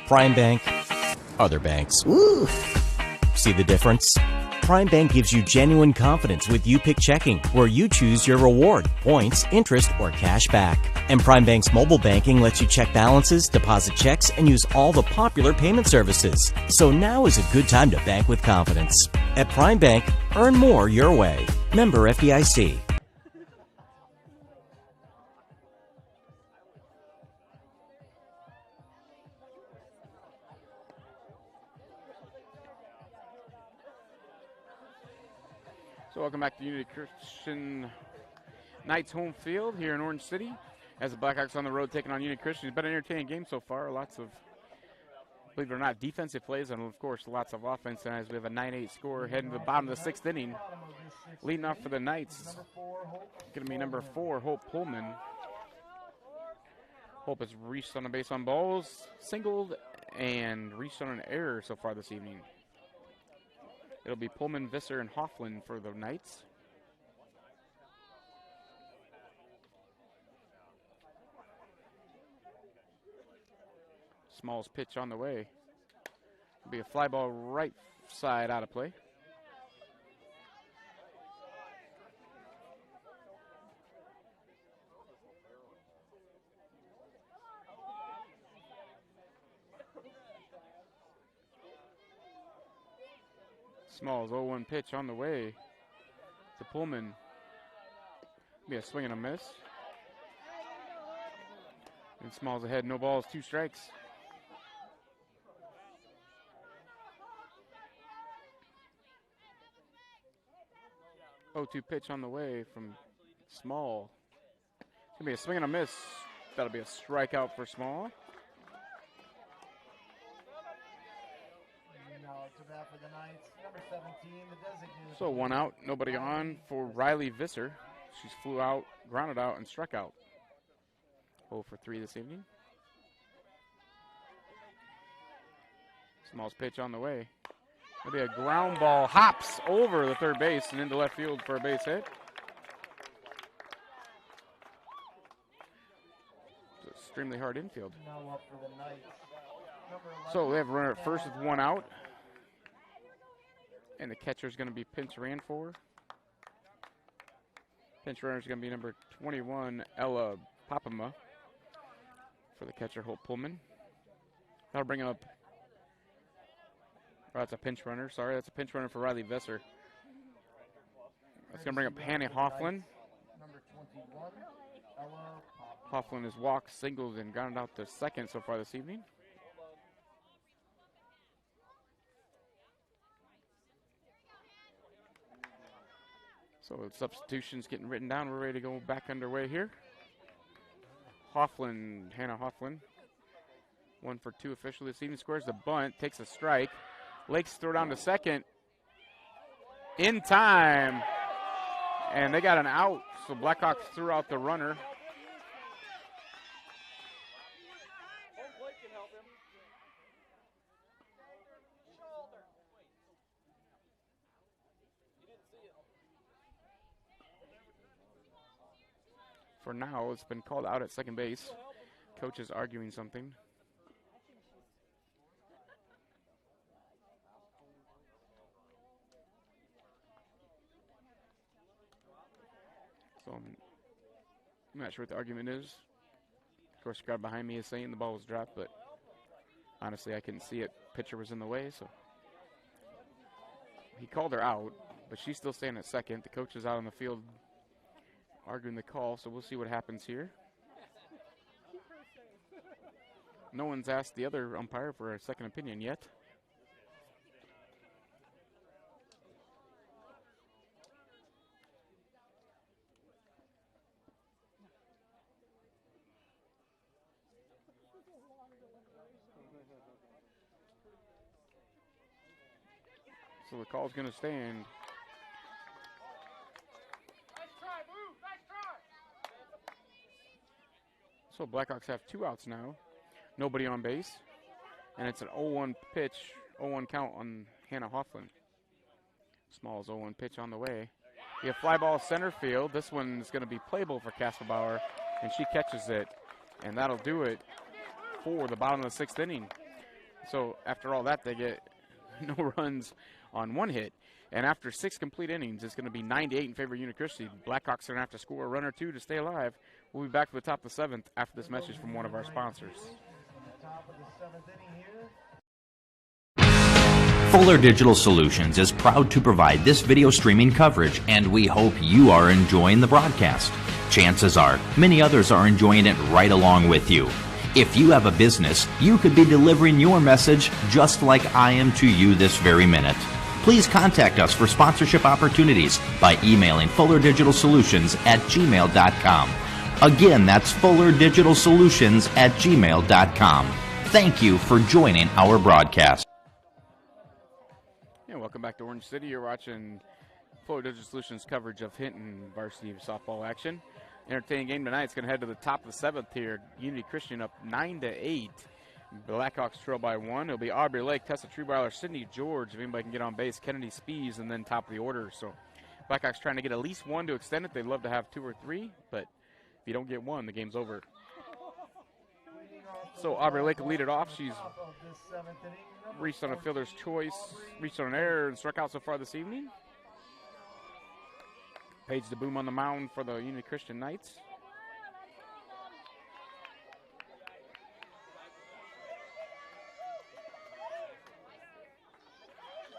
Prime Bank, other banks. Woo. See the difference? Prime Bank gives you genuine confidence with You-Pick Checking, where you choose your reward, points, interest, or cash back. And Prime Bank's mobile banking lets you check balances, deposit checks, and use all the popular payment services. So now is a good time to bank with confidence. At Prime Bank, earn more your way. Member FDIC. So welcome back to Unity Christian Knights home field here in Orange City. As the Blackhawks on the road taking on Unity Christian. It's been an entertaining game so far. Lots of, believe it or not, defensive plays and, of course, lots of offense. And as we have a 9-8 score heading to the bottom of the 6th inning. Leading off for the Knights, going to be number 4, Hope Pullman. Hope has reached on the base on balls, singled, and reached on an error so far this evening. It'll be Pullman, Visser, and Hofflin for the Knights. Small's pitch on the way. It'll be a fly ball right side out of play. Smalls 0-1 pitch on the way to Pullman. Be a swing and a miss. And Smalls ahead, no balls, 2 strikes. Oh, 2 pitch on the way from Small. It's gonna be a swing and a miss. That'll be a strikeout for Small. For the Knights, number 17, the designated. So 1 out, nobody on for Riley Visser. She's flew out, grounded out, and struck out. 0 for 3 this evening. Small's pitch on the way. It'll be a ground ball, hops over the third base and into left field for a base hit. It's extremely hard infield. Now up for the Knights. So they have a runner at first with 1 out. And the catcher is going to be pinch ran for. Pinch runner is going to be number 21, Ella Papama, for the catcher, Hope Pullman. That'll bring up, oh, that's a pinch runner. Sorry, that's a pinch runner for Riley Visser. That's going to bring up Hannah Hofflin. Number 21, Ella Hofflin has walked, singled, and gotten out to second so far this evening. So the substitutions getting written down. We're ready to go back underway here. Hofflin, Hannah Hofflin. 1 for 2 officially this evening. Squares the bunt, takes a strike. Lakes throw down to second. In time. And they got an out. So Blackhawks threw out the runner. For now, it's been called out at second base. Coach is arguing something. So I'm not sure what the argument is. Of course, the guy behind me is saying the ball was dropped, but honestly, I couldn't see it. Pitcher was in the way, so he called her out, but she's still staying at second. The coach is out on the field arguing the call, so we'll see what happens here. No one's asked the other umpire for a second opinion yet. So the call's going to stand. So Blackhawks have 2 outs now. Nobody on base. And it's an 0-1 pitch, 0-1 count on Hannah Hofflin. Small's 0-1 pitch on the way. We have fly ball center field. This one's going to be playable for Kasselbauer, and she catches it. And that'll do it for the bottom of the 6th inning. So after all that, they get no runs on 1 hit. And after 6 complete innings, it's going to be 9-8 in favor of Unicristy. Blackhawks are going to have to score a run or 2 to stay alive. We'll be back to the top of the 7th after this message from one of our sponsors. Fuller Digital Solutions is proud to provide this video streaming coverage, and we hope you are enjoying the broadcast. Chances are, many others are enjoying it right along with you. If you have a business, you could be delivering your message just like I am to you this very minute. Please contact us for sponsorship opportunities by emailing fullerdigitalsolutions@gmail.com. Again, that's fullerdigitalsolutions@gmail.com. Thank you for joining our broadcast. Yeah, welcome back to Orange City. You're watching Fuller Digital Solutions coverage of Hinton varsity softball action. Entertaining game tonight. It's going to head to the top of the 7th here. Unity Christian up 9-8. Blackhawks trail by 1. It'll be Aubrey Lake, Tessa Truebauer, Sydney George, if anybody can get on base, Kennedy Spees, and then top of the order. So Blackhawks trying to get at least 1 to extend it. They'd love to have 2 or 3, but if you don't get 1, the game's over. So Aubrey Lake will lead it off. She's reached on a fielder's choice, reached on an error, and struck out so far this evening. Paige DeBoom on the mound for the Unity Christian Knights.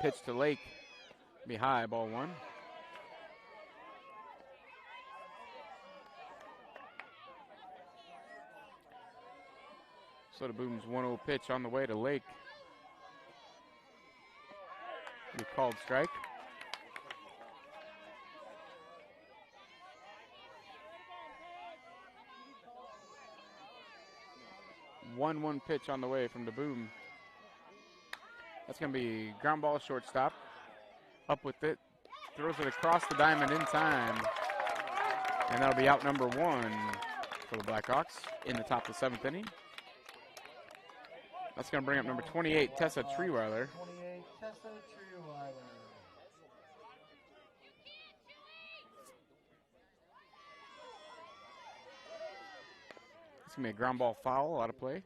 Pitch to Lake, be high, ball 1. So DeBoom's 1-0 pitch on the way to Lake. Be called strike. One pitch on the way from DeBoom. That's going to be ground ball shortstop. Up with it. Throws it across the diamond in time. And that'll be out number 1 for the Blackhawks in the top of the 7th inning. That's going to bring up number 28, Tessa Treeweiler. 28, Tessa Treeweiler. It's going to be a ground ball foul, out of play.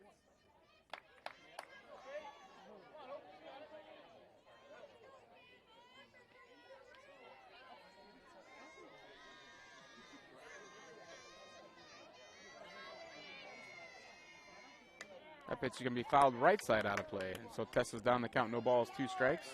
That pitch is going to be fouled right side, out of play. So Tessa's down the count, no balls, 2 strikes.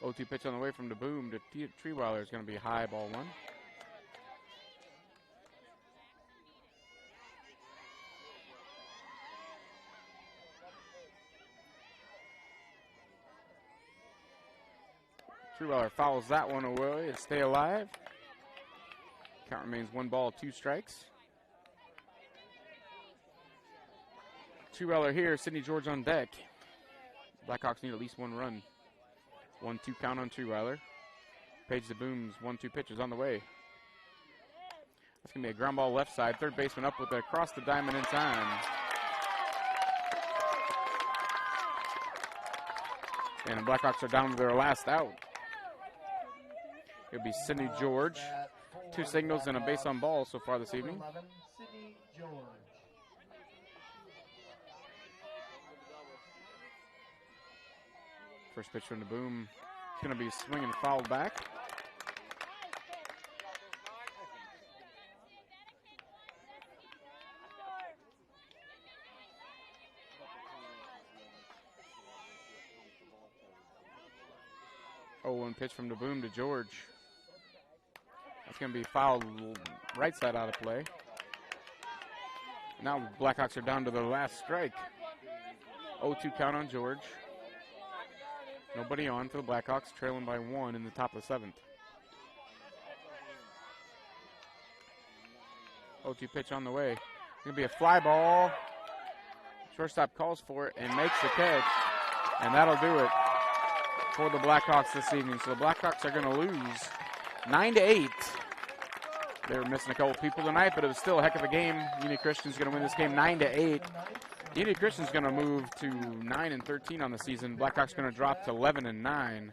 Oh, 2 pitch on the way from DeBoom to Treeweiler is going to be high, ball 1. Treeweiler fouls that one away and stay alive. Count remains 1 ball, 2 strikes. Treeweiler here, Sydney George on deck. Blackhawks need at least 1 run. 1-2 count on Treeweiler. Paige DeBoom's 1-2 pitches on the way. That's going to be a ground ball left side. Third baseman up with it across the diamond in time. And the Blackhawks are down to their last out. It'll be Sydney George. 2 signals and a base on ball so far this evening. Sydney George. First pitch from DeBoom. It's going to be swinging fouled back. 0-1 pitch from DeBoom to George. That's going to be fouled right side out of play. Now the Blackhawks are down to their last strike. 0-2 count on George. Nobody on for the Blackhawks, trailing by 1 in the top of the 7th. 0-2 pitch on the way. It's going to be a fly ball. Shortstop calls for it and makes the catch. And that'll do it for the Blackhawks this evening. So the Blackhawks are going to lose 9-8. They were missing a couple people tonight, but it was still a heck of a game. Union Christian's going to win this game 9-8. Union Christian's going to move to 9-13 on the season. Blackhawks going to drop to 11-9.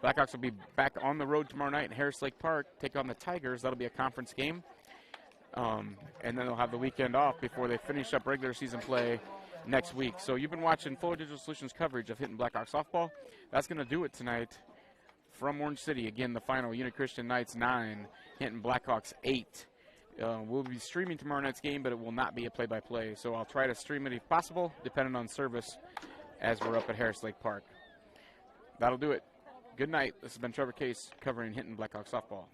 Blackhawks will be back on the road tomorrow night in Harris Lake Park, take on the Tigers. That'll be a conference game. And then they'll have the weekend off before they finish up regular season play next week. So you've been watching Fuller Digital Solutions coverage of Hinton Blackhawks softball. That's going to do it tonight from Orange City. Again, the final, Union Christian Knights 9, Hinton Blackhawks 8. We'll be streaming tomorrow night's game, but it will not be a play-by-play. So I'll try to stream it if possible, depending on service, as we're up at Harris Lake Park. That'll do it. Good night. This has been Trevor Case covering Hinton Blackhawks softball.